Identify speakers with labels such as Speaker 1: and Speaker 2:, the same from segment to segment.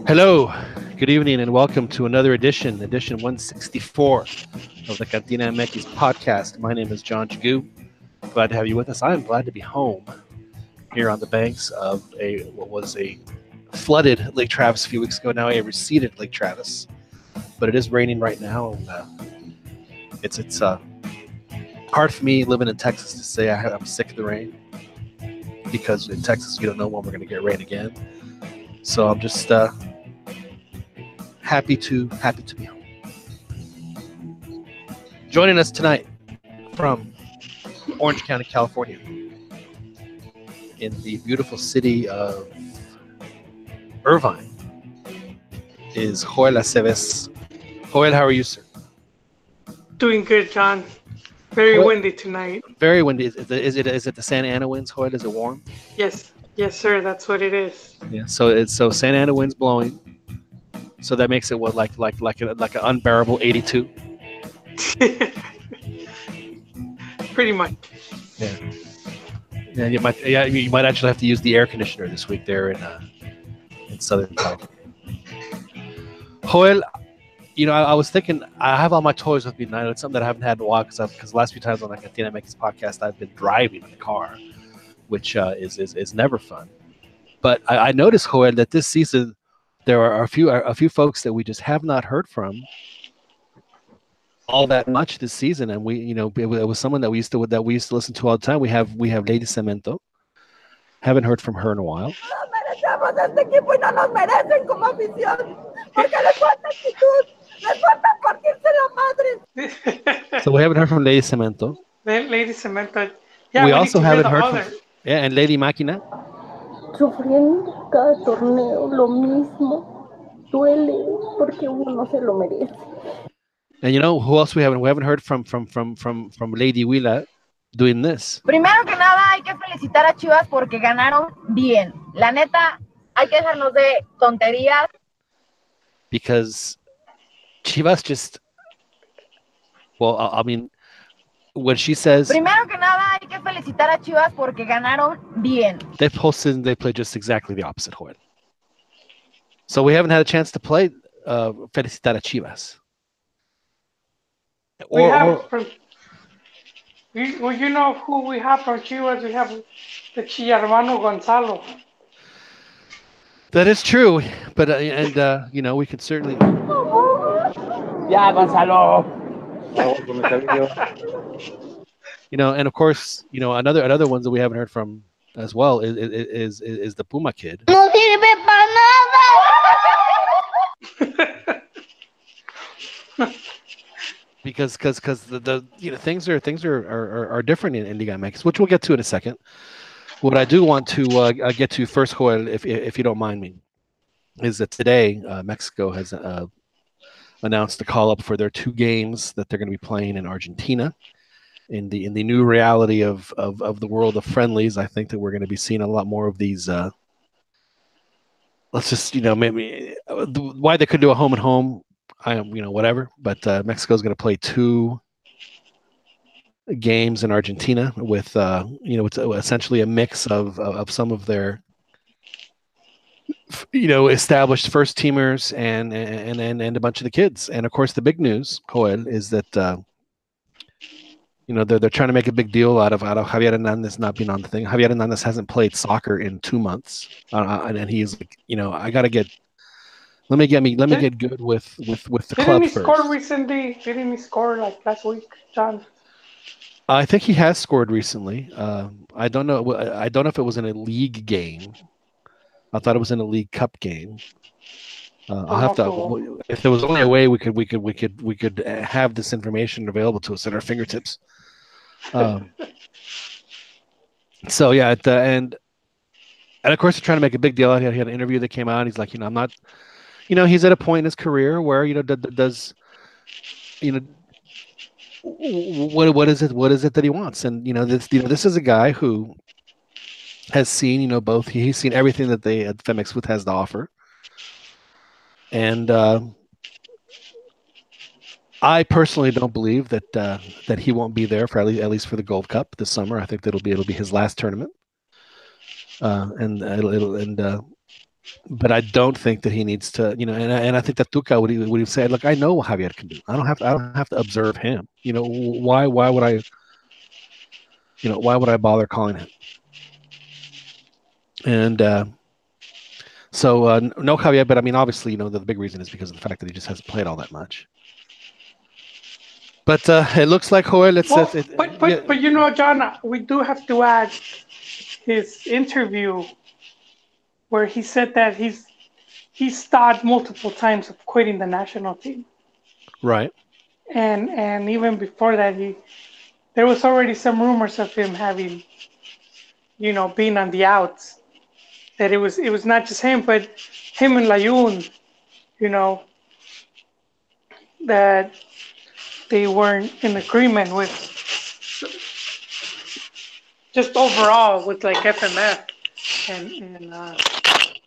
Speaker 1: Hello, good evening, and welcome to another edition 164 of the CantinaMX podcast. My name is John Jagu. Glad to have you with us. I am glad to be home here on the banks of what was a flooded Lake Travis a few weeks ago, now a receded Lake Travis. But it is raining right now, and it's hard for me living in Texas to say I'm sick of the rain, because in Texas you don't know when we're going to get rain again. So I'm just happy to be home. Joining us tonight from Orange County, California, in the beautiful city of Irvine, is Joel Aceves. Joel, how are you, sir?
Speaker 2: Doing good, John. Very windy tonight.
Speaker 1: Very windy. Is it the Santa Ana winds, Joel? Is it warm?
Speaker 2: Yes, sir. That's what it is.
Speaker 1: Yeah. So Santa Ana winds blowing. So that makes it what like an unbearable 82.
Speaker 2: Pretty much.
Speaker 1: Yeah. Yeah. You might actually have to use the air conditioner this week there in Southern California. Joel, I was thinking, I have all my toys with me tonight. It's something that I haven't had in a while because the last few times on the CantinaMX podcast, I've been driving in the car, which is never fun. But I noticed, Joel, that this season there are a few folks that we just have not heard from all that much this season, and it was someone that we used to listen to all the time. We have Lady Cemento. Haven't heard from her in a while. So we haven't heard from Lady Cemento.
Speaker 2: Lady Cemento. Yeah,
Speaker 1: we also haven't heard from and Lady Máquina.
Speaker 3: Sufriendo cada torneo lo mismo. Duele porque uno no se lo merece.
Speaker 1: And you know who else we haven't heard from Lady Willa doing this.
Speaker 4: Primero que nada hay que felicitar a Chivas porque ganaron bien. La neta, hay que dejarnos de tonterías.
Speaker 1: Because Chivas just, well, I mean, when she says
Speaker 4: primero que nada hay que felicitar a Chivas porque ganaron bien.
Speaker 1: They play just exactly the opposite, Joel. So we haven't had a chance to play felicitar a Chivas.
Speaker 2: You know who we have from Chivas? We have the Chillarmano Gonzalo.
Speaker 1: That is true, but we could certainly.
Speaker 5: Yeah, Gonzalo.
Speaker 1: And of course, another ones that we haven't heard from as well is the Puma kid.
Speaker 3: No sirve para
Speaker 1: nada. because the things are different in Liga MX, which we'll get to in a second. What I do want to get to first, Joel, if you don't mind me, is that today Mexico has announced a call up for their 2 games that they're going to be playing in Argentina. In the new reality of the world of friendlies, I think that we're going to be seeing a lot more of these. Let's just maybe why they could do a home and home, whatever. But Mexico is going to play 2 games in Argentina with it's essentially a mix of some of their established first teamers and a bunch of the kids. And of course, the big news, Joel, is that they're trying to make a big deal out of Javier Hernandez not being on the thing. Javier Hernandez hasn't played soccer in 2 months, and he's like, let me get good with the club first.
Speaker 2: Didn't he score like last week, John?
Speaker 1: I think he has scored recently. I don't know if it was in a league game. I thought it was in a League Cup game. I'll have to. If there was only a way we could have this information available to us at our fingertips. So yeah, at the end, and of course, they're trying to make a big deal out. He had an interview that came out. He's like, I'm not. He's at a point in his career where does what is it that he wants? And this is a guy who has seen both. He's seen everything that they at Femex with has to offer. And I personally don't believe that he won't be there for at least for the Gold Cup this summer. I think it'll be his last tournament, and But I don't think that he needs to, and I think that Tuca would have said, look, I know what Javier can do. I don't have to observe him. Why would I bother calling him? And so no Javier, but I mean, obviously, the big reason is because of the fact that he just hasn't played all that much. But it looks like Joel.
Speaker 2: But John, we do have to add his interview where he said that he's thought multiple times of quitting the national team.
Speaker 1: Right.
Speaker 2: And even before that, there was already some rumors of him having, being on the outs. That it was not just him, but him and Layun, that they weren't in agreement with just overall with like FMF and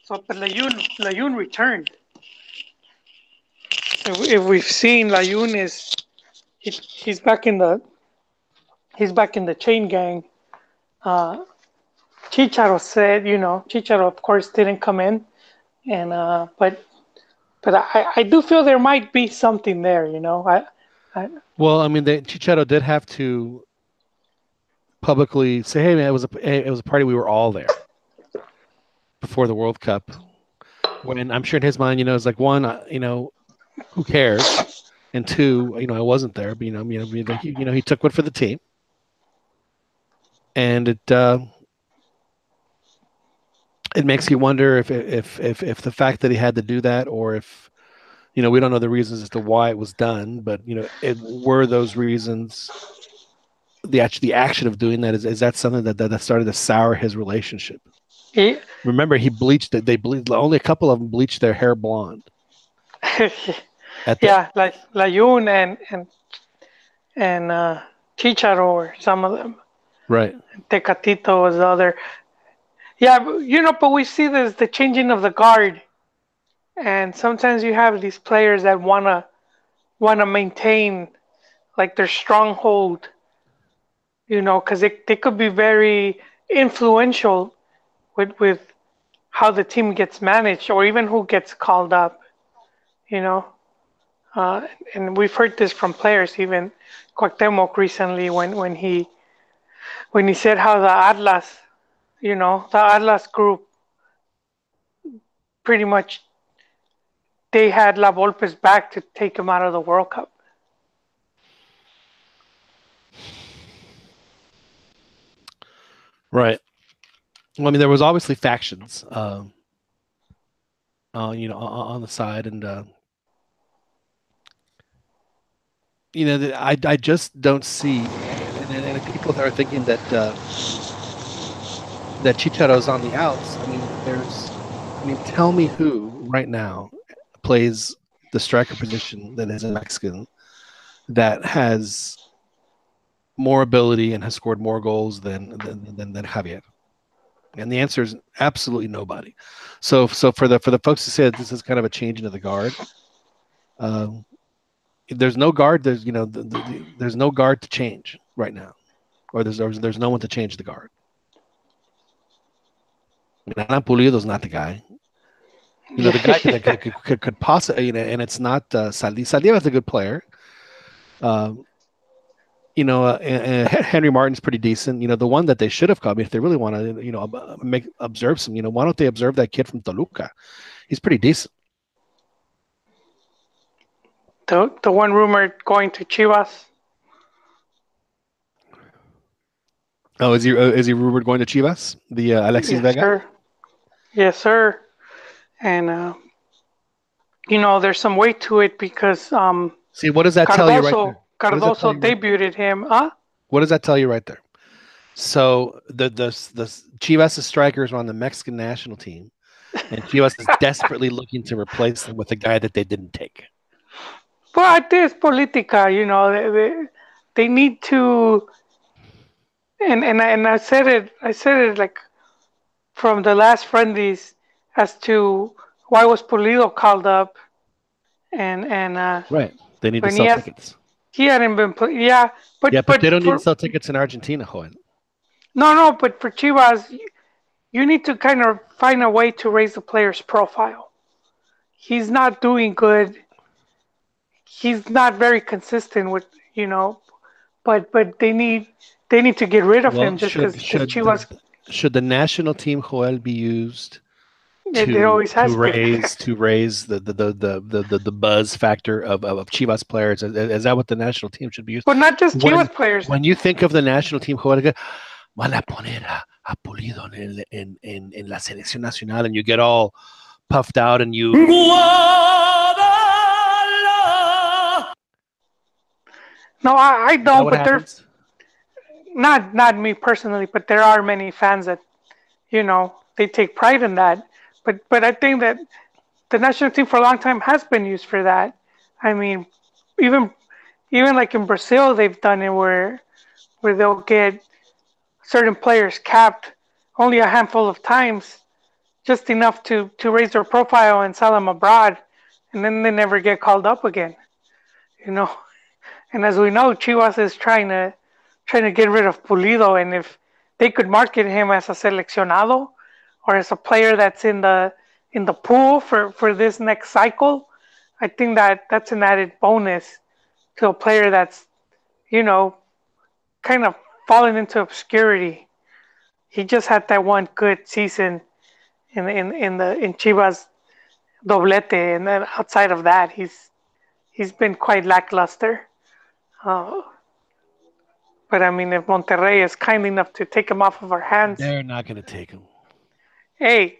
Speaker 2: so but Layun returned. If we've seen Layun he's back in the chain gang. Chicharo said, Chicharo of course didn't come in, and but I do feel there might be something there,
Speaker 1: Well, I mean, Chicharo did have to publicly say, "Hey, man, it was a party. We were all there before the World Cup." When I'm sure in his mind, it's like, one, who cares, and two, I wasn't there, but he took one for the team, and it makes you wonder if the fact that he had to do that, or if we don't know the reasons as to why it was done, but were those reasons the action of doing that is that something that started to sour his relationship? Remember, he bleached it. They bleached, only a couple of them bleached their hair blonde.
Speaker 2: Like Layun and Chicharo or some of them.
Speaker 1: Right.
Speaker 2: Tecatito was the other. Yeah, but we see the changing of the guard, and sometimes you have these players that wanna maintain like their stronghold, because they could be very influential with how the team gets managed or even who gets called up, and we've heard this from players, even Cuauhtemoc recently when he said how the Atlas group pretty much they had La Volpe's back to take him out of the World Cup.
Speaker 1: Right. Well, I mean, there was obviously factions, on the side, and I just don't see, and people that are thinking that Chicharo's on the outs. I mean, tell me who right now plays the striker position that is a Mexican that has more ability and has scored more goals than Javier. And the answer is absolutely nobody. So for the folks to say that this is kind of a changing of the guard, there's no guard. There's no guard to change right now, or there's no one to change the guard. Alan Pulido's not the guy. The guy that could possibly, and it's not Saldívar is a good player. Henry Martin's pretty decent. The one that they should have called me if they really want to, observe some. Why don't they observe that kid from Toluca? He's pretty decent.
Speaker 2: The one rumored going to Chivas.
Speaker 1: Oh, is he rumored going to Chivas? The Alexis Vega?
Speaker 2: Sir. Yes, sir. And there's some weight to it because
Speaker 1: see, what does that tell you right there?
Speaker 2: Cardoso debuted him, huh?
Speaker 1: What does that tell you right there? So the Chivas strikers are on the Mexican national team, and Chivas is desperately looking to replace them with a guy that they didn't take.
Speaker 2: But it's politica, they need to, and I said it like from the last friendlies as to why was Pulido called up, and
Speaker 1: right, they need to sell tickets.
Speaker 2: He hadn't been but
Speaker 1: they don't need to sell tickets in Argentina, Joel.
Speaker 2: No, but for Chivas, you need to kind of find a way to raise the player's profile. He's not doing good. He's not very consistent with, but they need to get rid of him
Speaker 1: Well,
Speaker 2: just
Speaker 1: should
Speaker 2: because
Speaker 1: should the
Speaker 2: Chivas,
Speaker 1: should the national team Joel be used
Speaker 2: it always
Speaker 1: to
Speaker 2: has been.
Speaker 1: raise the buzz factor of Chivas players? Is that what the national team should be used?
Speaker 2: But not just
Speaker 1: When
Speaker 2: Chivas players.
Speaker 1: when you think of the national team, Joel, van a poner a Pulido en la selección nacional, and you get all puffed out, and you.
Speaker 2: No, I
Speaker 1: Is that
Speaker 2: don't.
Speaker 1: what
Speaker 2: But they're
Speaker 1: happens?
Speaker 2: not me personally. But there are many fans that they take pride in that. But I think that the national team for a long time has been used for that. I mean, even even like in Brazil, they've done it where they'll get certain players capped only a handful of times, just enough to raise their profile and sell them abroad, and then they never get called up again. You know, and as we know, Chivas is trying to get rid of Pulido, and if they could market him as a seleccionado or as a player that's in the pool for this next cycle, I think that's an added bonus to a player that's you know kind of fallen into obscurity. He just had that one good season in Chivas doblete, and then outside of that, he's been quite lackluster. Uh, but I mean, if Monterrey is kind enough to take him off of our hands,
Speaker 1: They're not going to take him.
Speaker 2: hey,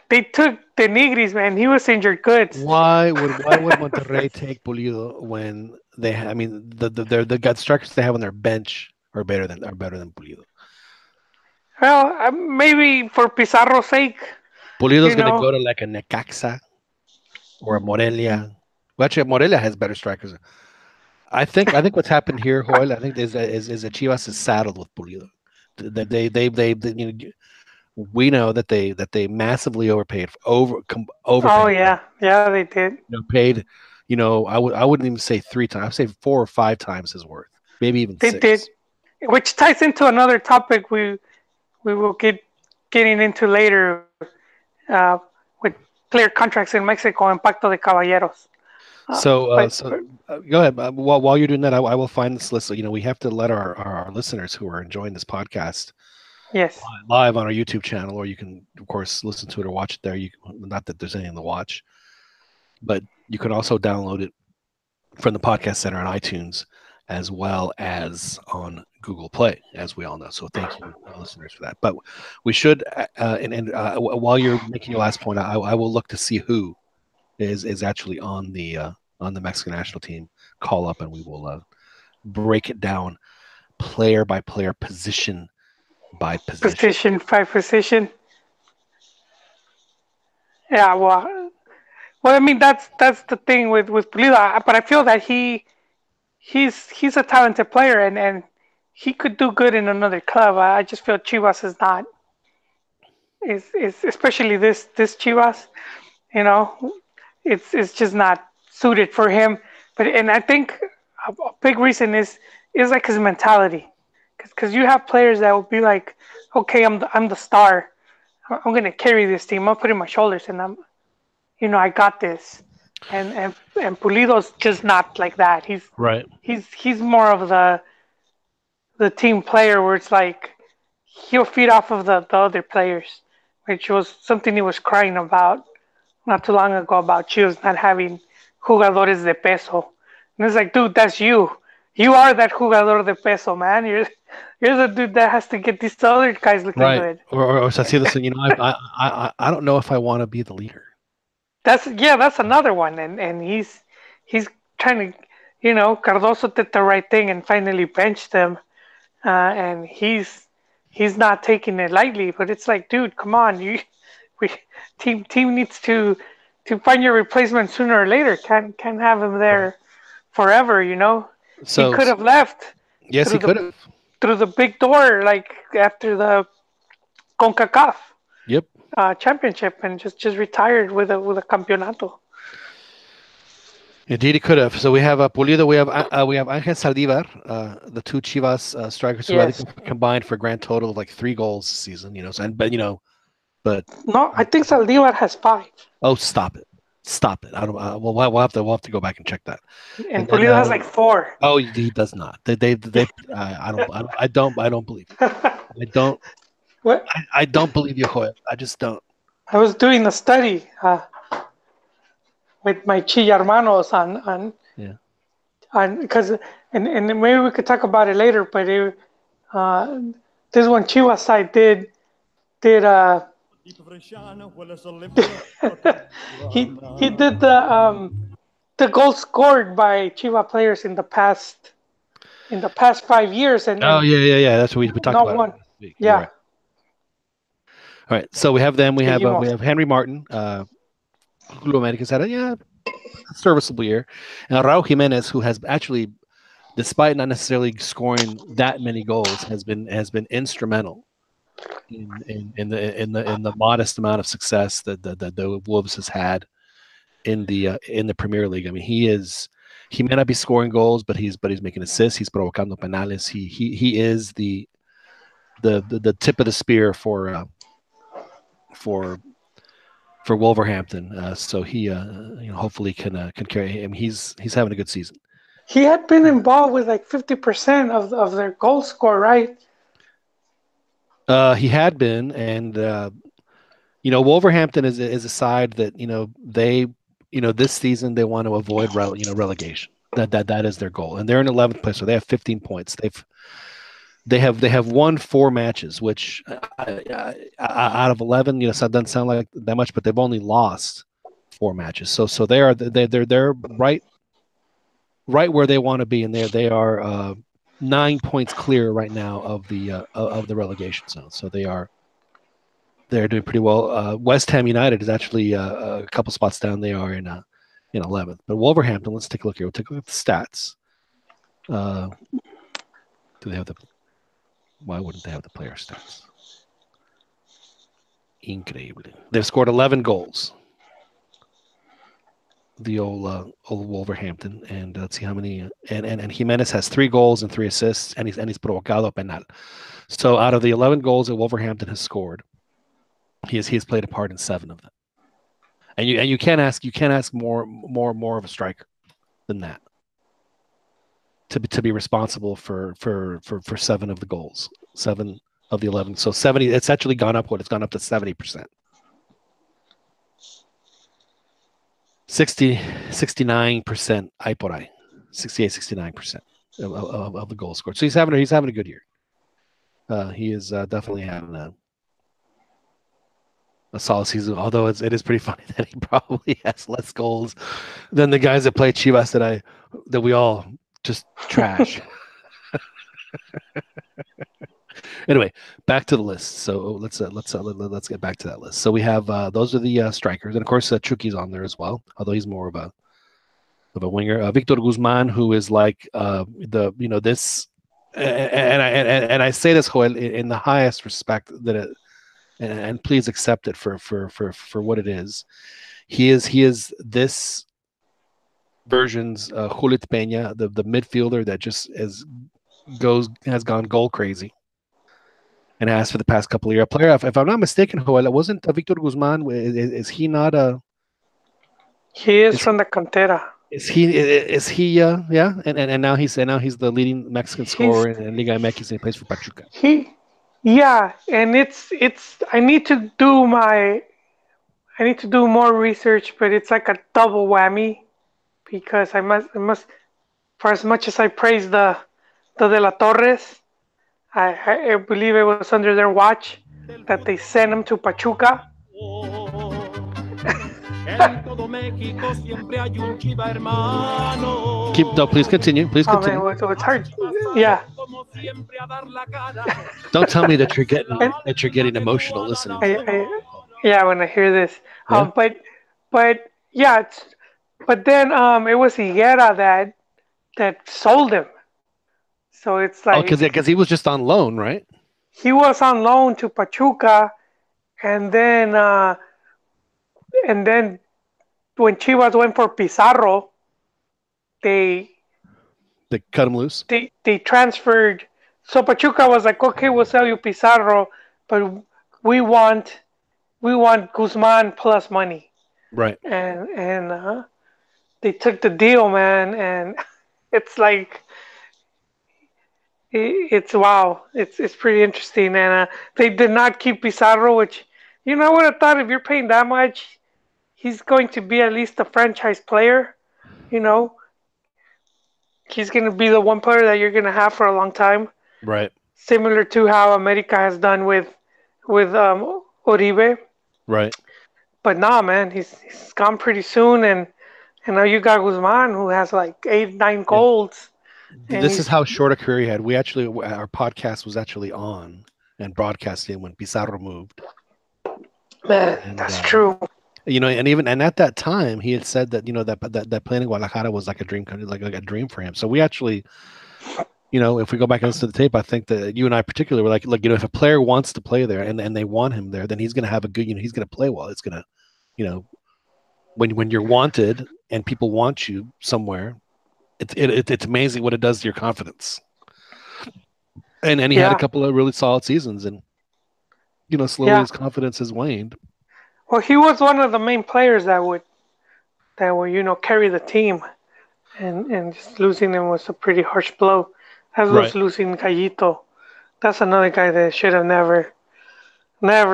Speaker 2: they took the Nigris, man. He was injured goods.
Speaker 1: Why would Monterrey take Pulido when they I mean the gut strikers they have on their bench are better than Pulido.
Speaker 2: Well, maybe for Pizarro's sake,
Speaker 1: Pulido's
Speaker 2: you
Speaker 1: gonna
Speaker 2: know.
Speaker 1: go to like a Necaxa or a Morelia. Well, actually, Morelia has better strikers. I think what's happened here, Joel, I think is that Chivas is saddled with Pulido. We know that they massively overpaid
Speaker 2: Oh
Speaker 1: overpaid for him.
Speaker 2: yeah, yeah, they did.
Speaker 1: Paid. I wouldn't even say 3 times. I'd say 4 or 5 times his worth, maybe even
Speaker 2: They did,
Speaker 1: 6.
Speaker 2: which ties into another topic we will getting into later uh, with player contracts in Mexico and Pacto de Caballeros.
Speaker 1: So,
Speaker 2: But
Speaker 1: go ahead. While you're doing that, I will find this list. So, we have to let our listeners who are enjoying this podcast
Speaker 2: yes,
Speaker 1: live on our YouTube channel, or you can, of course, listen to it or watch it there. Not that there's anything to watch, but you can also download it from the podcast center on iTunes as well as on Google Play, as we all know. So, thank you, listeners, for that. But we should, while you're making your last point, I will look to see who is actually on the Mexican national team call up, and we will break it down player by player, position by position.
Speaker 2: position by position. Yeah, well, I mean that's the thing with Pulido, but I feel that he's a talented player, and he could do good in another club. I just feel Chivas is not is especially this Chivas, you know, it's just not suited for him. But and I think a big reason is like his mentality, because you have players that will be like, okay, I'm the star. I'm gonna carry this team. I'll put it on my shoulders, and I got this. And Pulido's just not like that.
Speaker 1: Right.
Speaker 2: He's more of the team player where it's like he'll feed off of the other players, which was something he was crying about not too long ago about Chivas not having jugadores de peso. And it's like, dude, that's you. You are that jugador de peso, man. You're the dude that has to get these other guys looking
Speaker 1: Right.
Speaker 2: good.
Speaker 1: Or so I see this, I don't know if I want to be the leader.
Speaker 2: That's another one, and he's trying to, Cardoso did the right thing and finally benched him, and he's not taking it lightly. But it's like, dude, come on, we team needs to find your replacement sooner or later. Can't have him there forever. He
Speaker 1: So
Speaker 2: could have left
Speaker 1: yes, he
Speaker 2: through
Speaker 1: could have.
Speaker 2: the big door, like after the CONCACAF
Speaker 1: Yep.
Speaker 2: championship, and just retired with a campeonato.
Speaker 1: Indeed, he could have. So we have Pulido, we have Angel Saldivar, the two Chivas strikers who I
Speaker 2: Yes.
Speaker 1: think combined for a grand total of like 3 goals this season. So but
Speaker 2: No, I think Saldivar has 5.
Speaker 1: oh, stop it! I don't. We'll have to go back and check that.
Speaker 2: And
Speaker 1: then
Speaker 2: Pulido has like 4.
Speaker 1: oh, he does not. They I don't believe. I don't.
Speaker 2: What?
Speaker 1: I don't believe you, Joel. I just don't.
Speaker 2: I was doing a study with my Chilla hermanos on
Speaker 1: Yeah.
Speaker 2: because and maybe we could talk about it later, but this one Chivas side did he did the goal scored by Chiva players in the past 5 years and
Speaker 1: yeah. That's what we talked
Speaker 2: not
Speaker 1: about
Speaker 2: one.
Speaker 1: last week.
Speaker 2: Yeah.
Speaker 1: You're right. All right. So we have them. We have
Speaker 2: Seguimos.
Speaker 1: Henry Martin. Club America's had a serviceable year, and Raul Jimenez, who has actually, despite not necessarily scoring that many goals, has been instrumental in the modest amount of success that the Wolves has had in the Premier League. I mean, he may not be scoring goals, but he's making assists. He's provocando penales. He is the tip of the spear for Wolverhampton. So he hopefully can carry him. He's having a good season.
Speaker 2: He had been involved with like 50% of their goal score, right?
Speaker 1: He had been, and Wolverhampton is a side that they this season they want to avoid relegation. That is their goal, and they're in 11th place, so they have 15 points. They have won 4 matches, which out of 11, so it doesn't sound like that much, but they've only lost 4 matches. So they're right where they want to be, and they are 9 points clear right now of the relegation zone. So they're doing pretty well. West Ham United is actually a couple spots down. They are in 11th. But Wolverhampton, let's take a look here. We'll take a look at the stats. Do they have why wouldn't they have the player stats? Incredible. They've scored 11 goals. The old Wolverhampton, and let's see how many. And Jimenez has 3 goals and 3 assists, and he's provocado penal. So out of the 11 goals that Wolverhampton has scored, he's played a part in 7 of them. And you can't ask more of a striker than that to be responsible for 7 of the goals, 7 of the 11. So 70. It's actually gone up. It's gone up to 70%. 69% ahí por ahí, 69% of the goals scored. So he's having a good year. He is definitely having a solid season. Although it is pretty funny that he probably has less goals than the guys that play Chivas that we all just trash. Anyway, back to the list. So let's get back to that list. So we have those are the strikers, and of course Chucky's on there as well. Although he's more of a winger. Victor Guzman, who is like this, and I say this, Joel, in the highest respect and please accept it for what it is. He is this version's Julit Peña, the midfielder that just has gone goal crazy. And has for the past couple of years. A player, if I'm not mistaken, Joel, wasn't Victor Guzman? Is he not a?
Speaker 2: He is from the Cantera.
Speaker 1: Is he? Yeah. And now he's the leading Mexican scorer in Liga MX, and he plays for Pachuca.
Speaker 2: And it's I need to do more research, but it's like a double whammy because I must for as much as I praise the De La Torres. I believe it was under their watch that they sent him to Pachuca.
Speaker 1: Please continue. Please continue.
Speaker 2: Oh, man, it's hard. Yeah.
Speaker 1: Don't tell me that you're getting emotional listening.
Speaker 2: When I hear this.
Speaker 1: Yeah.
Speaker 2: But then it was Higuera that sold him. So it's like
Speaker 1: because he was just on loan, right?
Speaker 2: He was on loan to Pachuca, and then when Chivas went for Pizarro, they
Speaker 1: They cut him loose.
Speaker 2: they transferred. So Pachuca was like, okay, we'll sell you Pizarro, but we want Guzman plus money,
Speaker 1: Right.
Speaker 2: and they took the deal, man, and it's like it's wow, it's pretty interesting, and they did not keep Pizarro, which I would have thought if you're paying that much, he's going to be at least a franchise player, you know, he's going to be the one player that you're going to have for a long time,
Speaker 1: Right.
Speaker 2: similar to how America has done with Oribe.
Speaker 1: Right.
Speaker 2: But nah, man, he's gone pretty soon, and now you got Guzman who has like 8, 9
Speaker 1: Yeah.
Speaker 2: goals. And
Speaker 1: This is how short a career he had. Our podcast was actually on and broadcasting when Pizarro moved.
Speaker 2: Man,
Speaker 1: And,
Speaker 2: that's true.
Speaker 1: And at that time, he had said that that playing in Guadalajara was like a dream, like a dream for him. So we actually, if we go back and listen to the tape, I think that you and I particularly were like, look, if a player wants to play there and they want him there, then he's going to have a good, he's going to play well. It's going to, when you're wanted and people want you somewhere, it's amazing what it does to your confidence. And he had a couple of really solid seasons, and slowly his confidence has waned.
Speaker 2: Well, he was one of the main players that would carry the team, and just losing him was a pretty harsh blow. As was losing Gallito. That's another guy that should have never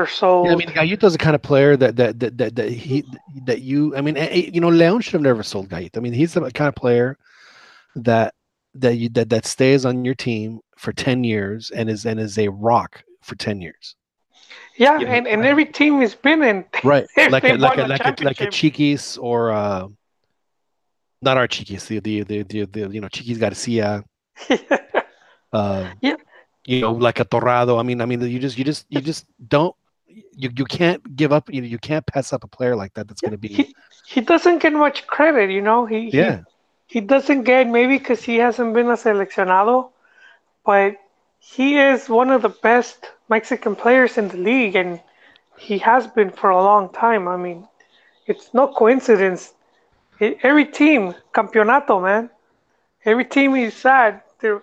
Speaker 2: sold.
Speaker 1: Yeah, I mean, Gallito's the kind of player that Leon should have never sold Gallito. I mean, he's the kind of player that stays on your team for 10 years and is a rock for 10 years.
Speaker 2: Yeah, and every team he's been in,
Speaker 1: right? like a Chiquis or not our Chiquis, the Chiquis Garcia.
Speaker 2: Yeah.
Speaker 1: Like a Torrado. I mean, you just don't. You can't give up. You can't pass up a player like that. That's going to be.
Speaker 2: He doesn't get much credit. He doesn't get, maybe because he hasn't been a seleccionado, but he is one of the best Mexican players in the league, and he has been for a long time. I mean, it's no coincidence. Every team, campeonato, man. Every team he's at, they're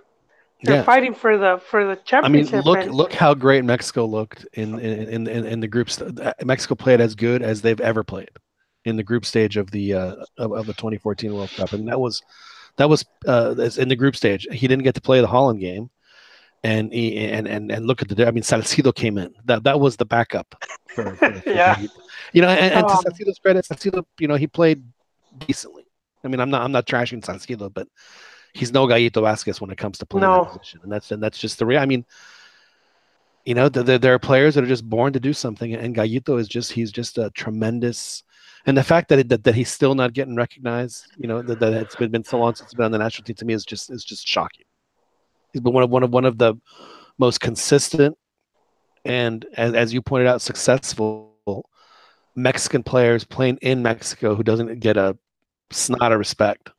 Speaker 2: fighting for the championship.
Speaker 1: I mean, look how great Mexico looked in the groups. Mexico played as good as they've ever played in the group stage of the 2014 World Cup, and that was in the group stage. He didn't get to play the Holland game, and look at I mean, Salcido came in. That was the backup. For
Speaker 2: yeah.
Speaker 1: And to Salcido's credit, Salcido, he played decently. I mean, I'm not trashing Salcido, but he's no Gallito Vasquez when it comes to playing that position, and that's just the real. I mean, there are players that are just born to do something, and Gallito he's just a tremendous. And the fact that he's still not getting recognized, that it's been so long since he's been on the national team, to me is just shocking. He's been one of the most consistent and, as you pointed out, successful Mexican players playing in Mexico who doesn't get a snot of respect.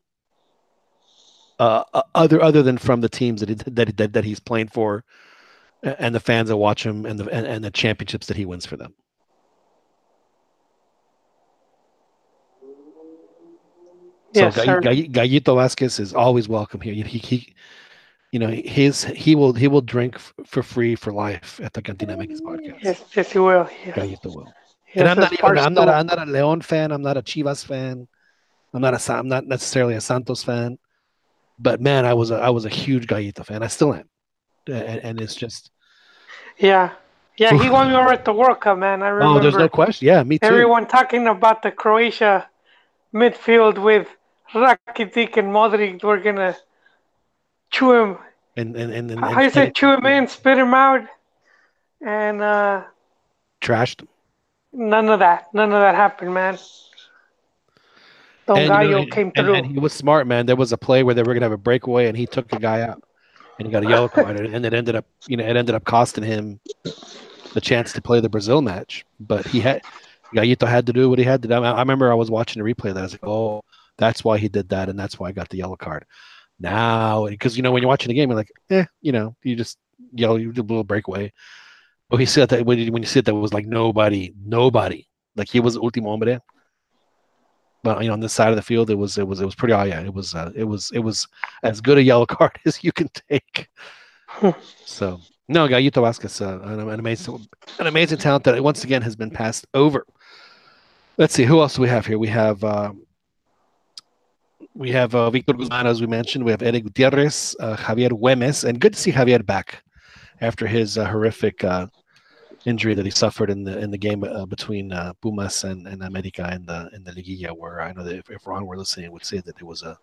Speaker 1: Other than from the teams that he's playing for, and the fans that watch him, and the championships that he wins for them.
Speaker 2: Yes,
Speaker 1: so Gallito Vasquez is always welcome here. He will drink for free for life at the CantinaMX podcast.
Speaker 2: Yes, he will. Yes.
Speaker 1: Gallito will. And I'm not a Leon fan. I'm not a Chivas fan. I'm not necessarily a Santos fan. But man, I was a huge Gallito fan. I still am, and it's just.
Speaker 2: Yeah, he won me over at the World Cup, man. I remember.
Speaker 1: Oh, there's no question. Yeah, me too.
Speaker 2: Everyone talking about the Croatia midfield with Rakitic and Modric. We're gonna chew him.
Speaker 1: And
Speaker 2: I said chew him in, spit him out, and
Speaker 1: trashed him.
Speaker 2: None of that happened, man. Don Gallo came through.
Speaker 1: And he was smart, man. There was a play where they were going to have a breakaway, and he took a guy out, and he got a yellow card, and it ended up costing him the chance to play the Brazil match. But Gallito had to do what he had to do. I remember I was watching a replay of that. I was like, oh, that's why he did that, and that's why I got the yellow card. Now, because when you're watching the game, you're like, you just yell, you do a little breakaway. But he said that when you see it, that was like nobody, like he was ultimo hombre. But on this side of the field, it was pretty. Oh yeah, it was as good a yellow card as you can take. So no, Gallito Vasquez, an amazing talent that once again has been passed over. Let's see who else do we have here. We have Victor Guzman, as we mentioned. We have Eric Gutierrez, Javier Güemes, and good to see Javier back after his horrific injury that he suffered in the game between Pumas and America in the liguilla, where I know that if Ron were listening, would say that it was a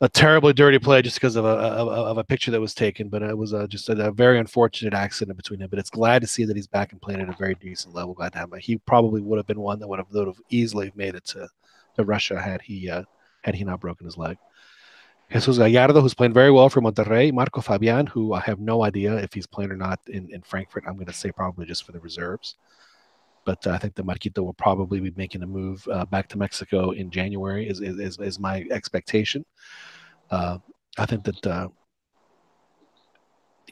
Speaker 1: terribly dirty play just because of a picture that was taken, but it was just a very unfortunate accident between them. But it's glad to see that he's back and playing at a very decent level. Glad to have him. He probably would have been one that would have easily made it to Russia had he not broken his leg. Jesus Gallardo, who's playing very well for Monterrey. Marco Fabian, who I have no idea if he's playing or not in Frankfurt. I'm going to say probably just for the reserves. But I think that Marquito will probably be making a move back to Mexico in January is my expectation. I think that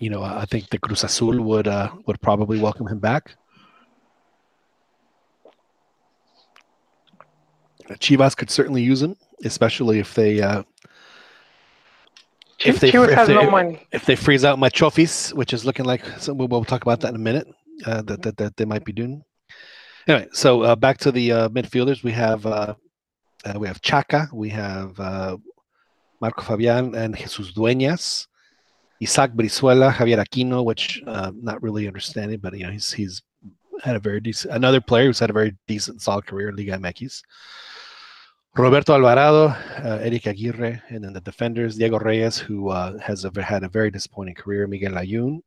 Speaker 1: I think the Cruz Azul would probably welcome him back. Chivas could certainly use him, especially if they
Speaker 2: Chivas has no money.
Speaker 1: If they freeze out my Chofis, which is looking like we'll talk about that in a minute, that they might be doing. Anyway, so back to the midfielders, we have Chaka, we have Marco Fabian and Jesus Dueñas, Isaac Brizuela, Javier Aquino, which not really understanding, but he's had a very decent, another player who's had a very decent, solid career in Liga MX. Roberto Alvarado, Eric Aguirre, and then the defenders, Diego Reyes, who has had a very disappointing career, Miguel Layún,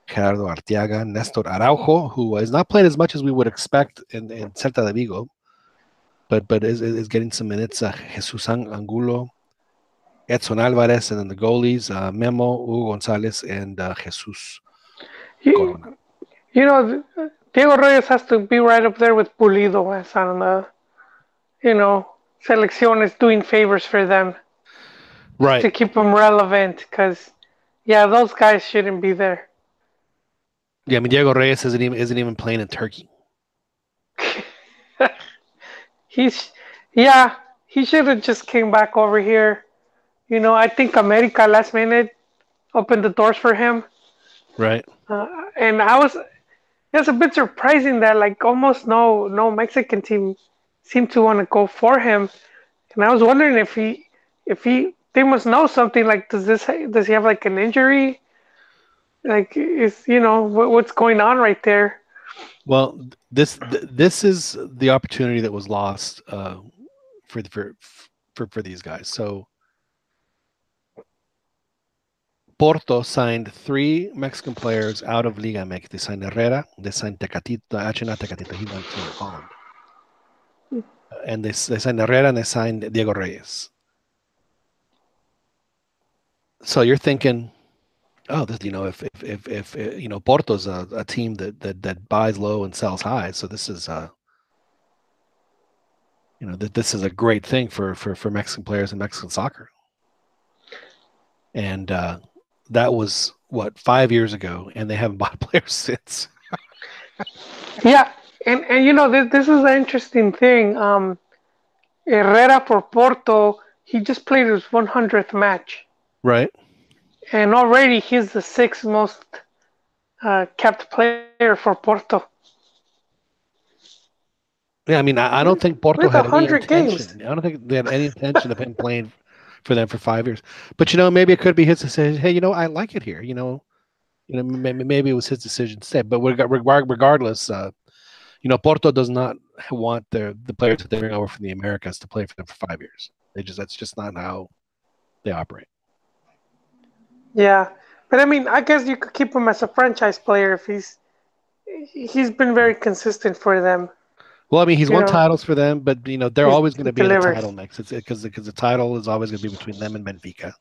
Speaker 1: Gerardo Arteaga, Nestor Araujo, who is not playing as much as we would expect in Celta de Vigo, but is getting some minutes, Jesus Angulo, Edson Alvarez, and then the goalies, Memo, Hugo González, and Jesus Corona.
Speaker 2: Diego Reyes has to be right up there with Pulido as on the Selección is doing favors for them,
Speaker 1: right,
Speaker 2: to keep them relevant. Because those guys shouldn't be there.
Speaker 1: Yeah, I mean Diego Reyes isn't even playing in Turkey.
Speaker 2: He should have just came back over here. I think America last minute opened the doors for him.
Speaker 1: Right.
Speaker 2: And it's a bit surprising that like almost no Mexican team seemed to want to go for him. And I was wondering if they must know something, like does he have like an injury? Like what's going on right there?
Speaker 1: Well, this is the opportunity that was lost for these guys. So Porto signed 3 Mexican players out of Liga MX. They signed Herrera, they signed Tecatito. Actually, not Tecatito. He went to Holland. And they signed Herrera and they signed Diego Reyes. So you're thinking, oh, this, if Porto's a team that buys low and sells high, so this is this is a great thing for Mexican players and Mexican soccer. And that was 5 years ago, and they haven't bought players since.
Speaker 2: Yeah, and this is an interesting thing. Herrera for Porto, he just played his 100th match.
Speaker 1: Right.
Speaker 2: And already he's the 6th most kept player for Porto.
Speaker 1: Yeah, I mean, I don't think Porto had any intention.
Speaker 2: Games.
Speaker 1: I don't think they had any intention of him playing for them for 5 years. But maybe it could be his decision. Hey, I like it here. Maybe it was his decision to stay. But regardless, Porto does not want the players that they bring over from the Americas to play for them for 5 years. That's just not how they operate.
Speaker 2: Yeah, but I mean, I guess you could keep him as a franchise player if he's been very consistent for them.
Speaker 1: Well, I mean, he's won titles for them, but they're always going to be in a title mix. It's because the title is always going to be between them and Benfica,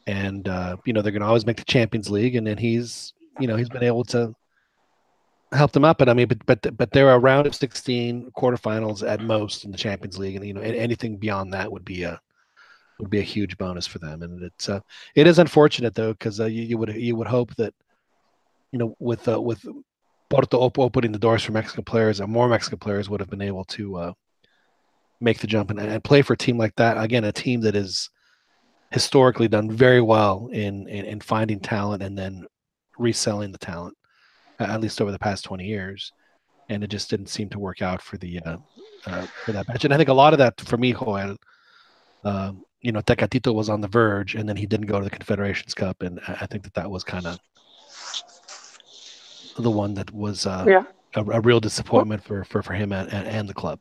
Speaker 1: and they're going to always make the Champions League, and then he's been able to help them up. But I mean, but they're a round of 16 quarterfinals at most in the Champions League, and anything beyond that would be a huge bonus for them. And it is unfortunate though, because you would hope that with Porto opening the doors for Mexican players, and more Mexican players would have been able to make the jump and play for a team like that. Again, a team that is historically done very well in finding talent and then reselling the talent, at least over the past 20 years. And it just didn't seem to work out for that match. And I think a lot of that for me, Joel, Tecatito was on the verge, and then he didn't go to the Confederations Cup, and I think that was kind of the one that was a real disappointment for him and the club.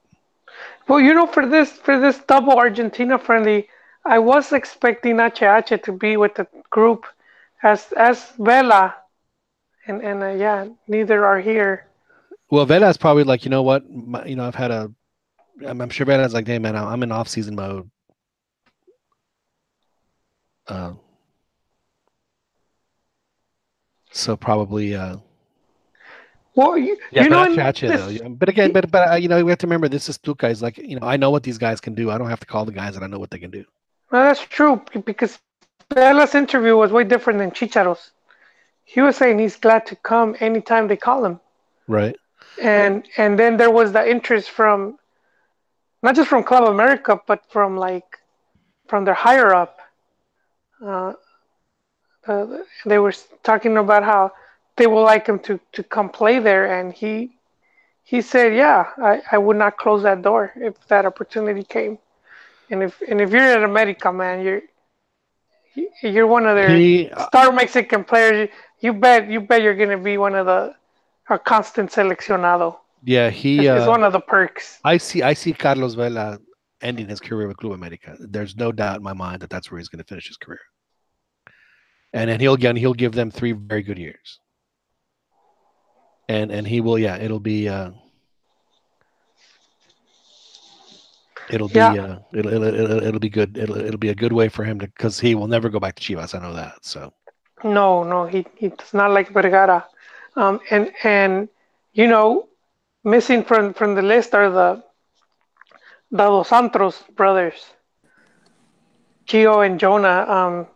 Speaker 2: Well, for this double Argentina friendly, I was expecting HH to be with the group as Vela, and neither are here.
Speaker 1: Well, Vela's probably like, I've had I'm sure Vela's like, hey man, I'm in off-season mode. So probably.
Speaker 2: Well,
Speaker 1: but again, we have to remember this is Tuca. Is like, I know what these guys can do. I don't have to call the guys that I know what they can do.
Speaker 2: Well, that's true, because Vela's interview was way different than Chicharo's. He was saying he's glad to come anytime they call him.
Speaker 1: Right.
Speaker 2: And then there was the interest from, not just from Club America, but from their higher up. They were talking about how they would like him to come play there, and he said, yeah, I would not close that door if that opportunity came. And if you're at America, man, you're one of their star Mexican players. You bet you're gonna be one of our constant seleccionado.
Speaker 1: Yeah,
Speaker 2: it's one of the perks.
Speaker 1: I see Carlos Vela ending his career with Club America. There's no doubt in my mind that that's where he's going to finish his career. And then he'll give them 3 very good years. And he will, it'll be it'll be good. It'll be a good way for him because he will never go back to Chivas. I know that. So
Speaker 2: no, he does not like Vergara. And missing from the list are the Dos Santos brothers, Gio and Jonah,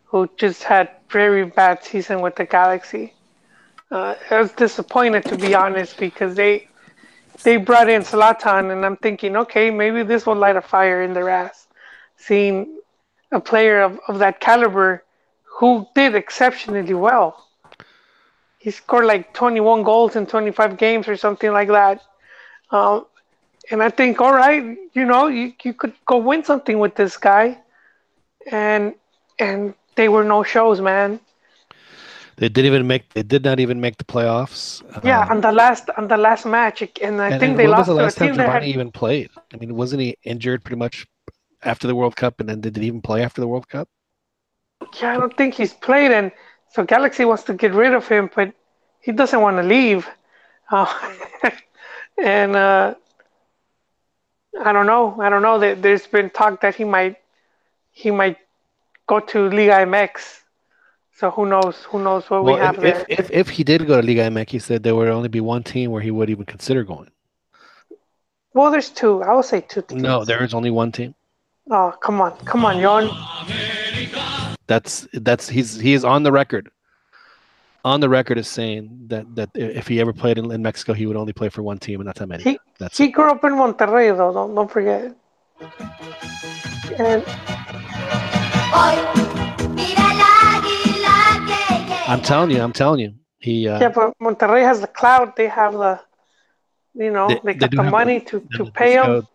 Speaker 2: who just had very bad season with the Galaxy. I was disappointed, to be honest, because they brought in Zlatan, and I'm thinking, okay, maybe this will light a fire in their ass. Seeing a player of that caliber who did exceptionally well. He scored like 21 goals in 25 games or something like that. And I think, all right, you could go win something with this guy. And they were no shows, man.
Speaker 1: They did not even make the playoffs.
Speaker 2: Yeah, on the last match, and I think they lost to a team that
Speaker 1: even played. I mean, wasn't he injured pretty much after the World Cup, and then did he even play after the World Cup?
Speaker 2: Yeah, I don't think he's played, and so Galaxy wants to get rid of him, but he doesn't want to leave. And I don't know. There's been talk that he might go to Liga MX. So who knows what we have there.
Speaker 1: If he did go to Liga MX, he said there would only be one team where he would even consider going.
Speaker 2: Well, there's 2. I would say 2 teams.
Speaker 1: No, there is only one team.
Speaker 2: Oh, come on, Yon.
Speaker 1: He is on the record. On the record as saying that if he ever played in Mexico, he would only play for one team, and that's how many.
Speaker 2: He grew up in Monterrey, though. Don't forget. And
Speaker 1: I'm telling you. He
Speaker 2: but Monterrey has the clout. They have the, they got the money to pay him.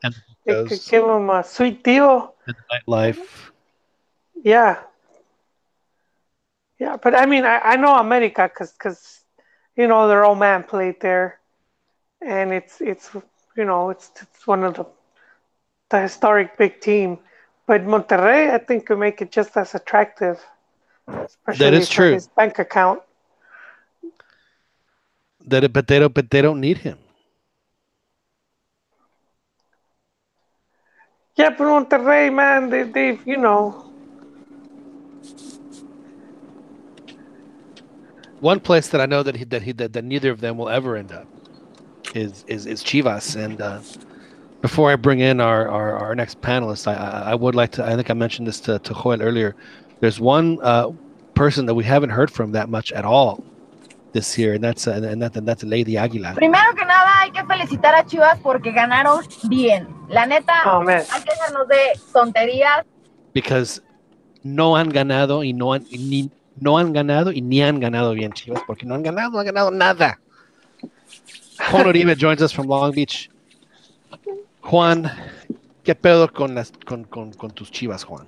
Speaker 2: They could give him a sweet deal.
Speaker 1: And the nightlife.
Speaker 2: Yeah. Yeah, but I mean, I know America because their old man played there, and it's one of the historic big team. But Monterrey, I think, could make it just as attractive. Especially
Speaker 1: that is true.
Speaker 2: His bank account.
Speaker 1: But they don't need him.
Speaker 2: Yeah, but Monterrey, man, they've
Speaker 1: One place that I know that neither of them will ever end up is Chivas. And before I bring in our next panelist, I would like to. I think I mentioned this to Joel earlier. There's one person that we haven't heard from that much at all this year, and that's Lady Aguilar.
Speaker 4: Primero que nada hay que felicitar a Chivas porque ganaron bien. La neta,
Speaker 2: Oh man.
Speaker 4: hay que dejarnos de tonterías.
Speaker 1: Because no han ganado y no han ganado y ni han ganado bien Chivas, porque no han ganado nada. Juan Uribe joins us from Long Beach. Juan, ¿qué pedo con tus Chivas, Juan?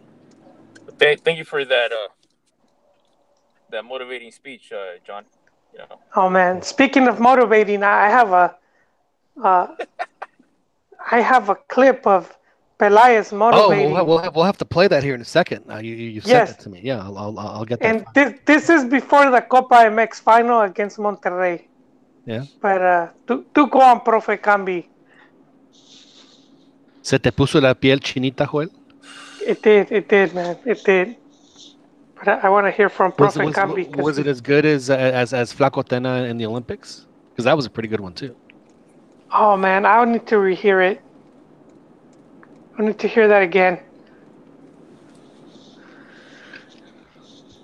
Speaker 6: Thank you for that motivating speech, John. You know,
Speaker 2: Oh man. Speaking of motivating, uh, I have a clip of Pelaez motivating.
Speaker 1: We'll have to play that here in a second. You sent
Speaker 2: Yes,
Speaker 1: it to me. Yeah, I'll get that.
Speaker 2: and this is before the Copa MX final against Monterrey.
Speaker 1: Yeah.
Speaker 2: But tú go on, Profe Cambi.
Speaker 1: ¿Se te puso la piel chinita, Joel?
Speaker 2: It did, man, it did. But I want to hear from Profe Cambi.
Speaker 1: Was it as good as Flaco Tena in the Olympics? Because that was a pretty good one too.
Speaker 2: Oh man, I need to rehear it. I need to hear that again.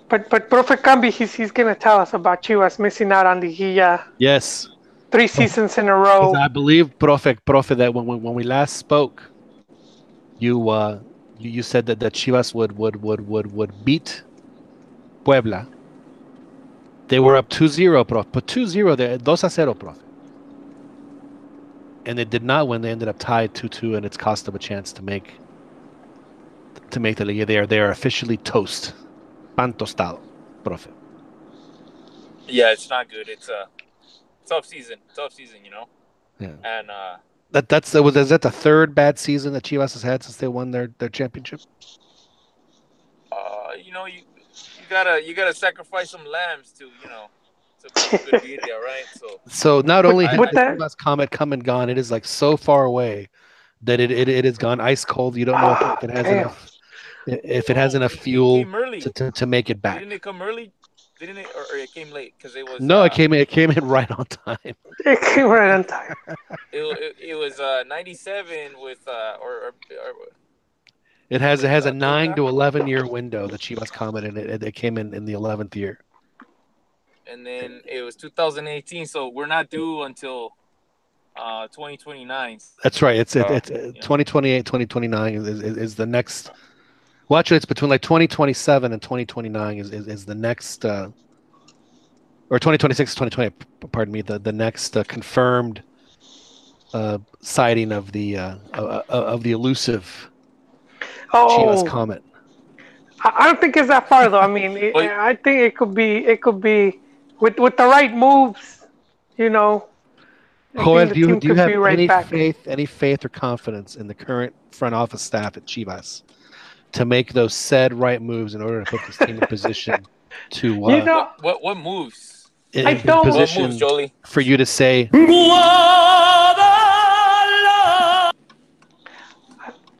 Speaker 2: But Profe Cambi, he's gonna tell us about Chivas missing out on liguilla.
Speaker 1: Yes.
Speaker 2: 3 seasons in a row.
Speaker 1: I believe, Profe, that when we last spoke, you said that Chivas would beat Puebla. They were up 2-0, Profe. But 2-0 there, 2-0, Profe. And they did not win. They ended up tied 2-2, and it's cost them a chance to make the liguilla. They are officially toast. Pan tostado, Profe.
Speaker 6: yeah, it's not good. It's a tough season, you know.
Speaker 1: Yeah.
Speaker 6: And
Speaker 1: is that the third bad season that Chivas has had since they won their championship?
Speaker 6: you know, you gotta sacrifice some lambs to be a good birria, right?
Speaker 1: So not only has
Speaker 2: that-
Speaker 1: Chivas Comet come and gone, it is like so far away that it has gone ice cold. You don't know if it has
Speaker 2: damn.
Speaker 1: enough. If it has enough fuel to make it back.
Speaker 6: Didn't it come early? Didn't it, or it came late? Because it was
Speaker 1: it came in right on time.
Speaker 2: It came right on time.
Speaker 6: It was 97 with or
Speaker 1: It has a 9 to 11 year window. The Chivas Comet, and it came in the 11th year.
Speaker 6: And then it was 2018, so we're not due until 2029.
Speaker 1: That's right. It's 2028, 2029 is the next. Well, actually, it's between like 2027 and 2029 is the next, or 2026 2020. Pardon me. The next confirmed sighting of the elusive Chivas Comet.
Speaker 2: I don't think it's that far though. I mean, I think it could be with the right moves, you know.
Speaker 1: Joel, do you have any faith or confidence in the current front office staff at Chivas to make those said right moves in order to put this team in position to
Speaker 6: what moves?
Speaker 2: I don't.
Speaker 6: What moves, Jolie?
Speaker 1: For you to say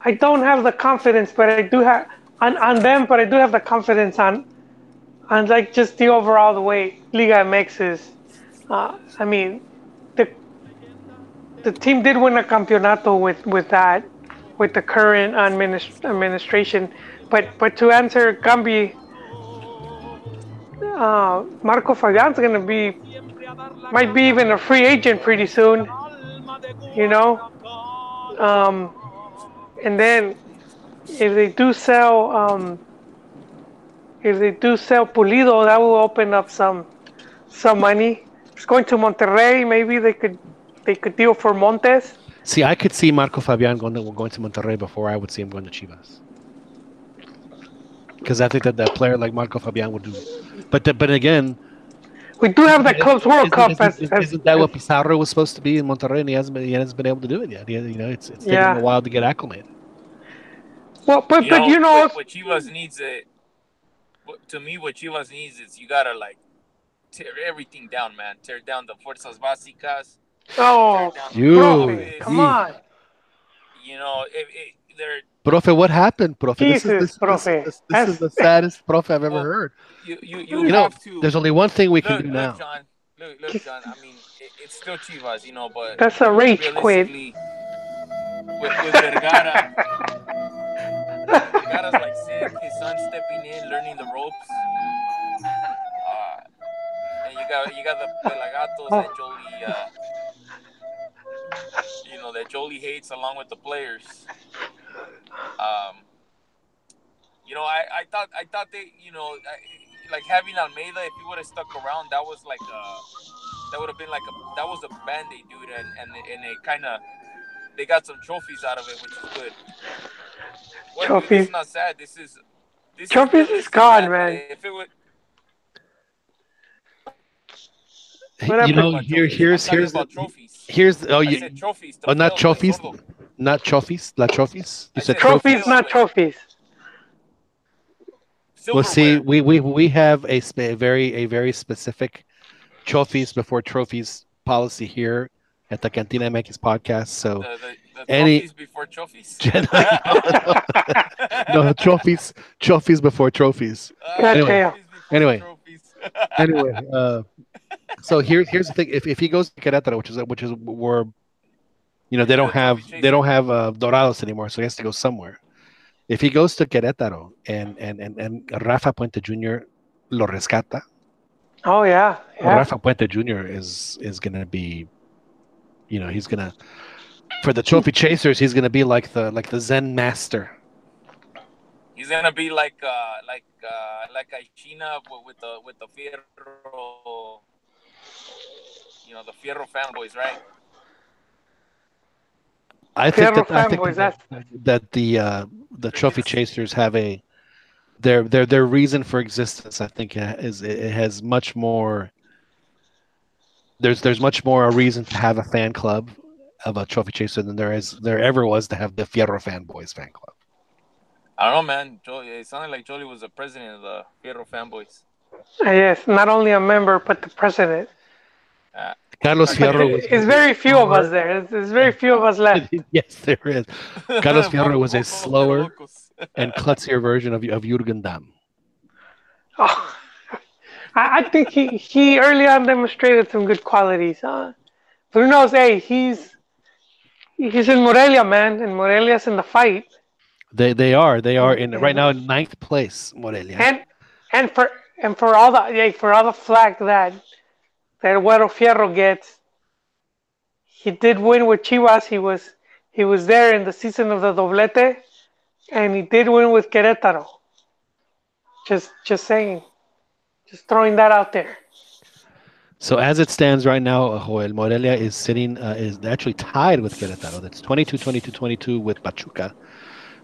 Speaker 2: I don't have the confidence, but I do have on them. But I do have the confidence on like just the overall the way Liga MX is. I mean, the team did win a campeonato with the current administration. But to answer Gambi, Marco Fabian's might be even a free agent pretty soon. You know. And then if they do sell Pulido, that will open up some money. It's going to Monterrey. Maybe they could deal for Montes.
Speaker 1: See, I could see Marco Fabian going to Monterrey before I would see him going to Chivas. Because I think that player like Marco Fabian would do. But again,
Speaker 2: we do have that Clubs World Cup.
Speaker 1: Isn't that what Pizarro was supposed to be in Monterrey, and he hasn't been able to do it yet? It's taking him a while to get acclimated.
Speaker 2: Well, but
Speaker 6: what Chivas needs to me, what Chivas needs is you gotta like tear everything down, man. Tear down the fuerzas básicas.
Speaker 2: Oh, Profe, come on.
Speaker 6: You know, they're.
Speaker 1: Profe, what happened, Profe?
Speaker 2: Jesus,
Speaker 1: Profe. This is the saddest Profe I've ever heard.
Speaker 6: You have to.
Speaker 1: There's only one thing we can do now.
Speaker 6: Look, John. I mean, it's still Chivas, but
Speaker 2: that's a rage quit.
Speaker 6: With Vergara, Vergara's like sick. His son's stepping in, learning the ropes. And you got the Pelagatos and Jolie. that Jolie hates along with the players. I thought they, like having Almeida, if he would have stuck around, that was like that would have been that was a band-aid, dude, and they kind of they got some trophies out of it, which is good. What, dude, this is not sad. This is
Speaker 2: trophies is gone, man.
Speaker 6: If it would.
Speaker 1: Here's
Speaker 6: trophies.
Speaker 1: Not trophies, not trophies, la trophies. You said
Speaker 2: trophies, not trophies.
Speaker 1: Well, see, we have a very specific trophies before trophies policy here at the CantinaMX podcast. So
Speaker 6: the trophies before trophies.
Speaker 1: No, trophies before trophies. Anyway. So here's the thing: if he goes to Querétaro, which is where they don't have Dorados anymore, so he has to go somewhere. If he goes to Querétaro and Rafa Puente Jr. lo rescata.
Speaker 2: Oh yeah.
Speaker 1: Rafa Puente Jr. is gonna be, he's gonna, for the trophy chasers, he's gonna be like the Zen master.
Speaker 6: He's gonna be like China with the Fierro, the Fierro fanboys, right?
Speaker 1: I think that the trophy chasers have their reason for existence. I think it has much more. There's much more a reason to have a fan club of a trophy chaser than there ever was to have the Fierro fanboys fan club.
Speaker 6: I don't know, man. It sounded like Jolie was the president of the Fierro fanboys.
Speaker 2: Yes, not only a member but the president.
Speaker 1: Carlos Fierro
Speaker 2: it's very few of us there. There's very few of us left.
Speaker 1: Yes, there is. Carlos Fierro was a slower and klutzier version of Jürgen Damm.
Speaker 2: Oh, I think he early on demonstrated some good qualities. But who knows? Hey, he's in Morelia, man, and Morelia's in the fight.
Speaker 1: They are right now in 9th place, Morelia.
Speaker 2: And for all the flack that Güero Fierro gets, he did win with Chivas. He was there in the season of the doblete, and he did win with Querétaro. Just saying, just throwing that out there.
Speaker 1: So as it stands right now, Joel, Morelia is actually tied with Querétaro. That's 22 with Pachuca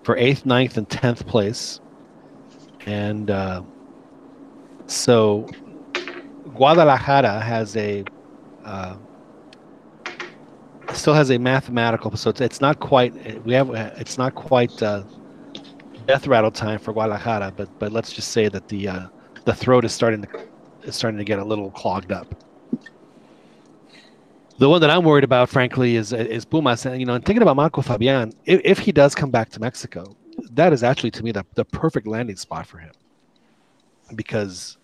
Speaker 1: for 8th, 9th, and 10th place. And so Guadalajara still has a mathematical, so it's not quite death rattle time for Guadalajara, but let's just say that the throat is starting to get a little clogged up. The one that I'm worried about, frankly, is Pumas. And thinking about Marco Fabian, if he does come back to Mexico, that is actually to me the perfect landing spot for him, because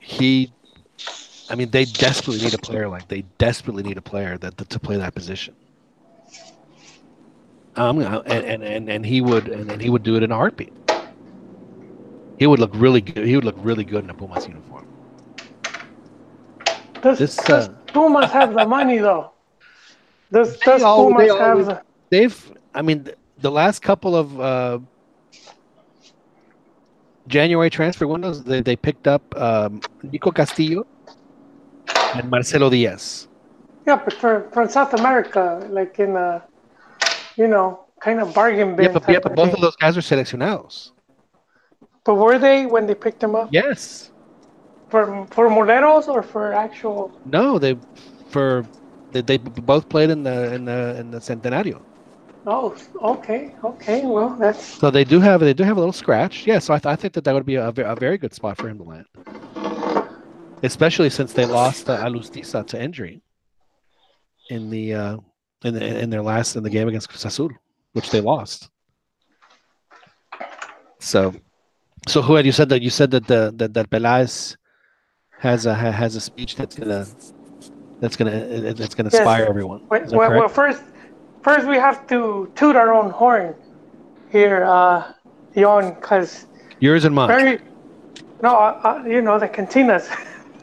Speaker 1: they desperately need a player to play that position. And he would do it in a heartbeat. He would look really good. He would look really good in a Pumas uniform.
Speaker 2: Does Pumas have the money though? Does Pumas have the?
Speaker 1: The last couple of January transfer windows, they picked up Nico Castillo and Marcelo Diaz.
Speaker 2: Yeah, but from South America, like in a, kind of bargain bin.
Speaker 1: Yeah, but both of those guys are seleccionados.
Speaker 2: But were they when they picked them up?
Speaker 1: Yes.
Speaker 2: For Moreros or for actual?
Speaker 1: No, they both played in the Centenario.
Speaker 2: Oh, okay. Well, that's.
Speaker 1: So they do have a little scratch. Yeah, so I think that would be a very good spot for him to land, especially since they lost Alustiza to injury in the game against Cruz Azul, which they lost. So who had you said that that Peláez has a speech that's gonna inspire everyone.
Speaker 2: Well, first we have to toot our own horn here, Yon, because
Speaker 1: yours and mine.
Speaker 2: The Cantinas.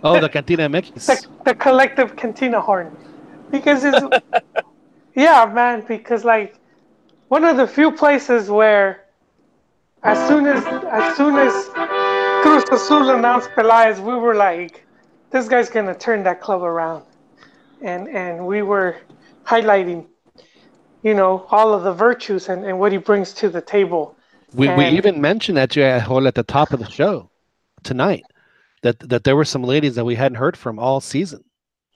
Speaker 1: Oh, the CantinaMX.
Speaker 2: the collective Cantina horn, because Yeah, man, because like one of the few places where as soon as Cruz Azul announced Pelaez, we were like, this guy's gonna turn that club around, and we were highlighting, all of the virtues and what he brings to the table.
Speaker 1: We
Speaker 2: And
Speaker 1: even mentioned that to Hole at the top of the show tonight that there were some ladies that we hadn't heard from all season.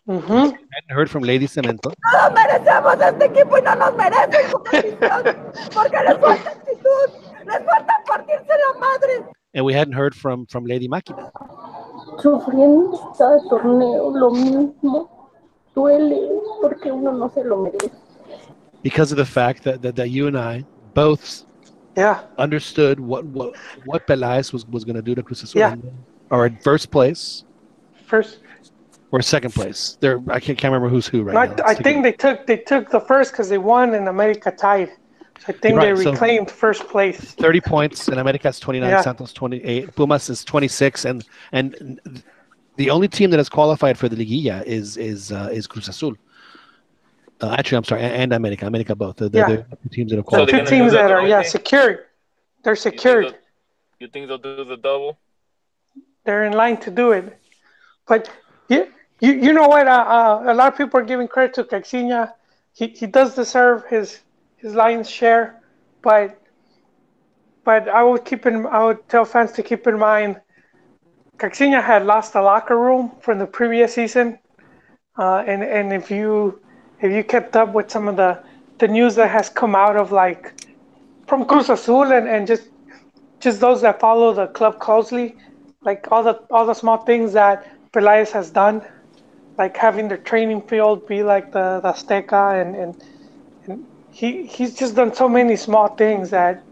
Speaker 2: mhm.
Speaker 1: Hadn't heard from Lady Cemento.
Speaker 4: Todos merecemos este equipo y no nos merecen como afición, porque les falta actitud, les falta partirse la madre.
Speaker 1: And we hadn't heard from Lady Máquina.
Speaker 3: Sufriendo cada torneo lo mismo. Duele porque uno no se lo merece.
Speaker 1: Because of the fact that you and I both understood what Pelaez was going to do to Cruz Azul.
Speaker 2: Yeah.
Speaker 1: Or in first place.
Speaker 2: First
Speaker 1: or second place. I can't remember who's who right now.
Speaker 2: I think they took the first because they won and America tied. So I think they reclaimed first place.
Speaker 1: 30 points, and America has 29, Santos 28, Pumas is 26, and the only team that has qualified for the liguilla is Cruz Azul. Actually, I'm sorry, and America both. They're the two teams that have qualified.
Speaker 2: So two teams that are secured. They're secured.
Speaker 6: You think they'll do the double?
Speaker 2: They're in line to do it, but you know what? A lot of people are giving credit to Caixinha. He does deserve his lion's share, but I would tell fans to keep in mind, Caixinha had lost the locker room from the previous season, and if you kept up with some of the news that has come out of from Cruz Azul and just those that follow the club closely, like all the small things that Pelaez has done, like having their training field be like the Azteca, and he's just done so many small things that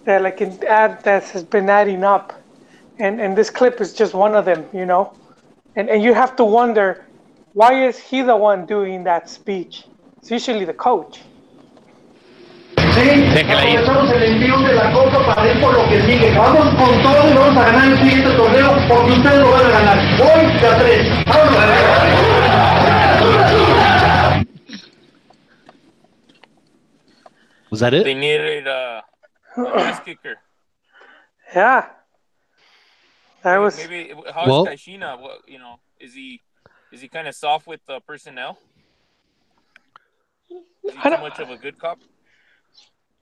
Speaker 2: has been adding up, and this clip is just one of them, and you have to wonder, why is he the one doing that speech? It's usually the coach.
Speaker 7: Aprovechamos el envío de la Copa para ir por lo que sigue. Vamos con todo y vamos a ganar el siguiente torneo porque ustedes lo van a ganar. Hoy de a 3.
Speaker 1: Was that it?
Speaker 6: They needed a ass kicker.
Speaker 2: Yeah. That was
Speaker 6: maybe. How is Caixinha? Is he kind of soft with the personnel? Is he too much of a good cop?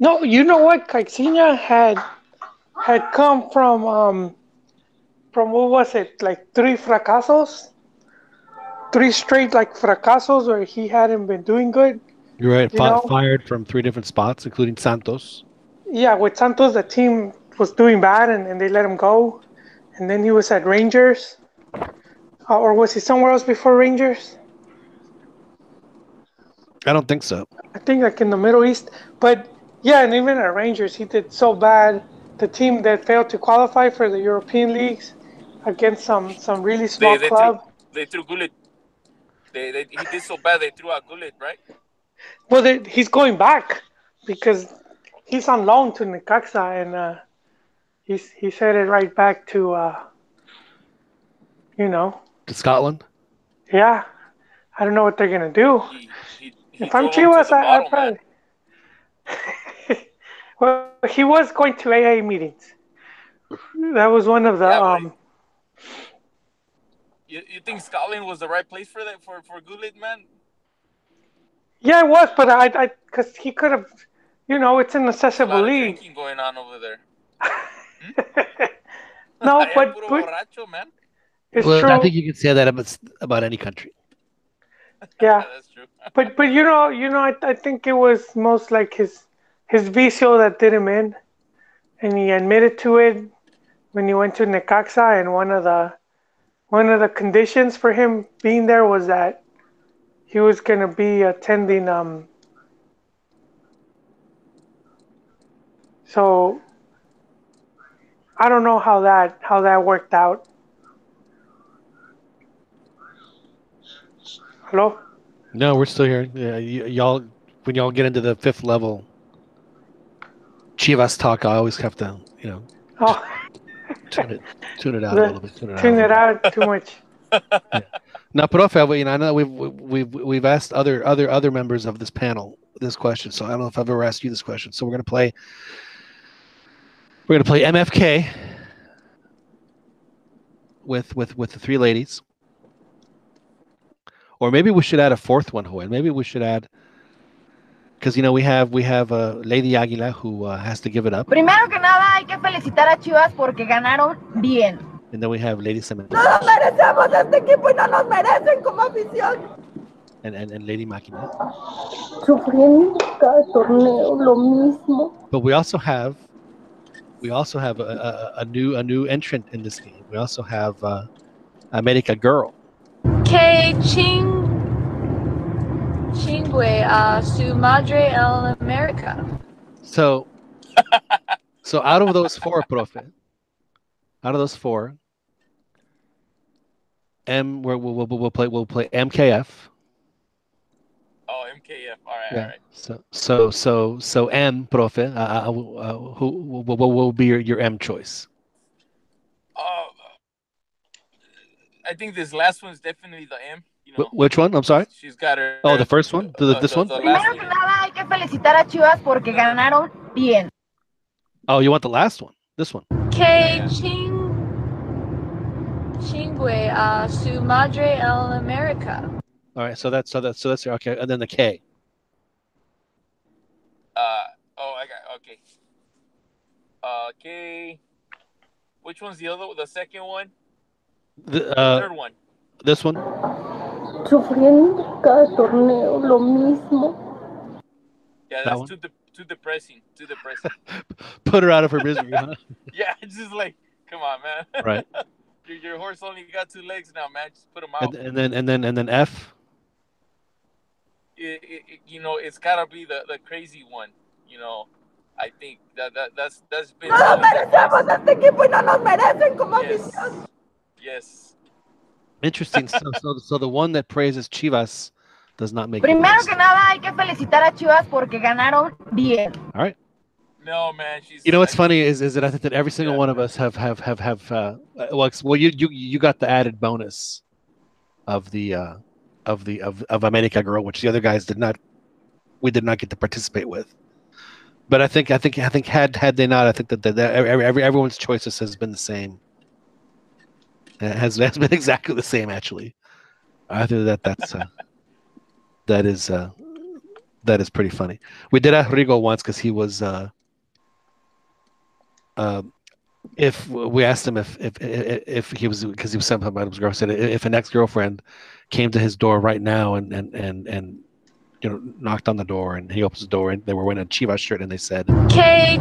Speaker 2: No, you know what? Caixinha had come from what was it, like 3 fracasos? 3 straight fracasos where he hadn't been doing good.
Speaker 1: You're right. Fired from 3 different spots, including Santos.
Speaker 2: Yeah, with Santos, the team was doing bad and they let him go. And then he was at Rangers. Or was he somewhere else before Rangers?
Speaker 1: I don't think so.
Speaker 2: I think in the Middle East. But yeah, and even at Rangers, he did so bad. The team that failed to qualify for the European leagues against some really small club.
Speaker 6: They threw Gullit. He did so bad they threw out Gullit, right?
Speaker 2: Well, he's going back because he's on loan to Necaxa, and he's headed right back to
Speaker 1: to Scotland.
Speaker 2: Yeah, I don't know what they're gonna do. If I'm Chivas, I probably. Well, he was going to AA meetings. That was one of the.
Speaker 6: You think Scotland was the right place for that for Gullit, man?
Speaker 2: Yeah, it was, but I because he could have, it's an accessible league.
Speaker 6: Drinking going on over there.
Speaker 2: No, but
Speaker 6: borracho, man.
Speaker 2: It's true.
Speaker 1: I think you can say that about any country.
Speaker 2: Yeah,
Speaker 6: that's true.
Speaker 2: but I think it was most like his vicio that did him in, and he admitted to it when he went to Necaxa, and one of the conditions for him being there was that he was going to be attending. So I don't know how that worked out. Hello?
Speaker 1: No, we're still here. Yeah, y'all. When y'all get into the 5th level Chivas talk, I always have to,
Speaker 2: Oh.
Speaker 1: tune it out a little bit.
Speaker 2: Tune it out too much.
Speaker 1: Yeah. Now, profe, I know we've asked other members of this panel this question, so I don't know if I've ever asked you this question. So we're gonna play MFK with the three ladies, or maybe we should add a fourth one, Joel. Maybe we should add, because we have Lady Aguila who has to give it up,
Speaker 4: Primero que nada hay que felicitar a Chivas porque ganaron bien.
Speaker 1: and then we have Lady Cementos
Speaker 4: No nos merecemos este equipo y no nos merecen como afición.
Speaker 1: and Lady Máquina.
Speaker 3: Sufriendo cada torneo lo mismo.
Speaker 1: But we also have a new entrant in this game. We also have America Girl.
Speaker 8: Que chingue a su madre en America.
Speaker 1: So out of those four, profe, we'll play MKF.
Speaker 6: Oh, MKF. All right,
Speaker 1: Yeah.
Speaker 6: all right.
Speaker 1: So M, profe, who will be your M choice?
Speaker 6: I think this last one's definitely the M.
Speaker 1: Which one? I'm sorry.
Speaker 6: She's got her.
Speaker 1: Oh, the first one. This one.
Speaker 4: Primero que nada hay que felicitar a Chivas porque ganaron bien.
Speaker 1: Oh, you want the last one? This one.
Speaker 8: Que chingue a su madre en America.
Speaker 1: All right. So that's okay. And then the K.
Speaker 6: I got okay. K. Which one's the second one?
Speaker 1: The
Speaker 6: third one.
Speaker 1: This one.
Speaker 3: Sufriendo cada torneo lo mismo.
Speaker 6: Yeah, that's too depressing. Too depressing.
Speaker 1: Put her out of her misery, huh?
Speaker 6: Yeah, it's just like, come on, man.
Speaker 1: Right.
Speaker 6: Your horse only got 2 legs now, man. Just put him out.
Speaker 1: And then F.
Speaker 6: It's gotta be the crazy one. I think that's been.
Speaker 4: No nos merecemos este equipo y no nos merecen como afición.
Speaker 6: Yes.
Speaker 1: Interesting. So the one that praises Chivas does not make.
Speaker 4: Primero que nada hay que felicitar a Chivas porque ganaron bien.
Speaker 1: All right.
Speaker 6: No, man.
Speaker 1: What's funny is that I think that every single one of us have you got the added bonus of the America Girl, which the other guys did not get to participate with. But I think had they not, I think that everyone's choices has been the same. It has been exactly the same, actually. I think that is pretty funny. We did ask Rigo once because he was if we asked him if he was, because he was something about his girlfriend, if an ex-girlfriend came to his door right now and knocked on the door, and he opens the door and they were wearing a Chivas shirt and they said,
Speaker 8: Que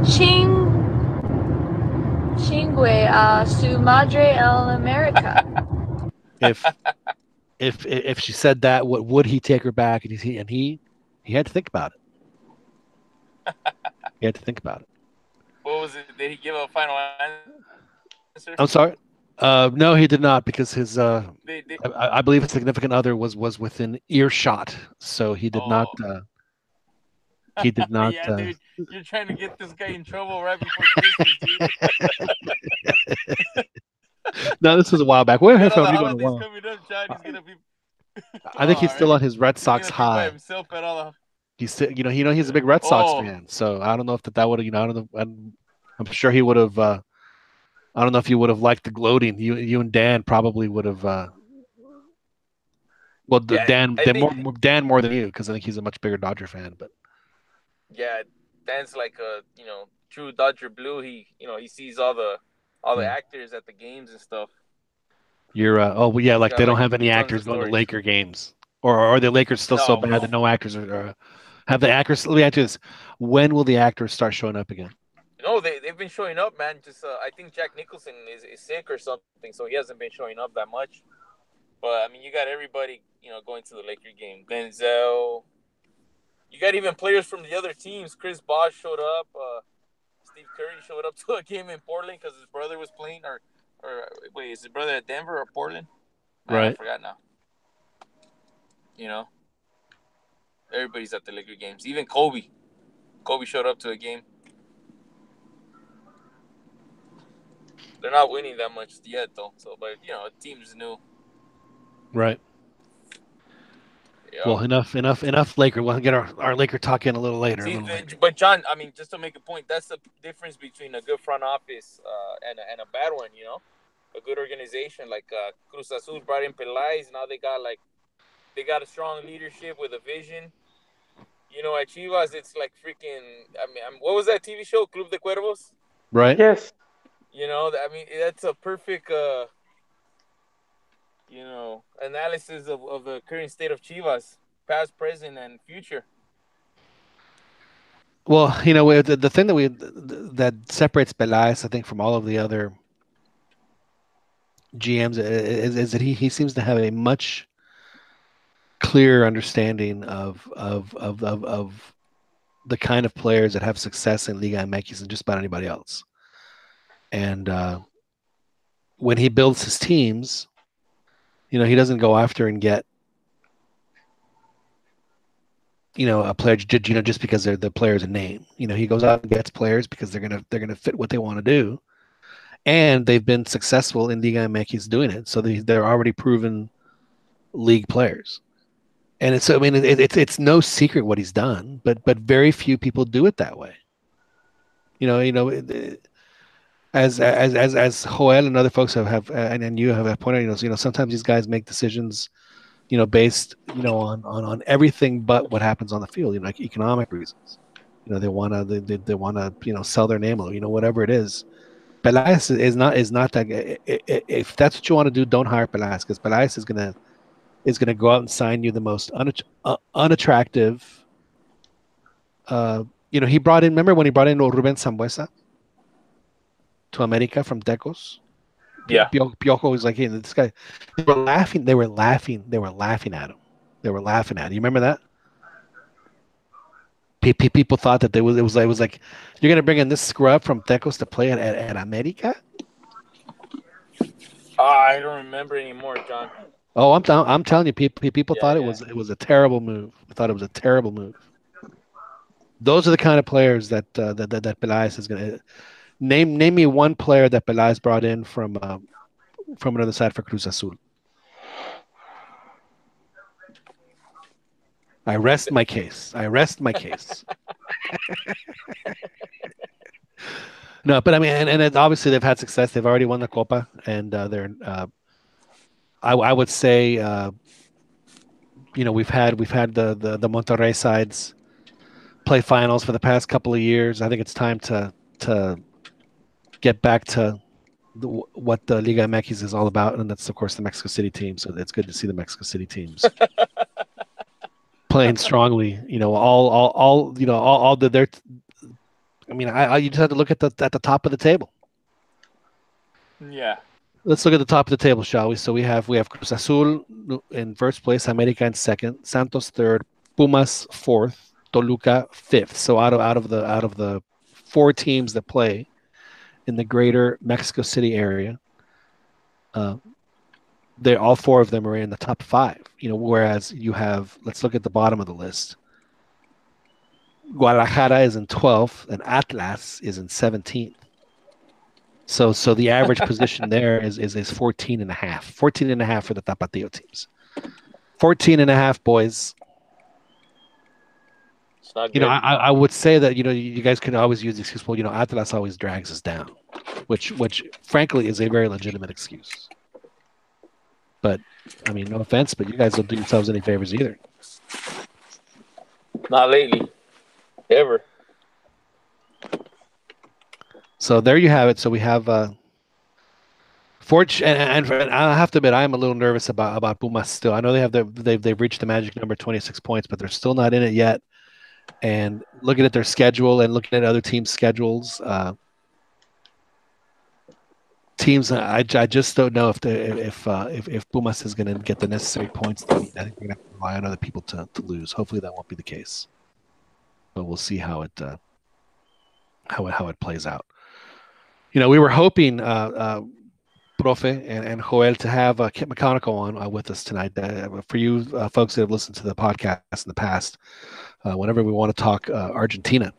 Speaker 8: chingue a su madre en America.
Speaker 1: if she said that, what would he take her back? And he had to think about it. He had to think about it.
Speaker 6: What was it? Did he give a final answer?
Speaker 1: I'm sorry. No, he did not, because his I believe his significant other was within earshot, so he did not. He did not.
Speaker 6: Yeah, dude, you're trying to get this guy in trouble right before Christmas, dude.
Speaker 1: No, this was a while back. We're here for
Speaker 6: coming
Speaker 1: a while.
Speaker 6: up, John, he's gonna be.
Speaker 1: I think he's still on his Red Sox high.
Speaker 6: Himself at all.
Speaker 1: He's still, he's a big Red Sox fan, so I don't know if that would, I don't know. I'm sure he would have. I don't know if you would have liked the gloating. You and Dan probably would have. Well, yeah, Dan more than you, because I think he's a much bigger Dodger fan. But
Speaker 6: yeah, Dan's like a true Dodger blue. He sees all the actors at the games and stuff.
Speaker 1: You're like they don't have any actors going to Laker games, or are the Lakers still so bad that no actors are? Have the actors? Let me ask you this: when will the actors start showing up again?
Speaker 6: No, they've been showing up, man. Just I think Jack Nicholson is sick or something, so he hasn't been showing up that much. But I mean, you got everybody, going to the Laker game. Denzel. You got even players from the other teams. Chris Bosh showed up. Steve Curry showed up to a game in Portland because his brother was playing. Or wait, is his brother at Denver or Portland?
Speaker 1: Right.
Speaker 6: I forgot now. Everybody's at the Laker games. Even Kobe. Kobe showed up to a game. They're not winning that much yet, though. So, but the team's new.
Speaker 1: Right.
Speaker 6: Yeah.
Speaker 1: Well, enough Laker. We'll get our Laker talk in a little later.
Speaker 6: See, but John, I mean, just to make a point, that's the difference between a good front office and a bad one. You know, a good organization like Cruz Azul brought in Peláez. Now they got a strong leadership with a vision. You know, at Chivas, it's like freaking. I mean, what was that TV show, Club de Cuervos?
Speaker 1: Right?
Speaker 2: Yes.
Speaker 6: You know, I mean, that's a perfect, analysis of the current state of Chivas, past, present, and future.
Speaker 1: Well, the thing that separates Peláez, I think, from all of the other GMs is that he seems to have a much clearer understanding of the kind of players that have success in Liga MX than just about anybody else. And when he builds his teams, he doesn't go after and get a player just because they're the player's a name. He goes out and gets players because they're gonna fit what they want to do, and they've been successful in Liga MX doing it. So they're already proven league players. And it's no secret what he's done, but very few people do it that way. As Joel and other folks have and you have pointed out, sometimes these guys make decisions, based, on everything but what happens on the field, like economic reasons. They want to they want to sell their name, whatever it is. Peláez is not that. If that's what you want to do, don't hire Peláez, because Peláez is gonna go out and sign you the most unattractive. He brought in. Remember when he brought in Ruben Sambuesa to America from Tecos?
Speaker 6: Yeah.
Speaker 1: Piojo was like, hey, this guy. They were laughing. They were laughing at him. They were laughing at him. You remember that? People thought that it was like, you're gonna bring in this scrub from Tecos to play at America?
Speaker 6: I don't remember anymore, John.
Speaker 1: Oh, I'm telling you, people thought
Speaker 6: Yeah.
Speaker 1: it was a terrible move. I thought it was a terrible move. Those are the kind of players that Peláez is gonna name me one player that Peláez brought in from another side for Cruz Azul. I rest my case. No, but I mean, and obviously they've had success. They've already won the Copa, and they're. I would say, we've had the Monterrey sides play finals for the past couple of years. I think it's time to get back to what the Liga MX is all about, and that's of course the Mexico City team. So it's good to see the Mexico City teams playing strongly. All their. I mean, you just have to look at the top of the table.
Speaker 6: Yeah.
Speaker 1: Let's look at the top of the table, shall we? So we have Cruz Azul in first place, America in second, Santos third, Pumas fourth, Toluca fifth. So out of the four teams that play in the greater Mexico City area, all four of them are in the top five. Whereas you have, let's look at the bottom of the list. Guadalajara is in 12th and Atlas is in 17th. So the average position there is 14 and a half. 14 and a half for the Tapatio teams. 14 and a half, boys.
Speaker 6: It's not good.
Speaker 1: I would say that, you guys can always use the excuse, well, Atlas always drags us down, which frankly is a very legitimate excuse. But, I mean, no offense, but you guys don't do yourselves any favors either.
Speaker 6: Not lately. Ever.
Speaker 1: So there you have it. So we have and I have to admit, I am a little nervous about Pumas still. I know they've reached the magic number 26 points, but they're still not in it yet. And looking at their schedule and looking at other teams' schedules, teams, I just don't know if Pumas is going to get the necessary points. I think they're going to have to rely on other people to lose. Hopefully that won't be the case, but we'll see how it plays out. We were hoping, Profe and Joel, to have Kit McConical on with us tonight. For you folks that have listened to the podcast in the past, whenever we want to talk Argentina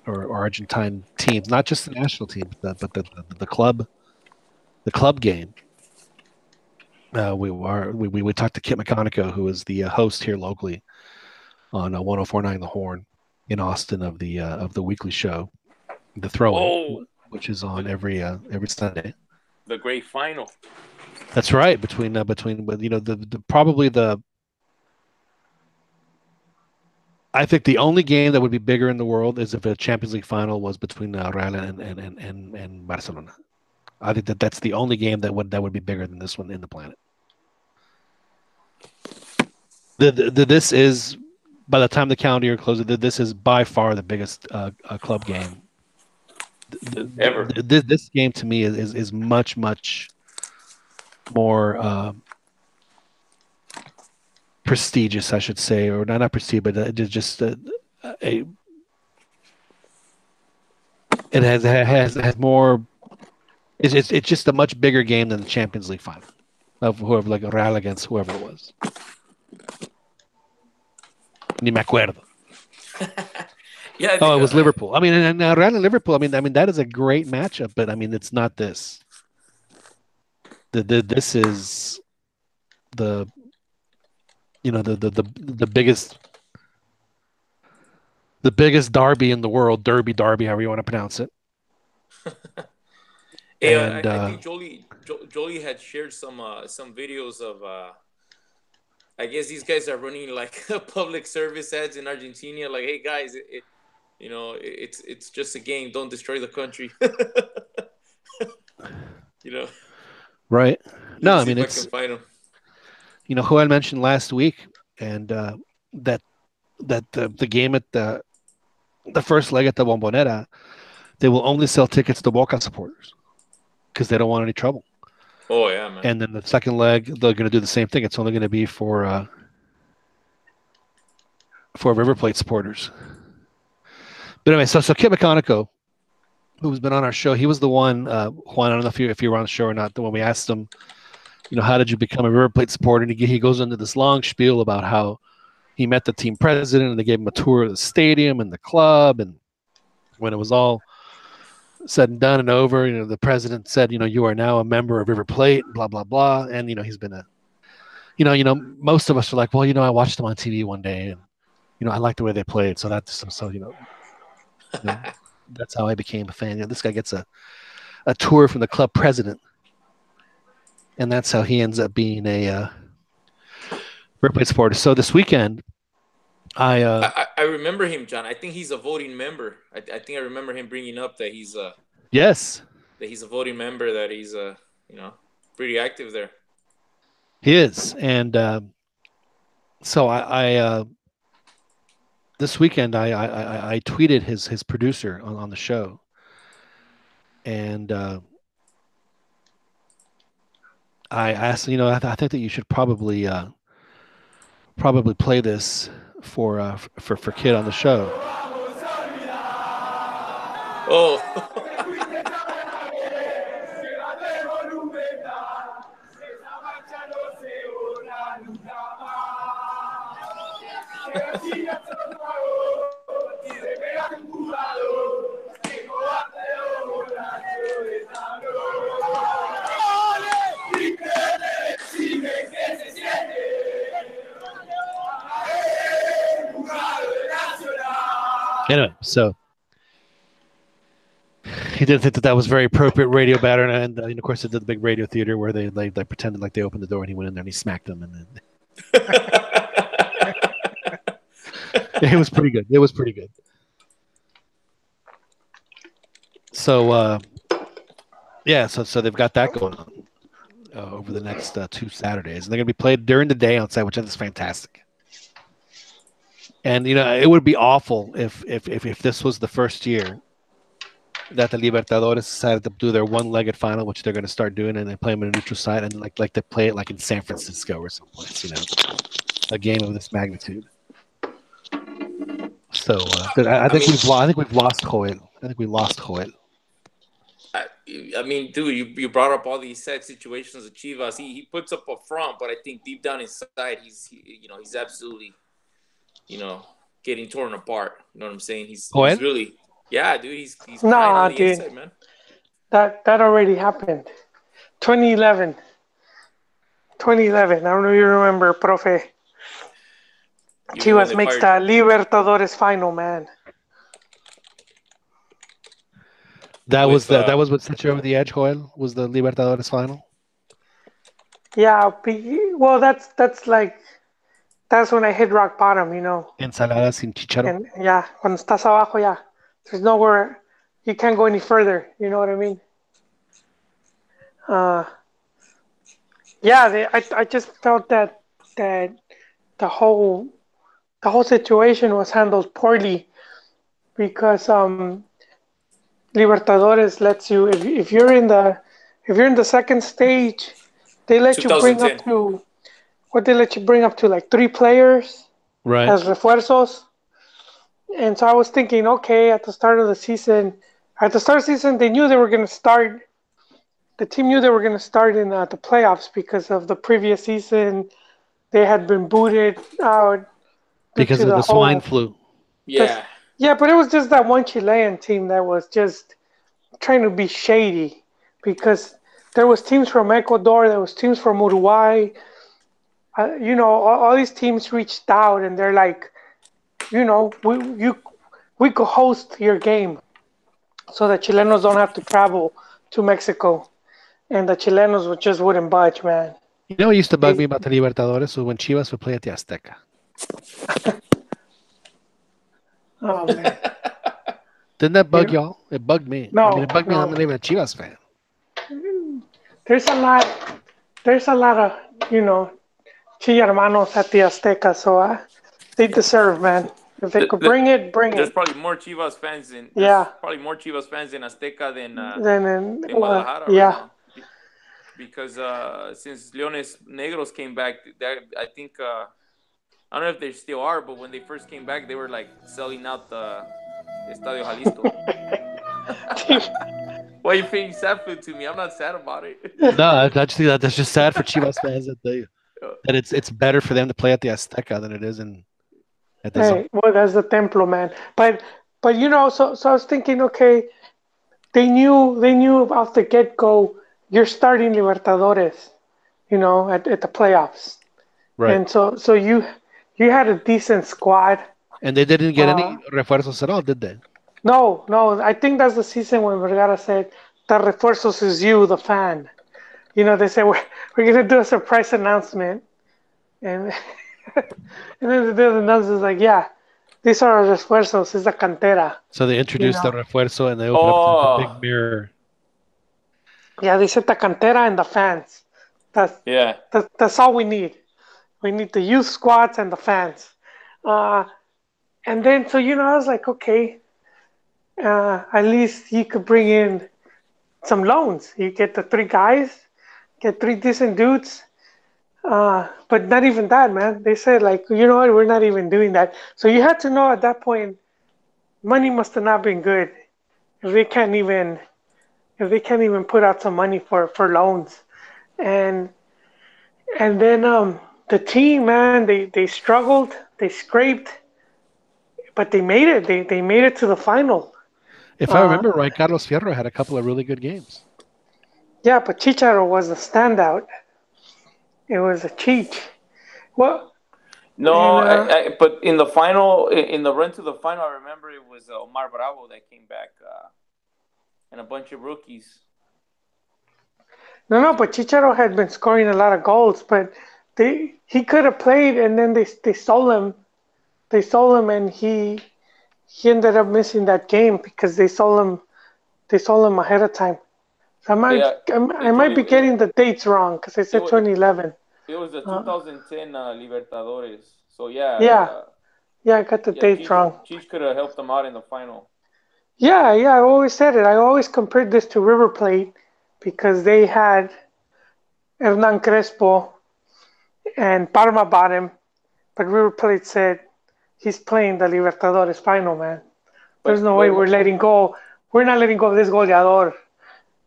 Speaker 1: or Argentine teams, not just the national team, but the club game, We talked to Kit McConico, who is the host here locally on 104.9 The Horn in Austin of the weekly show, The Throw-In, which is on every Sunday.
Speaker 6: The great final.
Speaker 1: That's right. Between probably I think the only game that would be bigger in the world is if a Champions League final was between Real and Barcelona. I think that's the only game that would be bigger than this one in the planet. This is, by the time the calendar year closes, this is by far the biggest club game
Speaker 6: ever.
Speaker 1: This game to me is much more prestigious, I should say, or not prestigious, but just it has more. It's just a much bigger game than the Champions League final of whoever, like Real against whoever it was. Ni me acuerdo.
Speaker 6: Yeah.
Speaker 1: It was Liverpool. I mean, and Real and Liverpool. I mean that is a great matchup, but I mean it's not this. This is the biggest derby in the world, derby, however you want to pronounce it.
Speaker 6: I think Jolie had shared some videos of I guess these guys are running like public service ads in Argentina, like, hey guys, it's just a game, don't destroy the country.
Speaker 1: Right. No, I mean it's Joel mentioned last week, and that the game at the first leg at the Bombonera, they will only sell tickets to Boca supporters because they don't want any trouble.
Speaker 6: Oh yeah, man.
Speaker 1: And then the second leg, they're going to do the same thing. It's only going to be for River Plate supporters. But anyway, so Kit McConico, who's been on our show, he was the one. Juan, I don't know if you were on the show or not. When we asked him, how did you become a River Plate supporter? And he goes into this long spiel about how he met the team president and they gave him a tour of the stadium and the club. And when it was all said and done and over, the president said, you are now a member of River Plate, blah, blah, blah. And, he's been most of us are like, well, I watched them on TV one day and, I like the way they played. So that's, that's how I became a fan. This guy gets a tour from the club president. And that's how he ends up being a River Plate supporter. So this weekend, I
Speaker 6: remember him, John. I think he's a voting member. I think I remember him bringing up that he's
Speaker 1: yes,
Speaker 6: that he's a voting member. That he's pretty active there.
Speaker 1: He is, and so I this weekend I tweeted his producer on the show, and I asked, I think that you should probably play this for Kid on the show.
Speaker 6: Oh.
Speaker 1: Anyway, so he didn't think that was very appropriate radio banter, and of course, they did the big radio theater where they pretended like they opened the door and he went in there and he smacked them, and then it was pretty good. So so they've got that going on over the next 2 Saturdays, and they're going to be played during the day outside, which is fantastic. And it would be awful if this was the first year that the Libertadores decided to do their one-legged final, which they're going to start doing, and they play them in a neutral site, and like they play it like in San Francisco or someplace, a game of this magnitude. So I think we've lost Joel. I think we lost Joel.
Speaker 6: I mean, dude, you brought up all these sad situations of Chivas. He puts up a front, but I think deep down inside, he's absolutely, getting torn apart. You know what I'm saying? He's really, yeah, dude. He's
Speaker 2: nah,
Speaker 6: dude.
Speaker 2: Inside, man. That already happened. 2011. 2011. I don't know if you remember, Profe.
Speaker 6: You mean when
Speaker 2: Chivas
Speaker 6: they
Speaker 2: makes
Speaker 6: fired?
Speaker 2: the Libertadores final, man.
Speaker 1: That was
Speaker 6: With
Speaker 1: that was what set you over the edge, Joel. Was the Libertadores final?
Speaker 2: Yeah, well, that's when I hit rock bottom,
Speaker 1: Ensalada sin chicharo.
Speaker 2: And yeah, cuando estás abajo, yeah, there's nowhere, you can't go any further. You know what I mean? Uh, yeah, I just felt that the whole the whole situation was handled poorly because Libertadores lets you if you're in the second stage, they let you bring up
Speaker 6: 2010.
Speaker 2: to what they let you bring up to like 3 players
Speaker 1: Right.
Speaker 2: as refuerzos. And so I was thinking, okay, at the start of the season, they knew they were going to start. The team knew they were going to start in the playoffs because of the previous season. They had been booted out due
Speaker 1: Because
Speaker 2: to
Speaker 1: of
Speaker 2: the
Speaker 1: the swine
Speaker 2: whole.
Speaker 1: flu.
Speaker 2: This,
Speaker 6: Yeah.
Speaker 2: yeah, but it was just that one Chilean team that was just trying to be shady because there was teams from Ecuador, there was teams from Uruguay. All these teams reached out and they're like, we could host your game so the Chilenos don't have to travel to Mexico. And the Chilenos just wouldn't budge, man.
Speaker 1: You know what used to bug
Speaker 2: They,
Speaker 1: me about the Libertadores was when Chivas would play at the Azteca.
Speaker 2: oh man,
Speaker 1: Didn't that
Speaker 2: you
Speaker 1: bug
Speaker 2: know,
Speaker 1: y'all? It bugged me. I mean,
Speaker 2: no,
Speaker 1: it bugged me. I'm
Speaker 2: no.
Speaker 1: not even a Chivas fan.
Speaker 2: There's a lot. There's a lot of Chi hermanos at the Azteca, so they deserve, man. If they
Speaker 6: The,
Speaker 2: could
Speaker 6: the,
Speaker 2: bring it, bring
Speaker 6: there's
Speaker 2: it.
Speaker 6: probably more Chivas fans in
Speaker 2: Yeah.
Speaker 6: Azteca
Speaker 2: Then
Speaker 6: than Guadalajara right
Speaker 2: yeah.
Speaker 6: now. Because since Leones Negros came back, I think I don't know if they still are, but when they first came back, they were like selling out the Estadio Jalisco. Why are you feeling sad food to me? I'm not sad about it.
Speaker 1: No, I just think that's just sad for Chivas fans that it's better for them to play at the Azteca than it is at the Zone.
Speaker 2: Hey, well, that's the Templo, man. But so I was thinking, okay, they knew off the get go you're starting Libertadores, at the playoffs,
Speaker 1: Right.
Speaker 2: and so you had a decent squad.
Speaker 1: And they didn't get
Speaker 2: Uh,
Speaker 1: any refuerzos at all, did they?
Speaker 2: no, I think that's the season when Vergara said, "The refuerzos is you, the fan." They said we're gonna do a surprise announcement, and and then the announcer's like, "Yeah, these are our refuerzos. It's the cantera."
Speaker 1: So they
Speaker 2: You
Speaker 1: introduced the
Speaker 2: know,
Speaker 1: refuerzo and they opened up the
Speaker 6: Oh,
Speaker 1: big mirror.
Speaker 2: yeah, they said the cantera and the fans. That's
Speaker 6: yeah.
Speaker 2: that's all we need. We need the youth squads and the fans. Uh, and then so I was like, okay, at least you could bring in some loans. You get the 3 guys, get 3 decent dudes. But not even that, man. They said like, you know what, we're not even doing that. So you had to know at that point, money must have not been good if they can't even put out some money for loans. And then the team, man, they struggled, they scraped, but they made it. They made it to the final.
Speaker 1: If I
Speaker 2: Uh,
Speaker 1: remember right, Carlos Fierro had a couple of really good games.
Speaker 2: yeah, but Chicharo was the standout. It was a cheat. Well,
Speaker 6: No,
Speaker 2: and
Speaker 6: but in the final, in the run to the final, I remember it was Omar Bravo that came back and a bunch of rookies.
Speaker 2: no, but Chicharo had been scoring a lot of goals, but he could have played, and then they stole him. They stole him, and he ended up missing that game because they stole him. They stole him ahead of time. So I
Speaker 6: They told
Speaker 2: might
Speaker 6: him
Speaker 2: be getting the dates wrong because I
Speaker 6: it,
Speaker 2: said 2011.
Speaker 6: it was the
Speaker 2: Uh,
Speaker 6: 2010 Libertadores. So yeah,
Speaker 2: yeah, yeah, I got the
Speaker 6: yeah,
Speaker 2: dates wrong.
Speaker 6: Cheech could have helped them out in the final.
Speaker 2: Yeah, I always said it. I always compared this to River Plate because they had Hernan Crespo and Parma bought him, but River Plate said he's playing the Libertadores final, man. There's
Speaker 6: But
Speaker 2: no way we're letting go. We're not letting go of this goleador,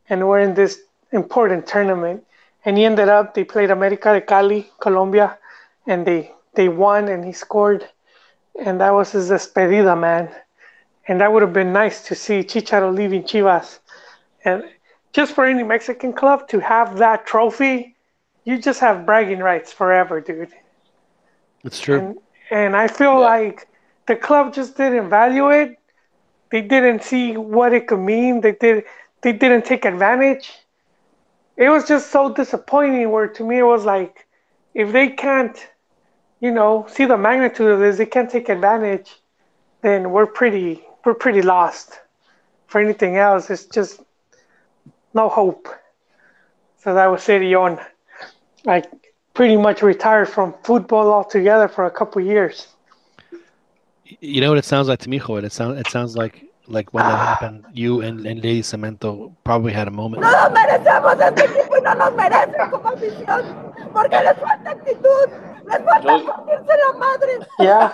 Speaker 2: and we're in this important tournament. And he ended up. They played America de Cali, Colombia, and they won, and he scored, and that was his despedida, man. And that would have been nice to see Chicharo leaving Chivas, and just for any Mexican club to have that trophy you just have bragging rights forever, dude.
Speaker 1: It's true.
Speaker 2: And I feel
Speaker 6: Yeah.
Speaker 2: like the club just didn't value it. They didn't see what it could mean. They didn't take advantage. It was just so disappointing. Where to me it was like, if they can't, see the magnitude of this, they can't take advantage, then we're pretty lost. For anything else, it's just no hope. So that was Serion. Like pretty much retired from football altogether for a couple years.
Speaker 1: You know what it sounds like to me, Joel? It sounds like when that happened, you and Lady Cemento probably had a moment.
Speaker 4: No nos merecemos este equipo y no nos merecen como afición. Porque les falta actitud. Les falta
Speaker 6: Jolie-
Speaker 4: partirse la madre.
Speaker 2: Yeah,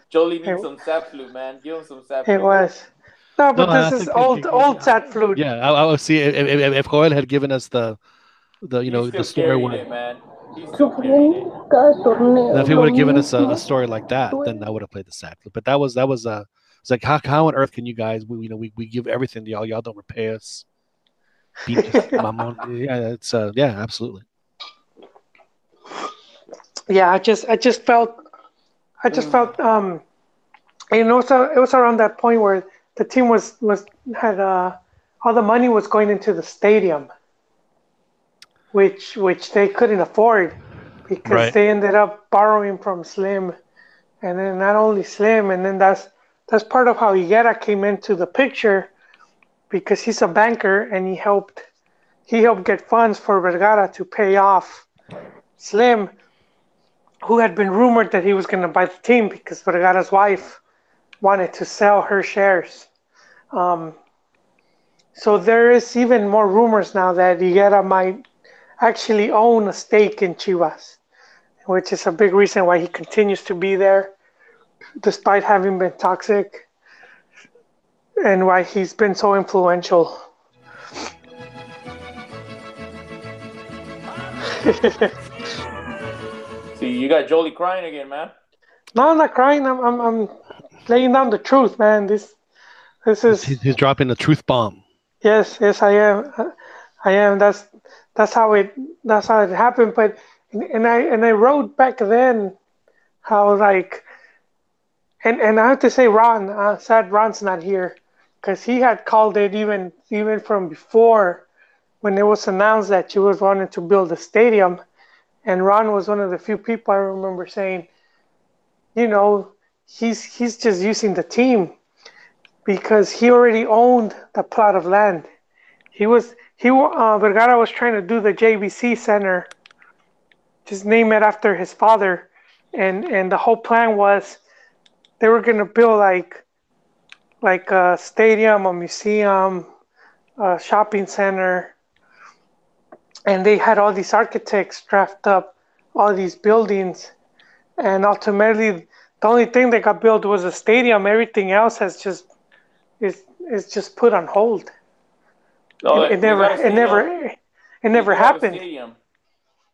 Speaker 6: Jolie needs some sap flute, man. Give him some sap
Speaker 2: it
Speaker 6: flute.
Speaker 2: was. No, but
Speaker 1: No,
Speaker 2: this
Speaker 1: I
Speaker 2: is
Speaker 1: think
Speaker 2: old Sat flute.
Speaker 1: yeah. I would see if Joel had given us the
Speaker 6: He's
Speaker 1: the
Speaker 6: still
Speaker 1: story
Speaker 6: carrying
Speaker 1: one.
Speaker 6: it, man. He's still carrying it.
Speaker 3: Sufriendo cada torneo.
Speaker 1: Now, if he
Speaker 3: lo
Speaker 1: would have given us a
Speaker 3: mismo.
Speaker 1: story like that, then I would have played the sack. But that was it's like how on earth can you guys we give everything to y'all don't repay us. Yeah, it's yeah, absolutely.
Speaker 2: Yeah, I just felt so it was around that point where the team had all the money was going into the stadium, which they couldn't afford because
Speaker 1: Right.
Speaker 2: they ended up borrowing from Slim, and then not only Slim, and then that's part of how Higuera came into the picture, because he's a banker and he helped get funds for Vergara to pay off Slim, who had been rumored that he was going to buy the team because Vergara's wife wanted to sell her shares. So there is even more rumors now that Higuera might actually own a stake in Chivas, which is a big reason why he continues to be there, despite having been toxic, and why he's been so influential.
Speaker 6: See, you got Jolie crying again, man.
Speaker 2: No, I'm not crying. I'm laying down the truth, man. This is
Speaker 1: He's dropping the truth bomb.
Speaker 2: yes, I am. I am. That's how it happened. But and I wrote back then how like and I have to say sad Ron's not here, because he had called it even from before, when it was announced that she was wanting to build a stadium, and Ron was one of the few people I remember saying, he's just using the team because he already owned the plot of land. Vergara was trying to do the JVC Center, just name it after his father, and the whole plan was they were gonna build like a stadium, a museum, a shopping center, and they had all these architects draft up all these buildings, and ultimately the only thing that got built was a stadium. Everything else is just put on hold.
Speaker 6: No,
Speaker 2: It
Speaker 6: they got a
Speaker 2: never
Speaker 6: They do have a
Speaker 2: happened.
Speaker 6: stadium.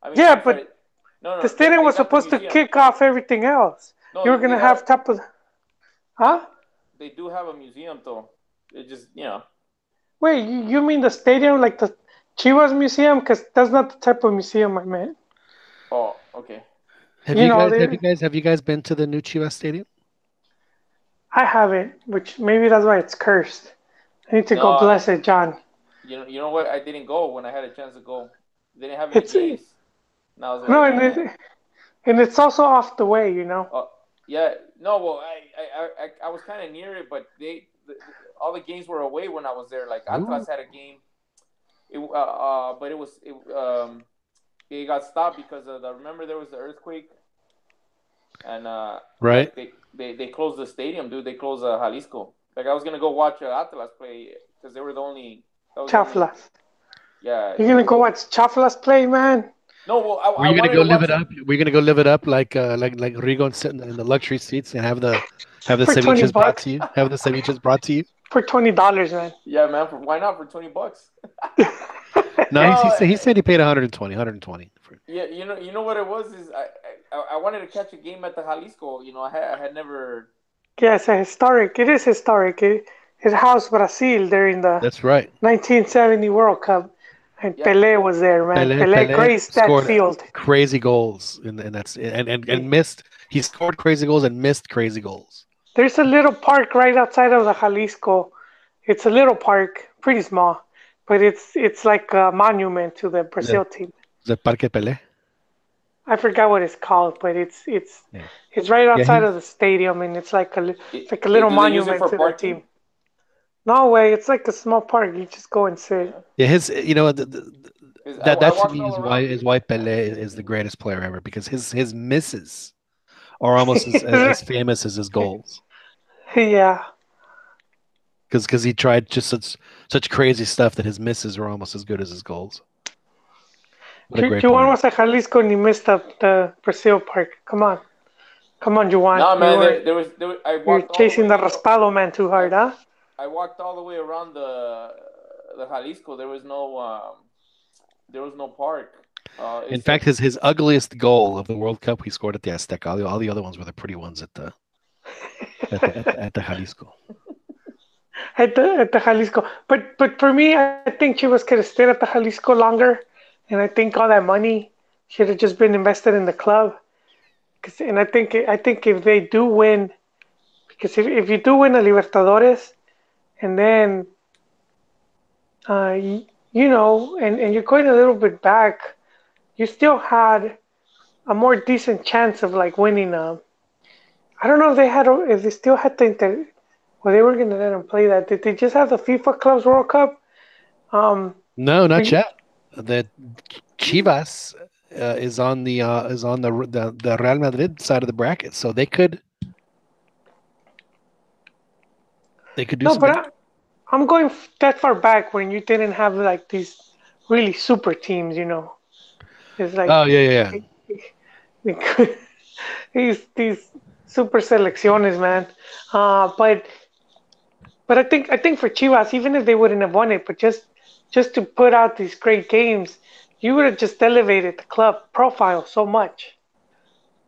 Speaker 6: I mean,
Speaker 2: Yeah,
Speaker 6: I'm sorry.
Speaker 2: but
Speaker 6: No,
Speaker 2: the stadium
Speaker 6: they
Speaker 2: was
Speaker 6: got the
Speaker 2: supposed to
Speaker 6: museum.
Speaker 2: kick off everything else.
Speaker 6: No,
Speaker 2: You were
Speaker 6: they
Speaker 2: gonna
Speaker 6: got-
Speaker 2: have top of, huh?
Speaker 6: They do have a museum, though. It just,
Speaker 2: Wait, you mean the stadium like the Chivas Museum? Because that's not the type of museum I meant.
Speaker 6: Oh, okay.
Speaker 1: Have
Speaker 2: You
Speaker 1: you
Speaker 2: know,
Speaker 1: guys have you guys been to the new Chivas Stadium?
Speaker 2: I haven't, which maybe that's why it's cursed. I need to go
Speaker 6: No,
Speaker 2: bless it, John.
Speaker 6: You know what? I didn't go when I had a chance to go. They didn't have any
Speaker 2: It's
Speaker 6: games. And I was
Speaker 2: no,
Speaker 6: like,
Speaker 2: and it's also off the way,
Speaker 6: yeah, no. Well, I was kind of near it, but all the games were away when I was there. Like Atlas had a game, but it got stopped because of remember there was the earthquake, and
Speaker 1: Right.
Speaker 6: like they closed the stadium, dude. They closed Jalisco. Like I was gonna go watch Atlas play because they were the only.
Speaker 2: Chaflas.
Speaker 6: Yeah.
Speaker 2: You're gonna go watch Chaflas play, man?
Speaker 6: No, well,
Speaker 1: Were you gonna
Speaker 6: wanted
Speaker 1: go
Speaker 6: to
Speaker 1: live
Speaker 6: watch
Speaker 1: it up? Were you gonna go live it up like Rigo and sit in the luxury seats and have the
Speaker 2: For 20
Speaker 1: ceviches brought
Speaker 2: bucks?
Speaker 1: to you? Have the ceviches brought to you?
Speaker 2: For $20, man.
Speaker 6: Yeah, man. Why not for $20?
Speaker 1: No, he said he paid 120.
Speaker 6: Yeah, you know what it was is I wanted to catch a game at the Jalisco. I had never.
Speaker 2: Yeah, it's historic. It is historic. It housed Brazil during the
Speaker 1: That's right.
Speaker 2: 1970 World Cup. And Pele was there, man. Pele graced that
Speaker 1: scored
Speaker 2: field.
Speaker 1: crazy goals, and that's and missed. He scored crazy goals and missed crazy goals.
Speaker 2: There's a little park right outside of the Jalisco. It's a little park, pretty small, but it's like a monument to the Brazil team.
Speaker 1: The Parque Pelé.
Speaker 2: I forgot what it's called, but
Speaker 1: Yeah.
Speaker 2: it's right outside
Speaker 1: he's-
Speaker 2: of the stadium, and it's like a little
Speaker 6: Do they use it
Speaker 2: monument
Speaker 6: for
Speaker 2: to the
Speaker 6: parking?
Speaker 2: team. No way, it's like a small park. You just go and sit.
Speaker 1: Yeah, his that
Speaker 6: I
Speaker 1: to
Speaker 6: walked
Speaker 1: me
Speaker 6: all
Speaker 1: is
Speaker 6: around,
Speaker 1: why
Speaker 6: dude.
Speaker 1: Pelé is the greatest player ever, because his misses are almost as famous as his goals,
Speaker 2: Yeah.
Speaker 1: because he tried just such crazy stuff that his misses are almost as good as his goals. What a great
Speaker 2: Juan
Speaker 1: player!
Speaker 2: was at Jalisco and he missed the Brazil park. Come on, Juan.
Speaker 6: No, man,
Speaker 2: You
Speaker 6: I
Speaker 2: you're
Speaker 6: walked all the
Speaker 2: chasing the
Speaker 6: way.
Speaker 2: Raspado man too hard, huh?
Speaker 6: I walked all the way around the Jalisco. There was no park.
Speaker 1: In fact, his ugliest goal of the World Cup he scored at the Azteca. All the other ones were the pretty ones at the Jalisco.
Speaker 2: At the Jalisco. But for me, I think Chivas could have stayed at the Jalisco longer, and I think all that money should have just been invested in the club. And I think if they do win, because if you do win a Libertadores, and then and you're going a little bit back, you still had a more decent chance of like winning. I don't know if they still had well, they were gonna let them play that. Did they just have the FIFA Clubs World Cup?
Speaker 1: No, not yet. The Chivas is on the Real Madrid side of the bracket, so they could do
Speaker 2: No,
Speaker 1: some.
Speaker 2: but I'm going that far back when you didn't have like these really super teams. It's like
Speaker 1: Oh yeah.
Speaker 2: these super selecciones, man. But I think for Chivas, even if they wouldn't have won it, but just to put out these great games, you would have just elevated the club profile so much.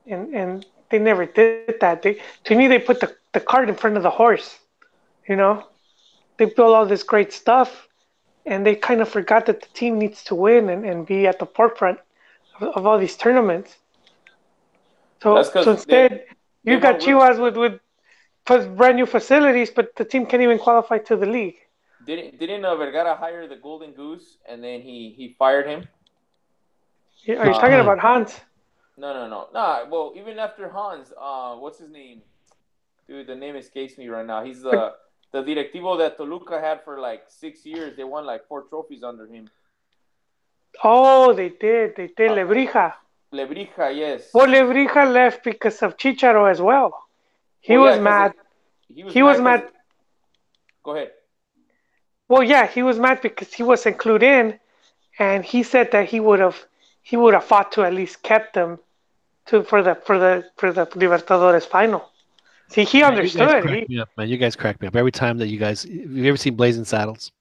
Speaker 2: And they never did that. To me, they put the cart in front of the horse. You know, they built all this great stuff, and they kind of forgot that the team needs to win and be at the forefront of all these tournaments.
Speaker 6: That's
Speaker 2: So
Speaker 6: because
Speaker 2: instead,
Speaker 6: they
Speaker 2: you got
Speaker 6: won.
Speaker 2: Chivas with brand new facilities, but the team can't even qualify to the league.
Speaker 6: Didn't Vergara hire the Golden Goose and then he fired him?
Speaker 2: Are you talking about Hans?
Speaker 6: No. Nah, well, even after Hans, what's his name? Dude, the name escapes me right now. He's the directivo that Toluca had for like 6 years. They won like 4 trophies under him.
Speaker 2: Oh, they did. Lebrija.
Speaker 6: Lebrija, yes.
Speaker 2: Well, Lebrija left because of Chicharo as well. He was mad.
Speaker 6: He was mad. Go ahead.
Speaker 2: Well, yeah, he was mad because he wasn't clued in, and he said that he would have fought to at least kept them for the Libertadores final. See, he understood.
Speaker 1: You guys crack me up every time that have you ever seen Blazing Saddles?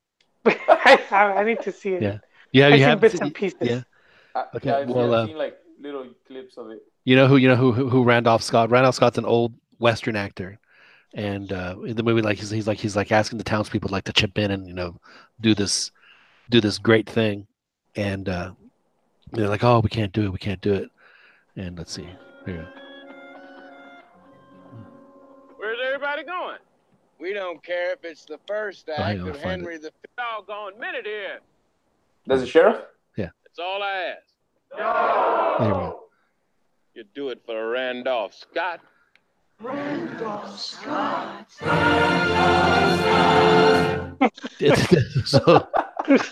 Speaker 2: I need to see it.
Speaker 1: Yeah,
Speaker 2: I've seen bits and pieces.
Speaker 1: Yeah.
Speaker 6: Okay. I've seen like little clips of it.
Speaker 1: You know who Randolph Scott? Randolph Scott's an old Western actor, and in the movie, like he's like asking the townspeople like to chip in and do this great thing, and they're like, oh, we can't do it, and let's see here.
Speaker 9: Where's everybody going? We don't care if it's the first act of Henry the doggone minute here.
Speaker 6: Does the sheriff?
Speaker 1: Yeah.
Speaker 9: That's all I ask.
Speaker 1: No.
Speaker 9: You do it for Randolph Scott.
Speaker 3: Randolph Scott.
Speaker 1: So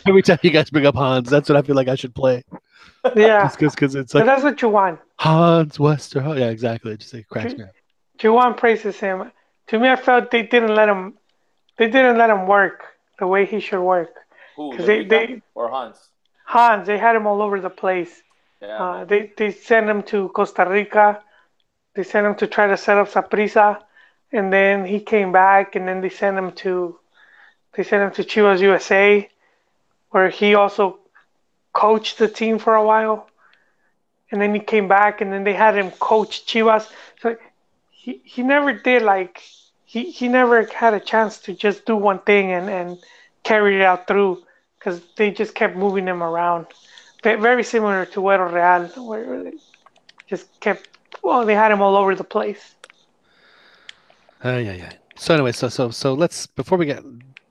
Speaker 1: every time you guys bring up Hans, that's what I feel like I should play.
Speaker 2: Yeah.
Speaker 1: Because it's like
Speaker 2: that's what you want.
Speaker 1: Hans Wester. Yeah, exactly. It just cracks me up.
Speaker 2: Juwan praises him. To me, I felt they didn't let him. They didn't let him work the way he should work.
Speaker 6: Who? They or Hans?
Speaker 2: Hans. They had him all over the place.
Speaker 6: Yeah.
Speaker 2: They sent him to Costa Rica. They sent him to try to set up Saprissa, and then he came back, and then they sent him to Chivas USA, where he also coached the team for a while, and then he came back, and then they had him coach Chivas. So he never did he never had a chance to just do one thing and carry it out through because they just kept moving him around. Very similar to Güero Real, where they just kept. Well, they had him all over the place.
Speaker 1: Yeah. So anyway, so let's before we get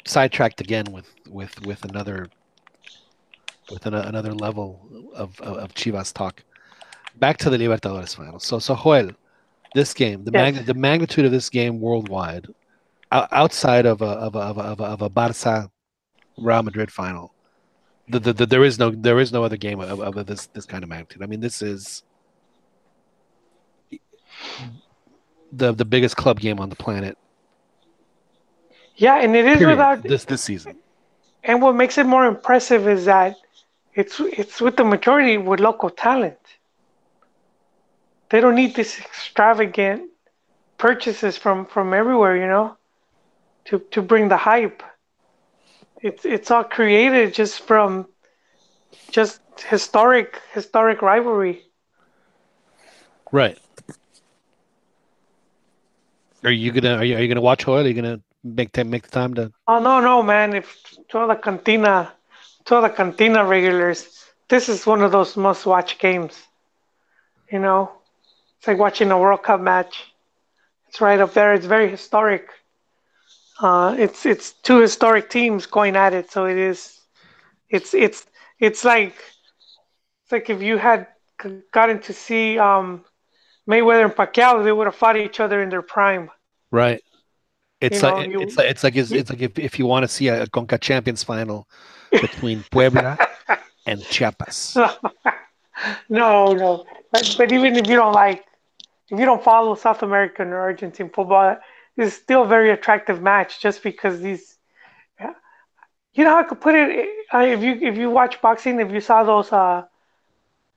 Speaker 1: sidetracked again with another level of Chivas talk. Back to the Libertadores final. So Joel, this game, the magnitude of this game worldwide, outside of a Barca Real Madrid final, there is no other game of this kind of magnitude. I mean, this is the biggest club game on the planet.
Speaker 2: Yeah, and it is without
Speaker 1: this season.
Speaker 2: And what makes it more impressive is that it's with the majority with local talent. They don't need this extravagant purchases from everywhere, to bring the hype. It's all created just from just historic rivalry.
Speaker 1: Right. Are you gonna watch Joel? Are you gonna make the time to?
Speaker 2: Oh no, man! If to all the Cantina regulars, this is one of those must-watch games. It's like watching a World Cup match. It's right up there. It's very historic. It's two historic teams going at it, so it is. It's like if you had gotten to see Mayweather and Pacquiao, they would have fought each other in their prime.
Speaker 1: Right. It's like if you want to see a Conca Champions final between Puebla and Chiapas.
Speaker 2: No. But even if you don't follow South American or Argentine football, it's still a very attractive match just because these. You know how I could put it? If you watch boxing, if you saw those,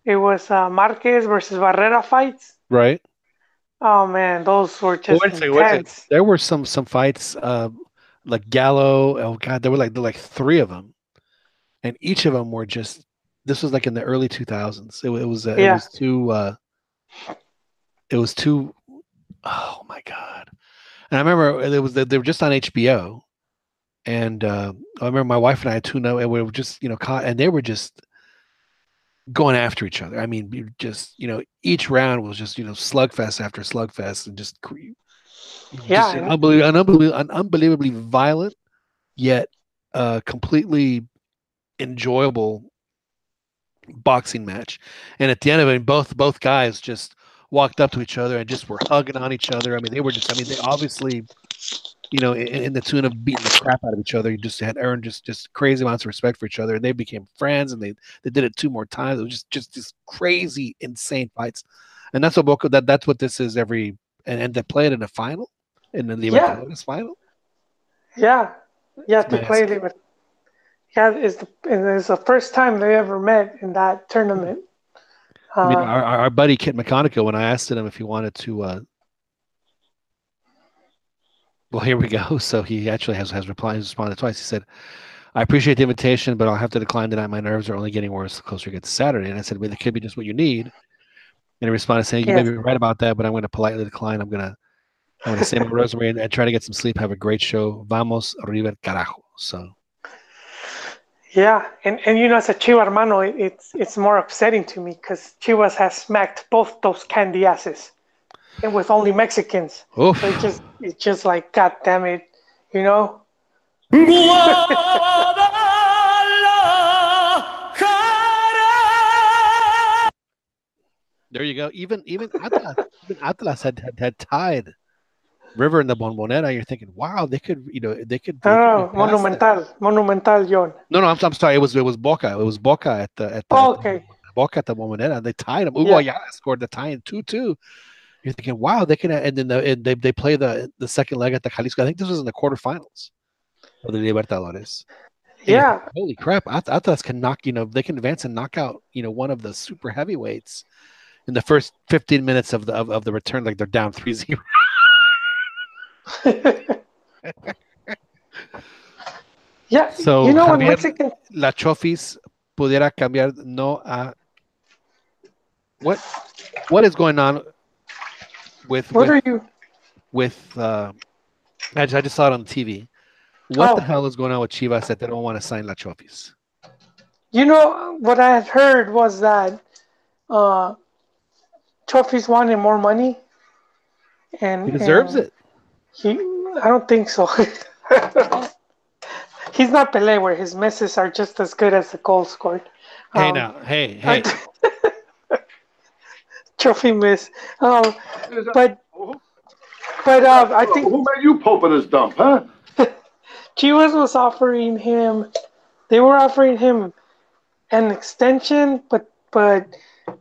Speaker 2: it was Marquez versus Barrera fights.
Speaker 1: Right.
Speaker 2: Oh man, those were just intense.
Speaker 1: There were some fights, like Gallo. Oh god, there were like three of them, and each of them were just. This was like in the early 2000s. It was too. Oh my god! And I remember they were just on HBO, and I remember my wife and I tuned out, and we were just caught, and they were just going after each other. I mean, just each round was just slugfest after slugfest, and just unbelievably violent, yet completely enjoyable boxing match. And at the end of it, both guys just walked up to each other and just were hugging on each other. I mean, they obviously in the tune of beating the crap out of each other, you just had earned just crazy amounts of respect for each other, and they became friends, and they did it two more times. It was just crazy, insane fights, and that's what this is and they play it in a final, in the Libertadores final.
Speaker 2: Yeah, to play it. Yeah, it's the first time they ever met in that tournament.
Speaker 1: I mean, our buddy Kit McConaughey, when I asked him if he wanted to. Well, here we go. So he actually has responded twice. He said, "I appreciate the invitation, but I'll have to decline tonight. My nerves are only getting worse the closer we get to Saturday." And I said, "Well, it could be just what you need." And he responded saying, "You may be right about that, but I'm going to politely decline. I'm going to say my rosary and try to get some sleep. Have a great show. Vamos, River, carajo." So.
Speaker 2: Yeah, and as a Chivas hermano, it's more upsetting to me because Chivas has smacked both those candy asses, and with only Mexicans.
Speaker 1: Oof.
Speaker 2: So it's just like, God damn it,
Speaker 1: There you go. Even Atlas had tied River in the Bombonera. You're thinking, wow, they could.
Speaker 2: Monumental, John.
Speaker 1: No, I'm sorry. It was Boca. It was Boca at the Boca at the Bombonera. They tied them. Hugo Ayala scored the tie in 2-2. You're thinking, wow, they can. And then they play the second leg at the Jalisco. I think this was in the quarterfinals of the Libertadores.
Speaker 2: Yeah.
Speaker 1: Holy crap! Atlas can knock. They can advance and knock out. One of the super heavyweights in the first 15 minutes of the return. Like they're down 3-0.
Speaker 2: Yeah.
Speaker 1: So
Speaker 2: when
Speaker 1: Mexican La Chofis pudiera cambiar a what is going on with I just saw it on TV. What the hell is going on with Chivas that they don't want to sign La Chofis?
Speaker 2: You know what I had heard was that uh, Trophies wanted more money,
Speaker 1: He
Speaker 2: and
Speaker 1: deserves it.
Speaker 2: he. I don't think so. He's not Pele, where his misses are just as good as the goals scored.
Speaker 1: Hey now, hey.
Speaker 2: Trophy miss. Um, but I think
Speaker 7: Who made you pope of this dump, huh?
Speaker 2: Chivas was offering him. They were offering him an extension, but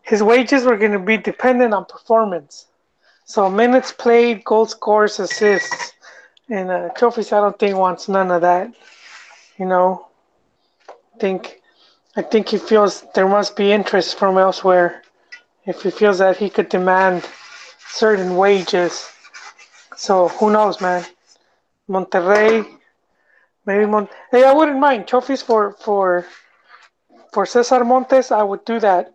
Speaker 2: his wages were going to be dependent on performance. So minutes played, goal scores, assists, and Trophies. I don't think wants none of that. You know, think I think he feels there must be interest from elsewhere. If he feels that he could demand certain wages. So who knows, man? Monterrey, maybe Hey, I wouldn't mind trophies for Cesar Montes. I would do that.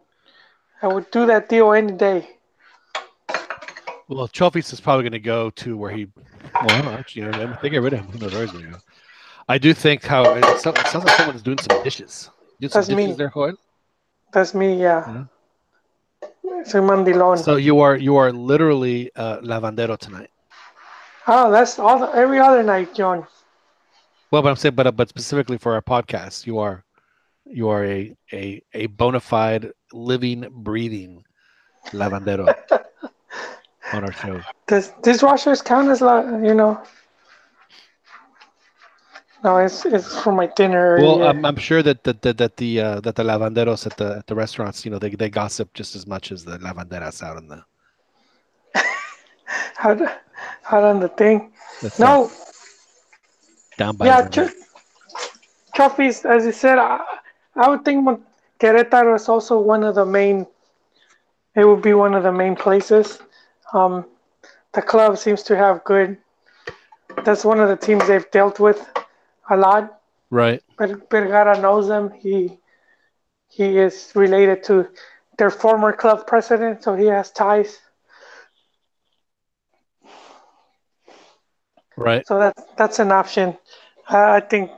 Speaker 2: I would do that deal any day.
Speaker 1: Well, Chofis is probably going to go to where he. Well, actually, if they get rid of him, who knows where he's going to go. I do think how it sounds like someone's doing some dishes. Doing some
Speaker 2: That's
Speaker 1: dishes
Speaker 2: me.
Speaker 1: there, Joel.
Speaker 2: That's me. Yeah. Soy mandilón.
Speaker 1: So you are literally lavandero tonight.
Speaker 2: Oh, that's every other night, John.
Speaker 1: Well, but I'm saying, but specifically for our podcast, you are a bona fide living, breathing lavandero on our show.
Speaker 2: Does dishwashers count as No, it's for my dinner.
Speaker 1: Well, I'm sure that the lavanderos at the restaurants, they gossip just as much as the lavanderas out in the.
Speaker 2: Out on the thing.
Speaker 1: That's
Speaker 2: No.
Speaker 1: right. Down by
Speaker 2: Yeah,
Speaker 1: the river.
Speaker 2: trophies. As you said, I would think Querétaro is also one of the main. It would be one of the main places. The club seems to have good. That's one of the teams they've dealt with a lot.
Speaker 1: Right.
Speaker 2: But Vergara knows them. He is related to their former club president, so he has ties.
Speaker 1: Right.
Speaker 2: So that's an option. I think.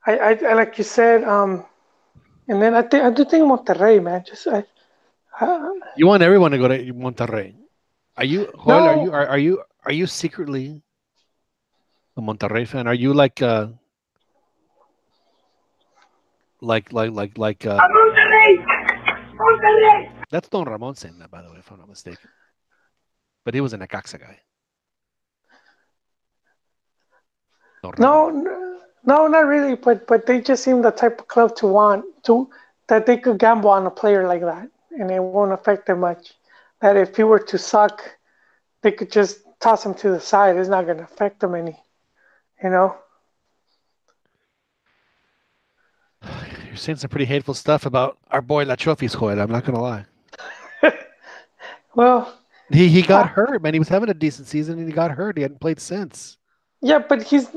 Speaker 2: I like you said. And then I do think Monterrey, man.
Speaker 1: You want everyone to go to Monterrey. Are you, Joel?
Speaker 2: No.
Speaker 1: Are you secretly a Monterrey fan? Are you like
Speaker 7: Monterrey! Monterrey!
Speaker 1: That's Don Ramon saying that, by the way, if I'm not mistaken. But he was an Necaxa guy.
Speaker 2: No, not really. But they just seem the type of club that they could gamble on a player like that, and it won't affect them much. That if he were to suck, they could just toss him to the side. It's not going to affect them any. You know.
Speaker 1: You're saying some pretty hateful stuff about our boy La Chofis, Joel. I'm not going to lie.
Speaker 2: Well,
Speaker 1: he got hurt, man. He was having a decent season, and he got hurt. He hadn't played since.
Speaker 2: Yeah, but he's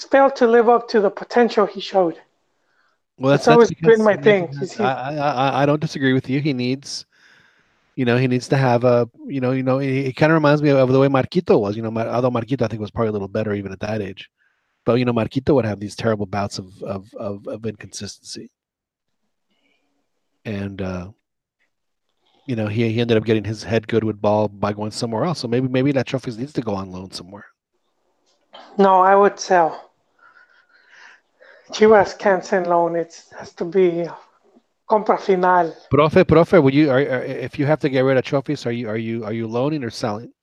Speaker 2: failed to live up to the potential he showed.
Speaker 1: Well, that's
Speaker 2: always
Speaker 1: because
Speaker 2: been my thing.
Speaker 1: I don't disagree with you. He needs to have a, it kind of reminds me of the way Marquito was, although Marquito I think was probably a little better even at that age. But, Marquito would have these terrible bouts of inconsistency. And, he ended up getting his head good with ball by going somewhere else. So maybe that Trophies needs to go on loan somewhere.
Speaker 2: No, I would sell. Chivas can't send loan. It has to be compra final.
Speaker 1: Profe, would you if you have to get rid of Trophies, are you loaning or selling?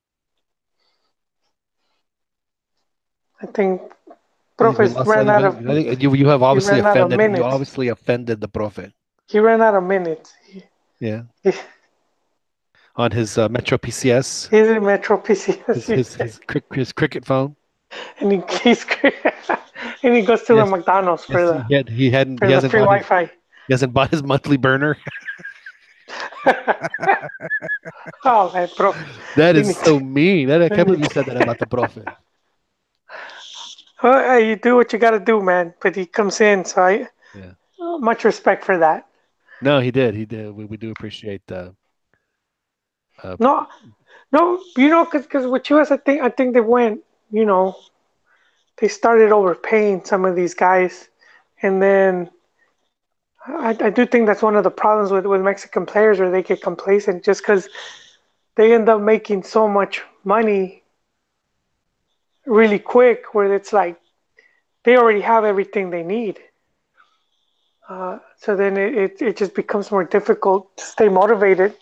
Speaker 2: I think Profe ran out of.
Speaker 1: I think you have obviously offended. You
Speaker 2: minutes.
Speaker 1: obviously offended the Profe.
Speaker 2: He ran out of minutes.
Speaker 1: Yeah. On his Metro PCS.
Speaker 2: He's in Metro PCS.
Speaker 1: His cricket phone.
Speaker 2: And he goes to the McDonald's for the free Wi-Fi.
Speaker 1: He hasn't bought his monthly burner.
Speaker 2: Oh, man, Profe.
Speaker 1: That is so mean. I can't believe you said that about the Profe.
Speaker 2: Well, you do what you got to do, man. But he comes in, so much respect for that.
Speaker 1: No, he did. We do appreciate the.
Speaker 2: No, because with US, I think they went. They started overpaying some of these guys, and then I do think that's one of the problems with Mexican players, where they get complacent just because they end up making so much money really quick, where it's like they already have everything they need. So then it just becomes more difficult to stay motivated.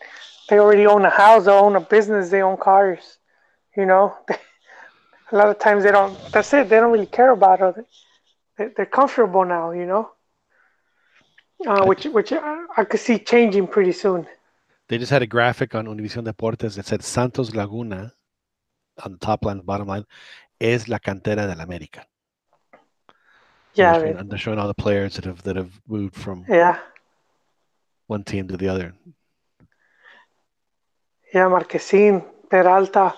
Speaker 2: They already own a house, they own a business, they own cars. You know, a lot of times they don't. That's it. They don't really care about it. They're comfortable now. You know, which I could see changing pretty soon.
Speaker 1: They just had a graphic on Univision Deportes that said Santos Laguna on the top line, bottom line, es la cantera del América.
Speaker 2: Yeah,
Speaker 1: and they're showing all the players that have moved from one team to the other.
Speaker 2: Yeah, Marquezin, Peralta,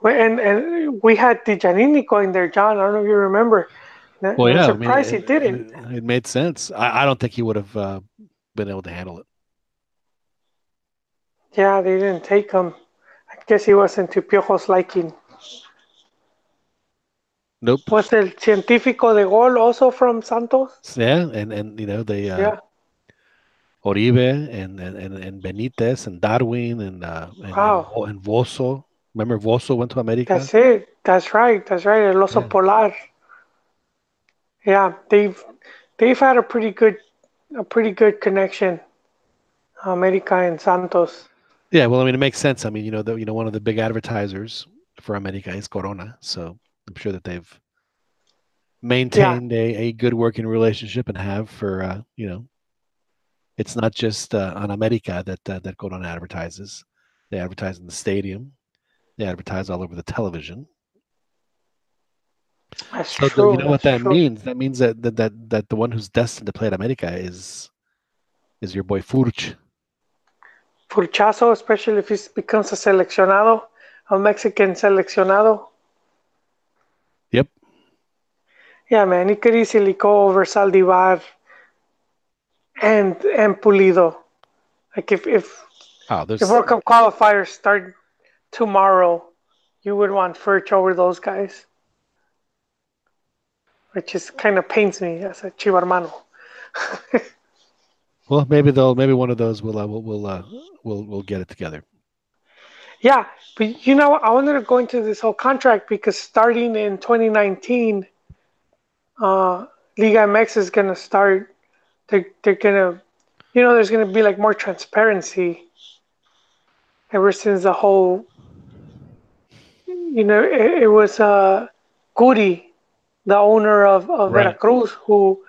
Speaker 2: and we had Tijanini going there, John. I don't know if you remember.
Speaker 1: Well, yeah,
Speaker 2: I'm surprised he didn't.
Speaker 1: It made sense. I don't think he would have been able to handle it.
Speaker 2: Yeah, they didn't take him. I guess he wasn't to Piojo's liking.
Speaker 1: Nope.
Speaker 2: Was el científico de gol also from Santos?
Speaker 1: Yeah, and you know they Oribe and Benitez and Darwin and Voso. Remember Voso went to America?
Speaker 2: That's it. That's right. El Oso Polar. Yeah, they've had a pretty good connection, America and Santos.
Speaker 1: Yeah, well, I mean, it makes sense. I mean, one of the big advertisers for America is Corona, so I'm sure that they've maintained a good working relationship and have for it's not just on America that Corona advertises. They advertise in the stadium. They advertise all over the television.
Speaker 2: That's true.
Speaker 1: You know what that means? That means that the one who's destined to play at America is your boy Furch.
Speaker 2: Furchazo, especially if he becomes a seleccionado, a Mexican seleccionado.
Speaker 1: Yep.
Speaker 2: Yeah, man, he could easily go over Saldivar and Pulido. Like if World Cup qualifiers start tomorrow, you would want Furch over those guys, which is kind of pains me as a Chiva hermano.
Speaker 1: Well, maybe one of those will get it together.
Speaker 2: Yeah, but I wanted to go into this whole contract because starting in 2019, Liga MX is gonna start. They're gonna, there's gonna be like more transparency. Ever since the whole, it was Guri, the owner of Veracruz, who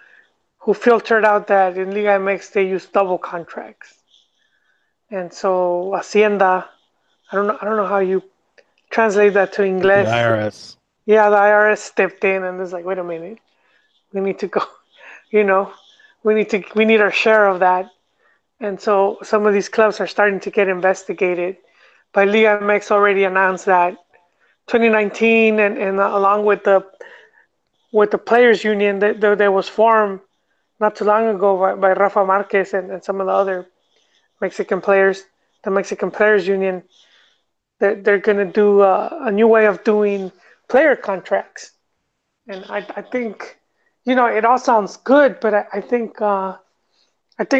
Speaker 2: filtered out that in Liga MX they use double contracts, and so Hacienda, I don't know how you translate that to English.
Speaker 1: The IRS.
Speaker 2: Yeah, the IRS stepped in and was like, wait a minute, we need to go, we need our share of that, and so some of these clubs are starting to get investigated. But Liga MX already announced that 2019, and along with the players union that was formed not too long ago by Rafa Marquez and some of the other Mexican players, the Mexican Players Union, they're going to do a new way of doing player contracts. And I think, it all sounds good, but I think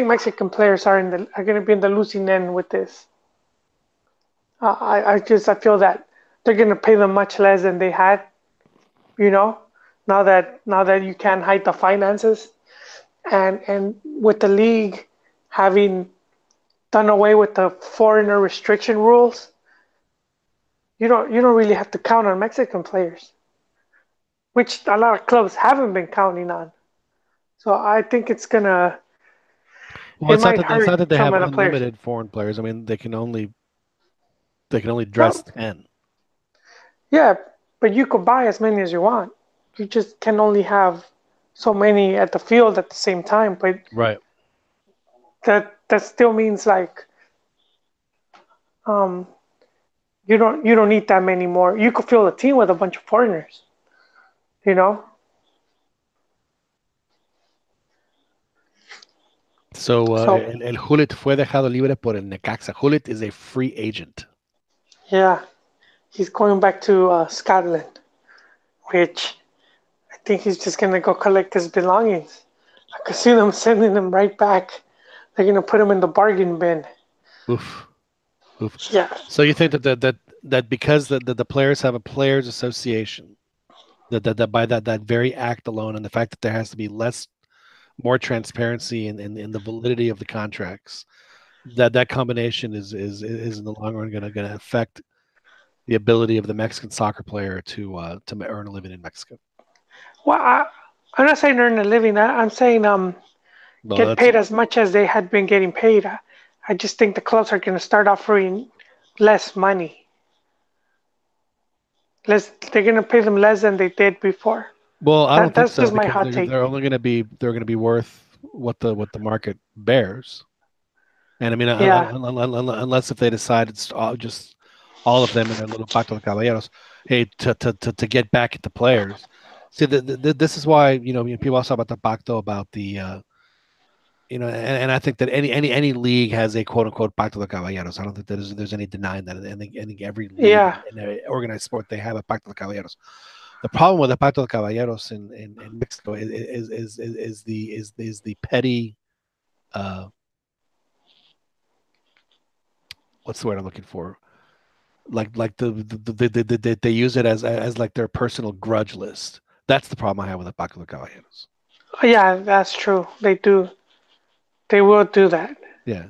Speaker 2: Mexican players are going to be in the losing end with this. I feel that they're going to pay them much less than they had, now that you can't hide the finances. And with the league having done away with the foreigner restriction rules, you don't really have to count on Mexican players, which a lot of clubs haven't been counting on. So I think it's gonna.
Speaker 1: Well, it's not that they have unlimited foreign players. I mean, they can only dress 10.
Speaker 2: Yeah, but you could buy as many as you want. You just can only have so many at the field at the same time. But that still means like you don't need that many more. You could fill a team with a bunch of foreigners.
Speaker 1: So el Hulit fue dejado libre por el Necaxa. Hulit is a free agent.
Speaker 2: Yeah, he's going back to Scotland, which I think he's just gonna go collect his belongings. I could see them sending him right back. They're gonna put him in the bargain bin.
Speaker 1: Oof. Oof.
Speaker 2: Yeah.
Speaker 1: So you think that because the players have a players association, that by that very act alone, and the fact that there has to be more transparency in the validity of the contracts, that combination is in the long run going to affect the ability of the Mexican soccer player to earn a living in Mexico.
Speaker 2: Well, I'm not saying earn a living. I'm saying get paid as much as they had been getting paid. I just think the clubs are going to start offering less money. They're going to pay them less than they did before.
Speaker 1: Well, I don't think
Speaker 2: That's
Speaker 1: so,
Speaker 2: just my
Speaker 1: because
Speaker 2: hot take.
Speaker 1: they're only going to be worth what the market bears. And I mean,
Speaker 2: Yeah.
Speaker 1: unless if they decide it's just all of them in their little Pacto de Caballeros, hey, to get back at the players. See, this is why people also talk about the Pacto, about the and I think that any league has a quote unquote Pacto de Caballeros. I don't think there's any denying that. I think every league in organized sport, they have a Pacto de Caballeros. The problem with the Pacto de Caballeros in Mexico is the petty. What's the word I'm looking for? Like they use it as like their personal grudge list. That's the problem I have with the Pacto de Caballeros.
Speaker 2: Yeah, that's true. They do. They will do that.
Speaker 1: Yeah.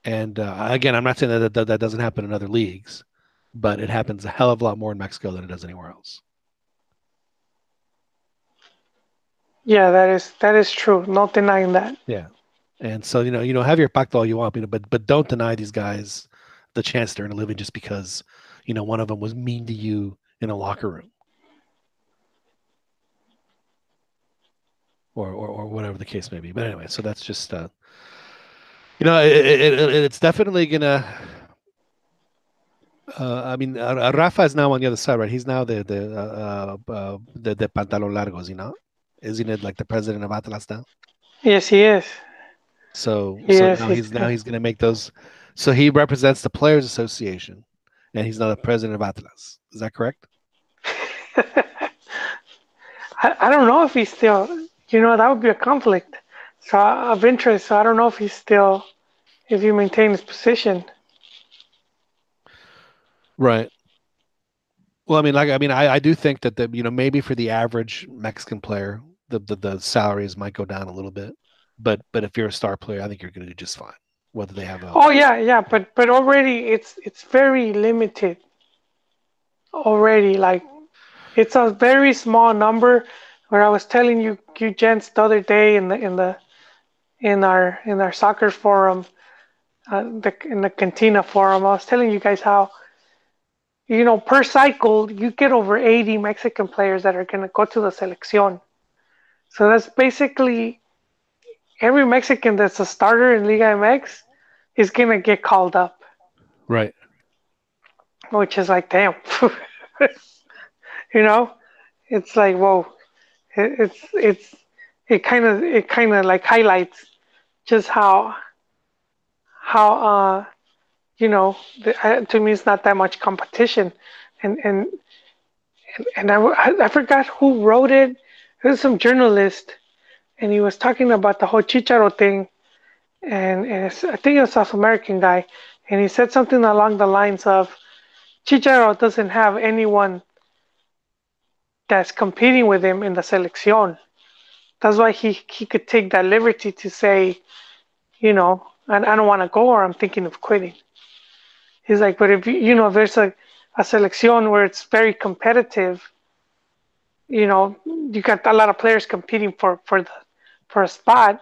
Speaker 1: And again, I'm not saying that doesn't happen in other leagues, but it happens a hell of a lot more in Mexico than it does anywhere else.
Speaker 2: Yeah, that is true. No denying that.
Speaker 1: Yeah. And so have your pacto all you want, but don't deny these guys the chance to earn a living just because one of them was mean to you in a locker room, or whatever the case may be. But anyway, so that's just it's definitely gonna. I mean, Rafa is now on the other side, right? He's now the pantalon largos, is he not? Isn't it like the president of Atlas now?
Speaker 2: Yes, he is.
Speaker 1: So now he's going to make those. So he represents the Players Association, and he's not the president of Atlas. Is that correct?
Speaker 2: I don't know if he's still. That would be a conflict of interest. So I don't know if if he maintains his position.
Speaker 1: Right. Well, I do think that maybe for the average Mexican player, the salaries might go down a little bit, but if you're a star player, I think you're going to do just fine. Whether they have
Speaker 2: Oh yeah, but already it's very limited. Already, like it's a very small number. Where I was telling you gents the other day in our soccer forum, in the Cantina forum, I was telling you guys how per cycle you get over 80 Mexican players that are going to go to the selección. So that's basically every Mexican that's a starter in Liga MX is going to get called up.
Speaker 1: Right.
Speaker 2: Which is like, damn. It's like, whoa. It kind of like highlights just how to me it's not that much competition, and I forgot who wrote it. It was some journalist, and he was talking about the whole Chicharo thing, and I think it was a South American guy, and he said something along the lines of Chicharo doesn't have anyone that's competing with him in the selección. That's why he could take that liberty to say, I don't want to go, or I'm thinking of quitting. He's like, but if if there's a selección where it's very competitive, you got a lot of players competing for a spot,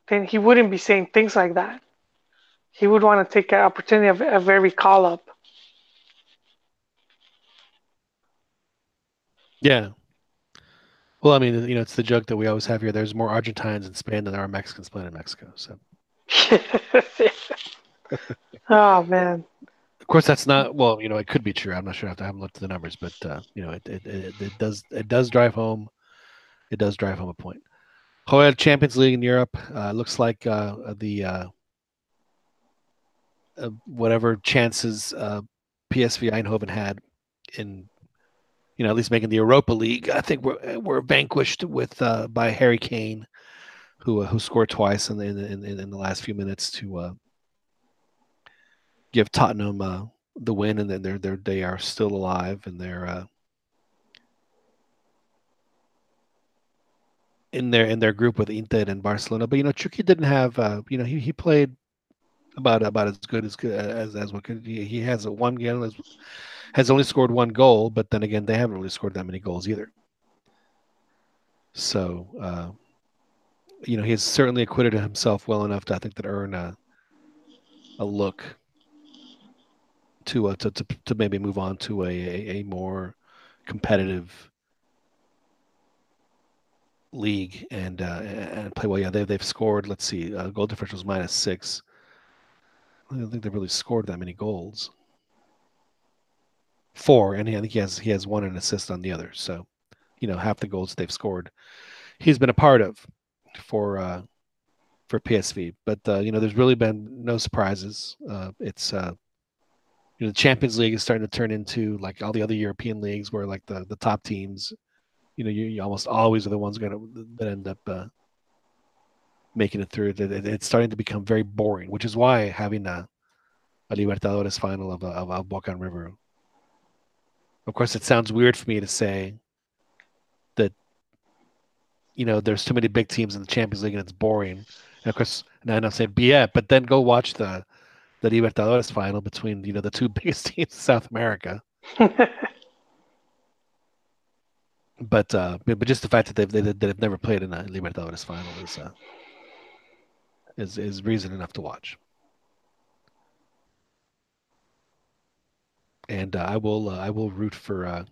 Speaker 2: then he wouldn't be saying things like that. He would want to take an opportunity of every call up.
Speaker 1: Yeah. Well, I mean, it's the joke that we always have here. There's more Argentines in Spain than there are Mexicans playing in Mexico. So.
Speaker 2: Oh man.
Speaker 1: Of course, that's not well. It could be true. I'm not sure. I haven't looked at the numbers, but it does drive home. It does drive home a point. However, Champions League in Europe looks like the whatever chances PSV Eindhoven had in at least making the Europa League. I think we're vanquished by Harry Kane who scored twice in the last few minutes to give Tottenham the win, and then they are still alive, and they're in their group with Inter and Barcelona. But Chucky didn't have he played about as good as what could. He has has only scored one goal, but then again, they haven't really scored that many goals either. So he has certainly acquitted himself well enough to, I think, to earn a look to maybe move on to a more competitive league and play well. Yeah, they've scored. Let's see, goal differential is -6. I don't think they've really scored that many goals. 4, and I think he has 1 an assist on the other. So, half the goals they've scored, he's been a part of for PSV. But there's really been no surprises. It's the Champions League is starting to turn into like all the other European leagues, where like the top teams, you almost always are the ones that end up making it through. It's starting to become very boring, which is why having a Libertadores final of Boca and River. Of course, it sounds weird for me to say that there's too many big teams in the Champions League and it's boring. And of course, now I'm saying, yeah, but then go watch the Libertadores final between the two biggest teams in South America. But just the fact that they've never played in a Libertadores final is reason enough to watch. And I will root for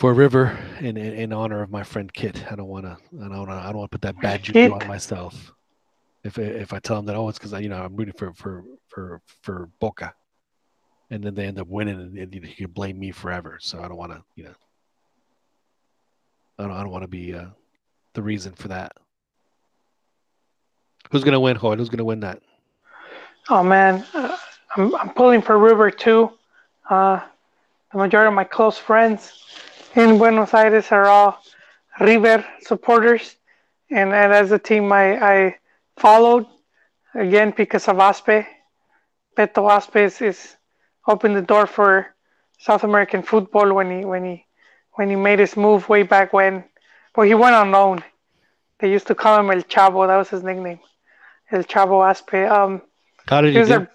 Speaker 1: River in honor of my friend Kit. I don't want to put that bad juju on myself. If I tell him that, it's because I'm rooting for Boca, and then they end up winning, and he can blame me forever. So I don't want to I don't want to be the reason for that. Who's gonna win, Hoyt? Who's gonna win that?
Speaker 2: Oh man, I'm pulling for River too. The majority of my close friends in Buenos Aires are all River supporters, and as a team I followed again because of Aspe. Beto Aspe is opened the door for South American football when he made his move way back when. Well, he went on loan. They used to call him El Chavo. That was his nickname, El Chavo Aspe.
Speaker 1: How did he do?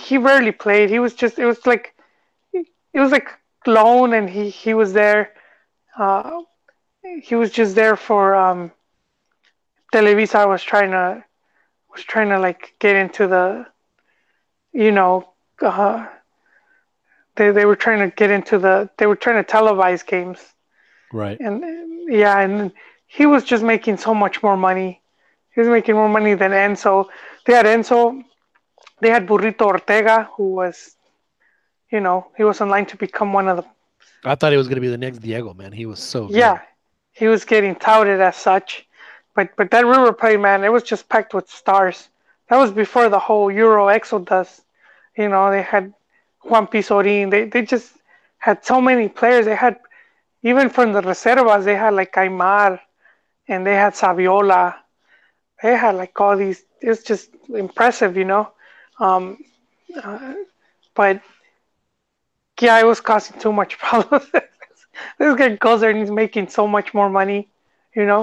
Speaker 2: He rarely played. It was like loan, and he was there. He was just there for Televisa was trying to like get into the they were trying to get into they were trying to televise games,
Speaker 1: right?
Speaker 2: And and he was just making so much more money. He was making more money than Enzo. They had Burrito Ortega, who was he was in line to become one of the.
Speaker 1: I thought he was going to be the next Diego, man. He was so
Speaker 2: good. He was getting touted as such, but that River Plate, man, it was just packed with stars. That was before the whole Euro exodus. They had Juan Pizorin. They just had so many players. They had, even from the reservas, they had like Aymar, and they had Saviola. They had like all these. It was just impressive, but yeah, it was causing too much problems. This guy goes there and he's making so much more money, It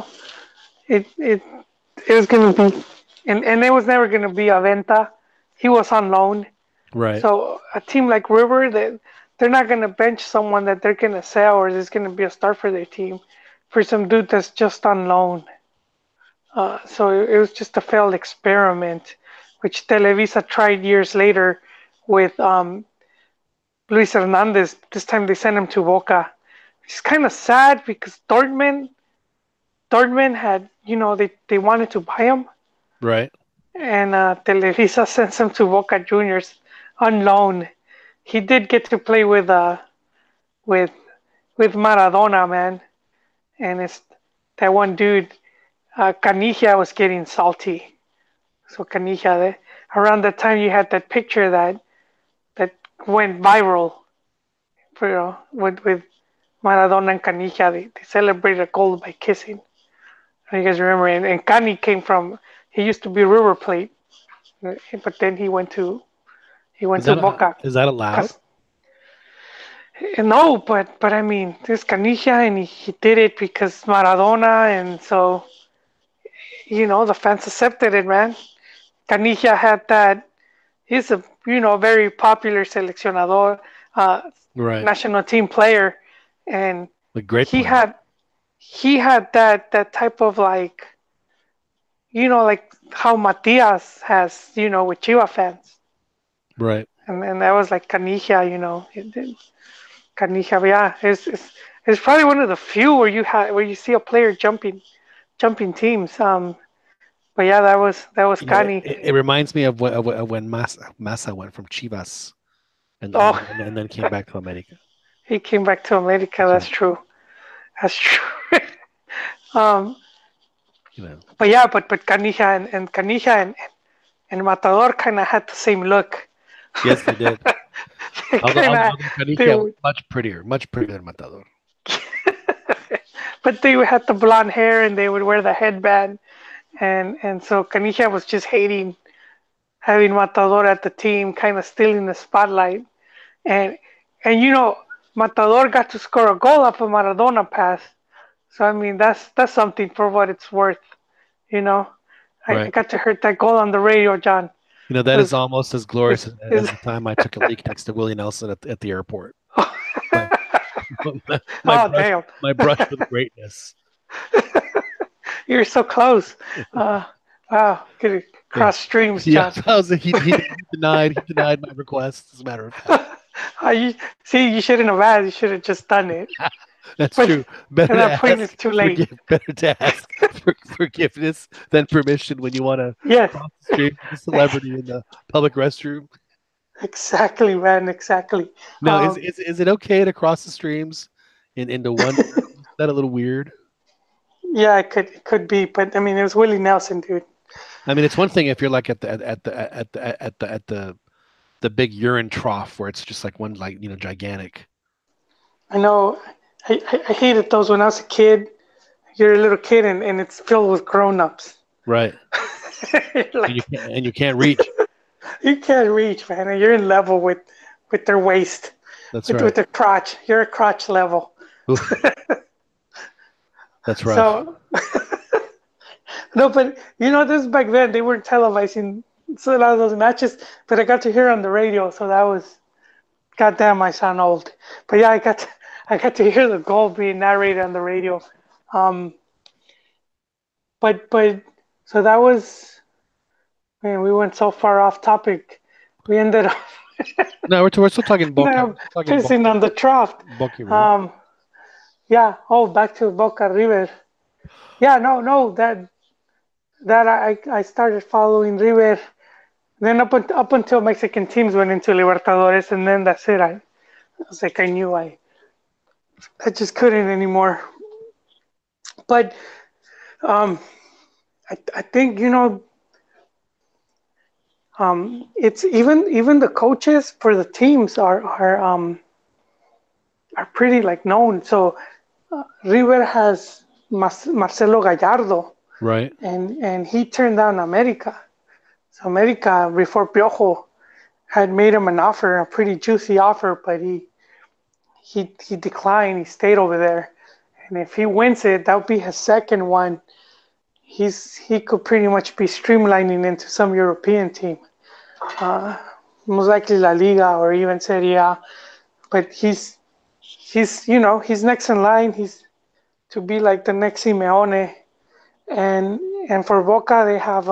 Speaker 2: was gonna be, and it was never gonna be a venta. He was on loan,
Speaker 1: right?
Speaker 2: So a team like River, they're not gonna bench someone that they're gonna sell or is gonna be a star for their team, for some dude that's just on loan. So it was just a failed experiment, which Televisa tried years later with Luis Hernandez. This time they sent him to Boca. It's kind of sad because Dortmund had, they wanted to buy him.
Speaker 1: Right.
Speaker 2: And Televisa sends him to Boca Juniors on loan. He did get to play with Maradona, man. And it's that one dude, Canija, was getting salty. So Canija, around that time you had that picture that went viral, with Maradona and Canija, they celebrated a goal by kissing. You guys remember? And Cani he used to be River Plate, but then he went to Boca.
Speaker 1: Is that allowed?
Speaker 2: No, but I mean, this Canija, and he did it because Maradona, and so the fans accepted it, man. Canija had that. He's a very popular seleccionador,
Speaker 1: Right.
Speaker 2: national team player, and
Speaker 1: A great
Speaker 2: he
Speaker 1: player.
Speaker 2: had that type of like like how Matias has with Chivas fans,
Speaker 1: Right.
Speaker 2: and that was like Canija, Canija, yeah, it's probably one of the few where you see a player jumping teams. But yeah, that was Cani.
Speaker 1: It reminds me of when Massa went from Chivas and then came back to America.
Speaker 2: He came back to America. That's true. That's true. But yeah, but Canija and Canija and Matador kind of had the same look.
Speaker 1: Yes, they did. Canija was much prettier than Matador.
Speaker 2: But they had the blonde hair and they would wear the headband, and so Canija was just hating having Matador at the team, kind of stealing the spotlight, and Matador got to score a goal off a Maradona pass. So I mean that's something for what it's worth, I got to hear that goal on the radio, John.
Speaker 1: That is almost as glorious as the time I took a leak next to Willie Nelson at the airport. My brush with greatness.
Speaker 2: You're so close. Wow, could cross streams, John.
Speaker 1: Yeah, he denied my request. As a matter of fact.
Speaker 2: You shouldn't have asked. You should have just done it.
Speaker 1: That's true. Better
Speaker 2: at that point, it's too late.
Speaker 1: Better to ask for forgiveness than permission when you want to cross the street with a celebrity in the public restroom.
Speaker 2: Exactly, man. Exactly.
Speaker 1: Now, is it okay to cross the streams into one? Is that a little weird?
Speaker 2: Yeah, it could be, but I mean, it was Willie Nelson, dude.
Speaker 1: I mean, it's one thing if you're like at the big urine trough where it's just like one gigantic.
Speaker 2: I know. I hated those when I was a kid. You're a little kid and it's filled with grown-ups.
Speaker 1: Right. and you can't reach.
Speaker 2: You can't reach, man. And you're in level with their waist.
Speaker 1: That's right.
Speaker 2: With their crotch. You're at crotch level.
Speaker 1: That's right.
Speaker 2: So, no, but this is back then. They weren't televising a lot of those matches, but I got to hear on the radio. So that was, goddamn, I sound old. But yeah, I got to hear the goal being narrated on the radio. But so that was, man, we went so far off topic. We ended up.
Speaker 1: No, we're still talking Boca.
Speaker 2: Pissing on the trough.
Speaker 1: Boca.
Speaker 2: Yeah. Oh, back to Boca River. Yeah. No. That I started following River. Then up until Mexican teams went into Libertadores, and then that's it. I was like, I knew I just couldn't anymore. But I think it's even the coaches for the teams are pretty like known. So River has Marcelo Gallardo,
Speaker 1: right?
Speaker 2: And he turned down America. So America before Piojo had made him an offer, a pretty juicy offer, but he declined. He stayed over there, and if he wins it, that would be his second one. He could pretty much be streamlining into some European team, most likely La Liga or even Serie A. But he's next in line. He's to be like the next Simeone, and for Boca they have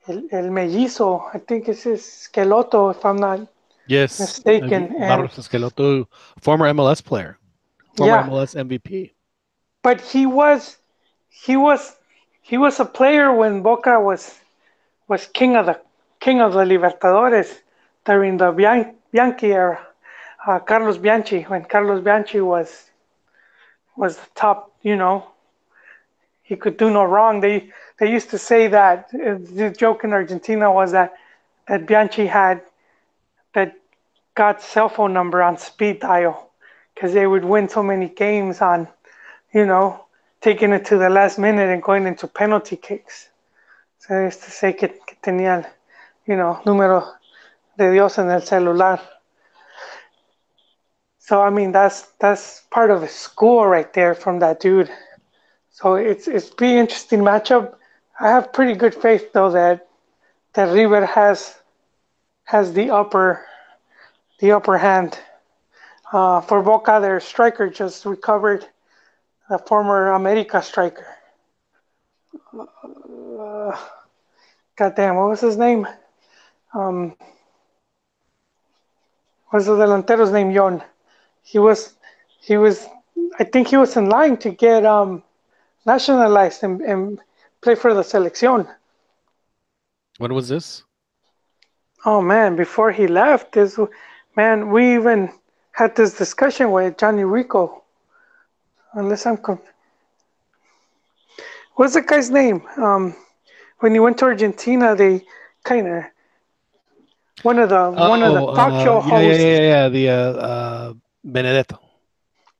Speaker 2: El Mellizo. I think it's Schelotto, if I'm not mistaken.
Speaker 1: Barros Schelotto, former MLS player, MLS MVP.
Speaker 2: But he was a player when Boca was king of the Libertadores during the Bianchi era. Carlos Bianchi, when Carlos Bianchi was the top, he could do no wrong. They used to say that the joke in Argentina was that Bianchi had that God's cell phone number on speed dial, because they would win so many games on, taking it to the last minute and going into penalty kicks. So I used to say que tenía, número de Dios en el celular. So I mean that's part of a school right there from that dude. So it's pretty interesting matchup. I have pretty good faith though that River has the upper hand. For Boca, their striker just recovered, the former America striker. Goddamn, what was his name? What's the delantero's name? Yon. He was. I think he was in line to get nationalized and play for the selección.
Speaker 1: When was this?
Speaker 2: Oh man, before he left, we even had this discussion with Johnny Rico. Unless what's the guy's name? When he went to Argentina, they kind of one of the talk show hosts.
Speaker 1: Yeah. The Benedetto.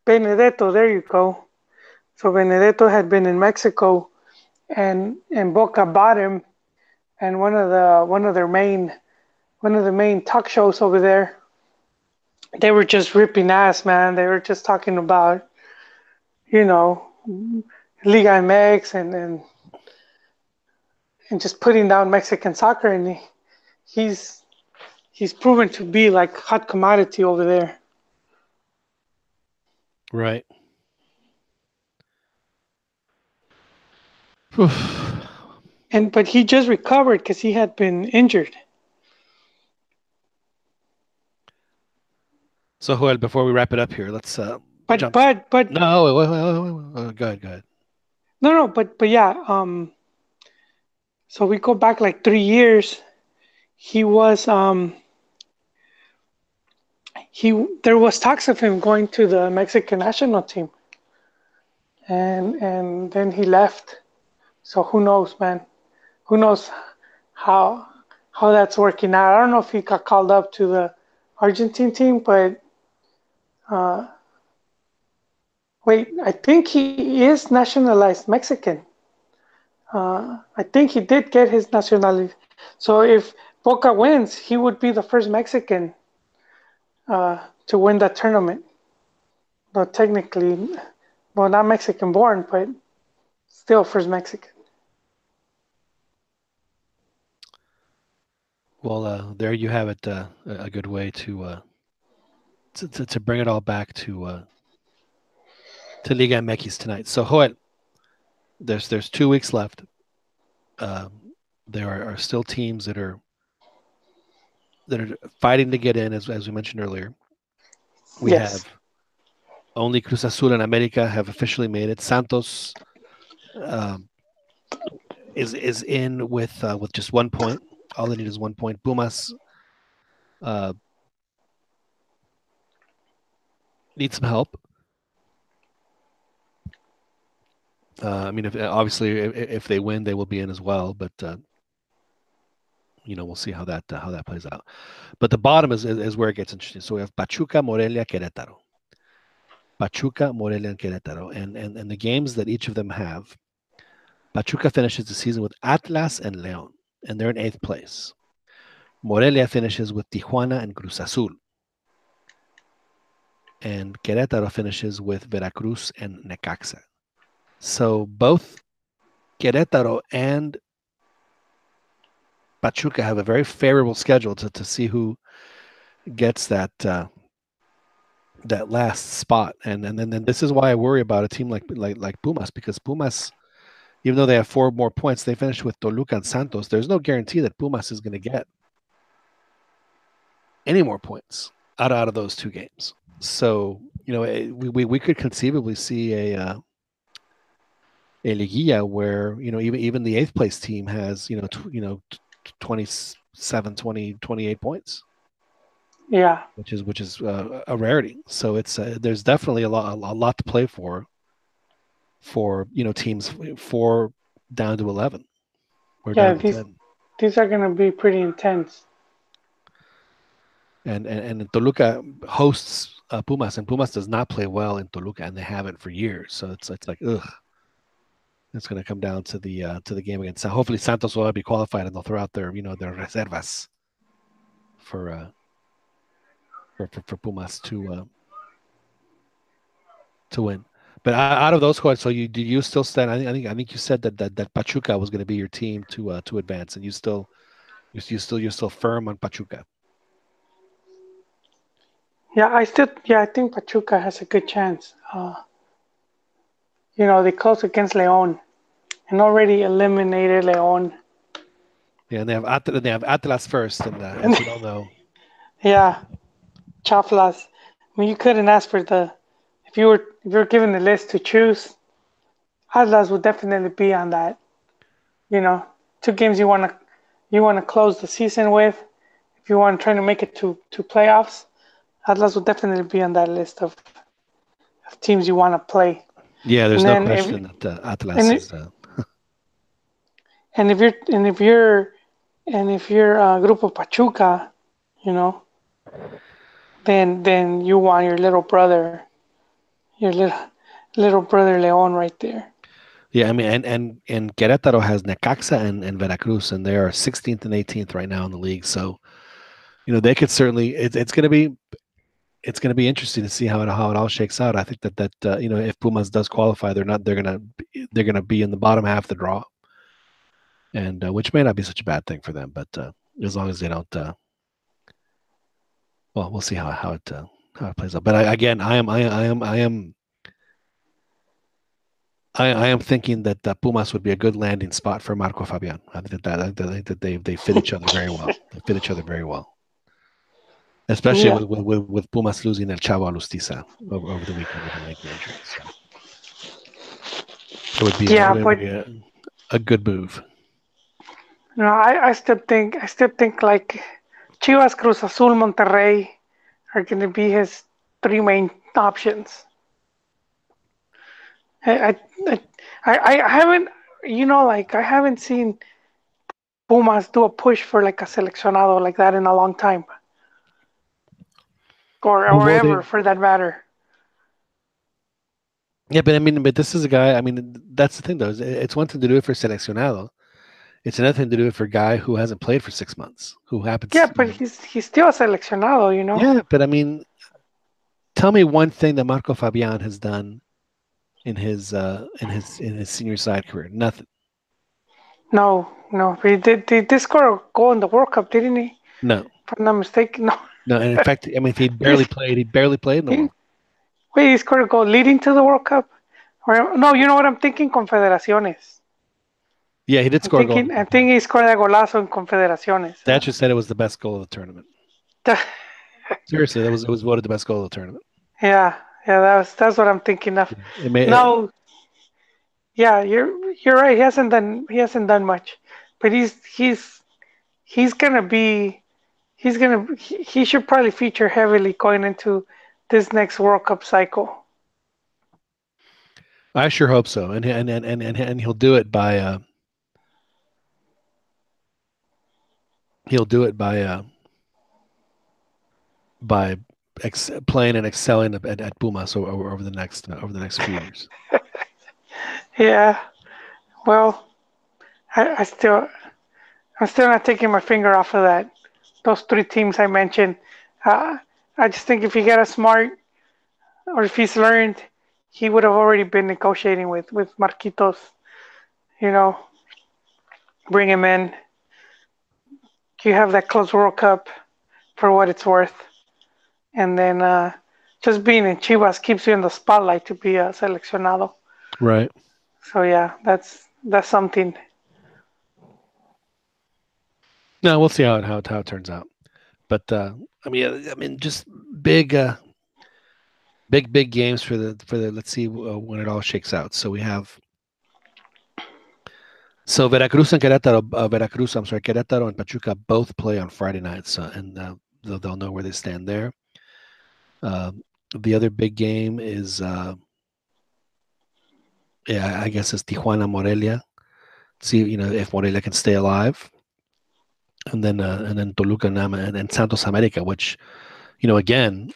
Speaker 2: Benedetto, there you go. So Benedetto had been in Mexico, and Boca bought him, and one of the main talk shows over there, they were just ripping ass, man. They were just talking about, Liga MX and just putting down Mexican soccer, and he's proven to be like hot commodity over there.
Speaker 1: Right.
Speaker 2: But he just recovered because he had been injured.
Speaker 1: So Joel, before we wrap it up here, let's jump.
Speaker 2: But
Speaker 1: no, go ahead.
Speaker 2: No, but yeah. So we go back like 3 years. He was there was talks of him going to the Mexican national team, and then he left. So who knows, man? Who knows how that's working out? I don't know if he got called up to the Argentine team, but wait, I think he is nationalized Mexican. I think he did get his nationality. So if Boca wins, he would be the first Mexican to win that tournament. But technically, well, not Mexican born, but still first Mexican.
Speaker 1: Well, there you have it. A good way to bring it all back to Liga MX tonight. So Joel, there's 2 weeks left. There are still teams that are fighting to get in, as we mentioned earlier. We have only Cruz Azul and America have officially made it. Santos is in with just 1 point. All they need is 1 point. Pumas need some help. I mean, if they win, they will be in as well. But we'll see how that plays out. But the bottom is where it gets interesting. So we have Pachuca, Morelia, Querétaro. Pachuca, Morelia, and Querétaro, and the games that each of them have. Pachuca finishes the season with Atlas and León, and they're in 8th place. Morelia finishes with Tijuana and Cruz Azul. And Querétaro finishes with Veracruz and Necaxa. So both Querétaro and Pachuca have a very favorable schedule to see who gets that last spot. And then this is why I worry about a team like Pumas, because Pumas, even though they have 4 more points, they finished with Toluca and Santos. There's no guarantee that Pumas is going to get any more points out of those 2 games. So we could conceivably see a liguilla where even the 8th place team has 27, 20, 28 points.
Speaker 2: Yeah,
Speaker 1: which is a rarity. So it's there's definitely a lot to play for teams 4 down to 11.
Speaker 2: These are going to be pretty intense.
Speaker 1: And Toluca hosts Pumas, and Pumas does not play well in Toluca, and they haven't for years. So it's like ugh. It's going to come down to the game against. Hopefully, Santos will be qualified, and they'll throw out their their reservas for Pumas to win. But out of those squads, so do you still stand? I think you said that Pachuca was going to be your team to advance, and you're still firm on Pachuca.
Speaker 2: Yeah, I think Pachuca has a good chance. They close against León and already eliminated León.
Speaker 1: Yeah, and they have Atlas first, and as we all know.
Speaker 2: Yeah, Chaflas. I mean, you couldn't ask for if you were given the list to choose, Atlas would definitely be on that. 2 games you want to close the season with. If you want to try to make it to playoffs, Atlas will definitely be on that list of teams you want to play.
Speaker 1: Yeah, there's no question that Atlas is.
Speaker 2: And if you're Grupo Pachuca, then you want your little brother León right there.
Speaker 1: Yeah, I mean, and Querétaro has Necaxa and Veracruz, and they are 16th and 18th right now in the league. So, they could certainly. It's going to be interesting to see how it all shakes out. I think that if Pumas does qualify, they're going to be in the bottom half of the draw, and which may not be such a bad thing for them. But as long as they don't, well, we'll see how it plays out. But I am thinking that Pumas would be a good landing spot for Marco Fabian. I think that they fit each other very well. They fit each other very well, especially with Pumas losing El Chavo Alustiza over the weekend with an ankle injury. So it would be a good move.
Speaker 2: No, I still think like Chivas, Cruz Azul, Monterrey are going to be his 3 main options. I haven't, I haven't seen Pumas do a push for like a seleccionado like that in a long time, or ever for that matter.
Speaker 1: Yeah, but this is a guy. I mean, that's the thing though. It's one thing to do it for seleccionado. It's another thing to do it for a guy who hasn't played for 6 months, who happens.
Speaker 2: Yeah, but he's still a seleccionado,
Speaker 1: Yeah, but I mean, tell me one thing that Marco Fabian has done in his senior side career. Nothing.
Speaker 2: No. He did score a goal in the World Cup, didn't he?
Speaker 1: No.
Speaker 2: If I'm not mistaken, no.
Speaker 1: No, and in fact, I mean, if he barely played in the World.
Speaker 2: Wait, he scored a goal leading to the World Cup? Or no, you know what I'm thinking? Confederaciones.
Speaker 1: Yeah, he did score a goal.
Speaker 2: I think he scored a golazo in Confederaciones.
Speaker 1: That just said it was the best goal of the tournament. Seriously, it was voted the best goal of the tournament.
Speaker 2: Yeah, that's what I'm thinking of. Yeah, you're right. He hasn't done much, but he's gonna be he should probably feature heavily going into this next World Cup cycle.
Speaker 1: I sure hope so, and he'll do it by playing and excelling at Pumas over the next few years.
Speaker 2: Yeah, well, I'm still not taking my finger off of that. Those 3 teams I mentioned. I just think if he got a smart, or if he's learned, he would have already been negotiating with Marquitos. Bring him in. You have that close World Cup for what it's worth. And then just being in Chivas keeps you in the spotlight to be a seleccionado.
Speaker 1: Right.
Speaker 2: So yeah, that's something.
Speaker 1: No, we'll see how it turns out. But I mean, just big games for the. Let's see when it all shakes out. So we have. So Veracruz and Querétaro and Pachuca both play on Friday nights, and they'll know where they stand there. The other big game is, I guess it's Tijuana Morelia. See, if Morelia can stay alive, and then Toluca and Santos America, which, again,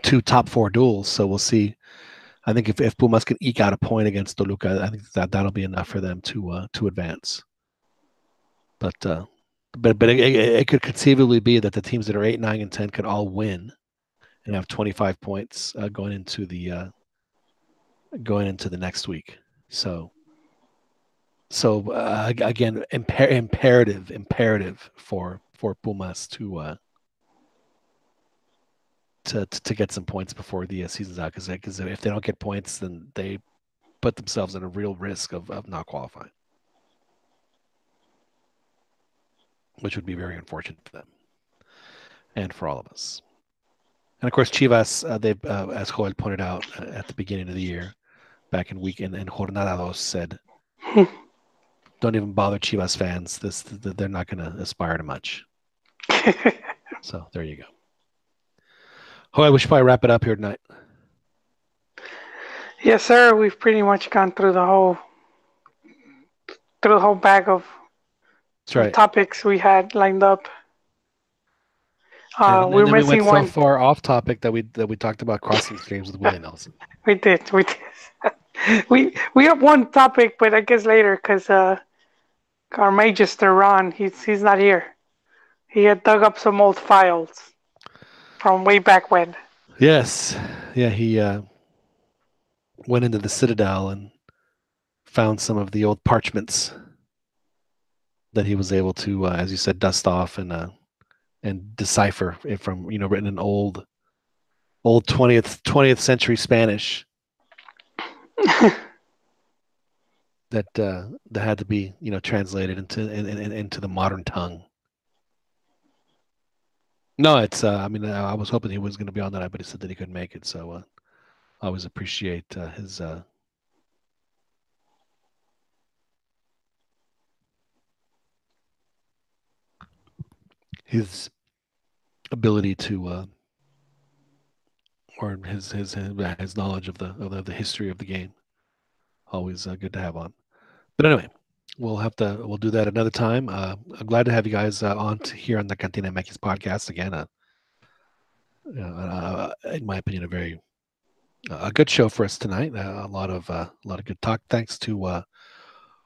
Speaker 1: two top 4 duels. So we'll see. I think if Pumas can eke out a point against Toluca, I think that'll be enough for them to advance. But it could conceivably be that the teams that are 8, 9, and 10 could all win and have 25 points going into the next week. So again, imperative for Pumas to get some points before the season's out, because if they don't get points, then they put themselves in a real risk of not qualifying, which would be very unfortunate for them and for all of us. And of course, Chivas, they've, as Joel pointed out at the beginning of the year, back in Jornada 2, said, don't even bother, Chivas fans. They're not going to aspire to much. So there you go. Joel, we should probably wrap it up here tonight.
Speaker 2: Yes, sir. We've pretty much gone through the whole bag of topics we had lined up.
Speaker 1: We're missing we went one. So far off topic that we talked about crossing streams with Willie Nelson.
Speaker 2: We did. we have one topic, but I guess later, because our Magister Ron, he's not here. He had dug up some old files from way back when.
Speaker 1: Yes, yeah, he went into the Citadel and found some of the old parchments that he was able to, as you said, dust off and decipher it from, written in old 20th century Spanish that had to be, translated into the modern tongue. No, it's I was hoping he was going to be on that, but he said that he couldn't make it. So I always appreciate his ability to or his knowledge of the history of the game. Always good to have on. But anyway, we'll do that another time. I'm glad to have you guys on here on the CantinaMX podcast again. In my opinion, a good show for us tonight. A lot of good talk. Thanks to Juan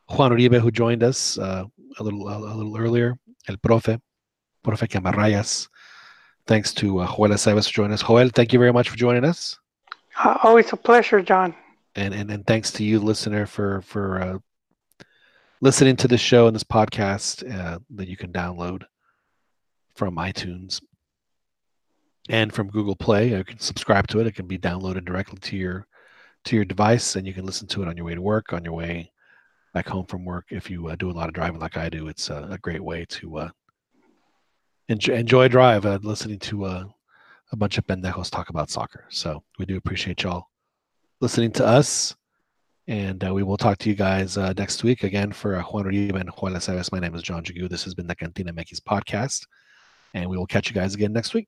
Speaker 1: Uribe, who joined us a little earlier. El Profe Camarrayas. Thanks to Joel Aceves for joining us. Joel, thank you very much for joining us.
Speaker 2: Always a pleasure, John.
Speaker 1: And thanks to you, listener, for listening to this show and this podcast that you can download from iTunes and from Google Play. You can subscribe to it. It can be downloaded directly to your device, and you can listen to it on your way to work, on your way back home from work. If you do a lot of driving like I do, it's a great way to enjoy a drive, listening to a bunch of pendejos talk about soccer. So we do appreciate y'all listening to us, and we will talk to you guys next week. Again, for Juan Uribe and Joel Aceves, my name is John Jagu. This has been the CantinaMX podcast, and we will catch you guys again next week.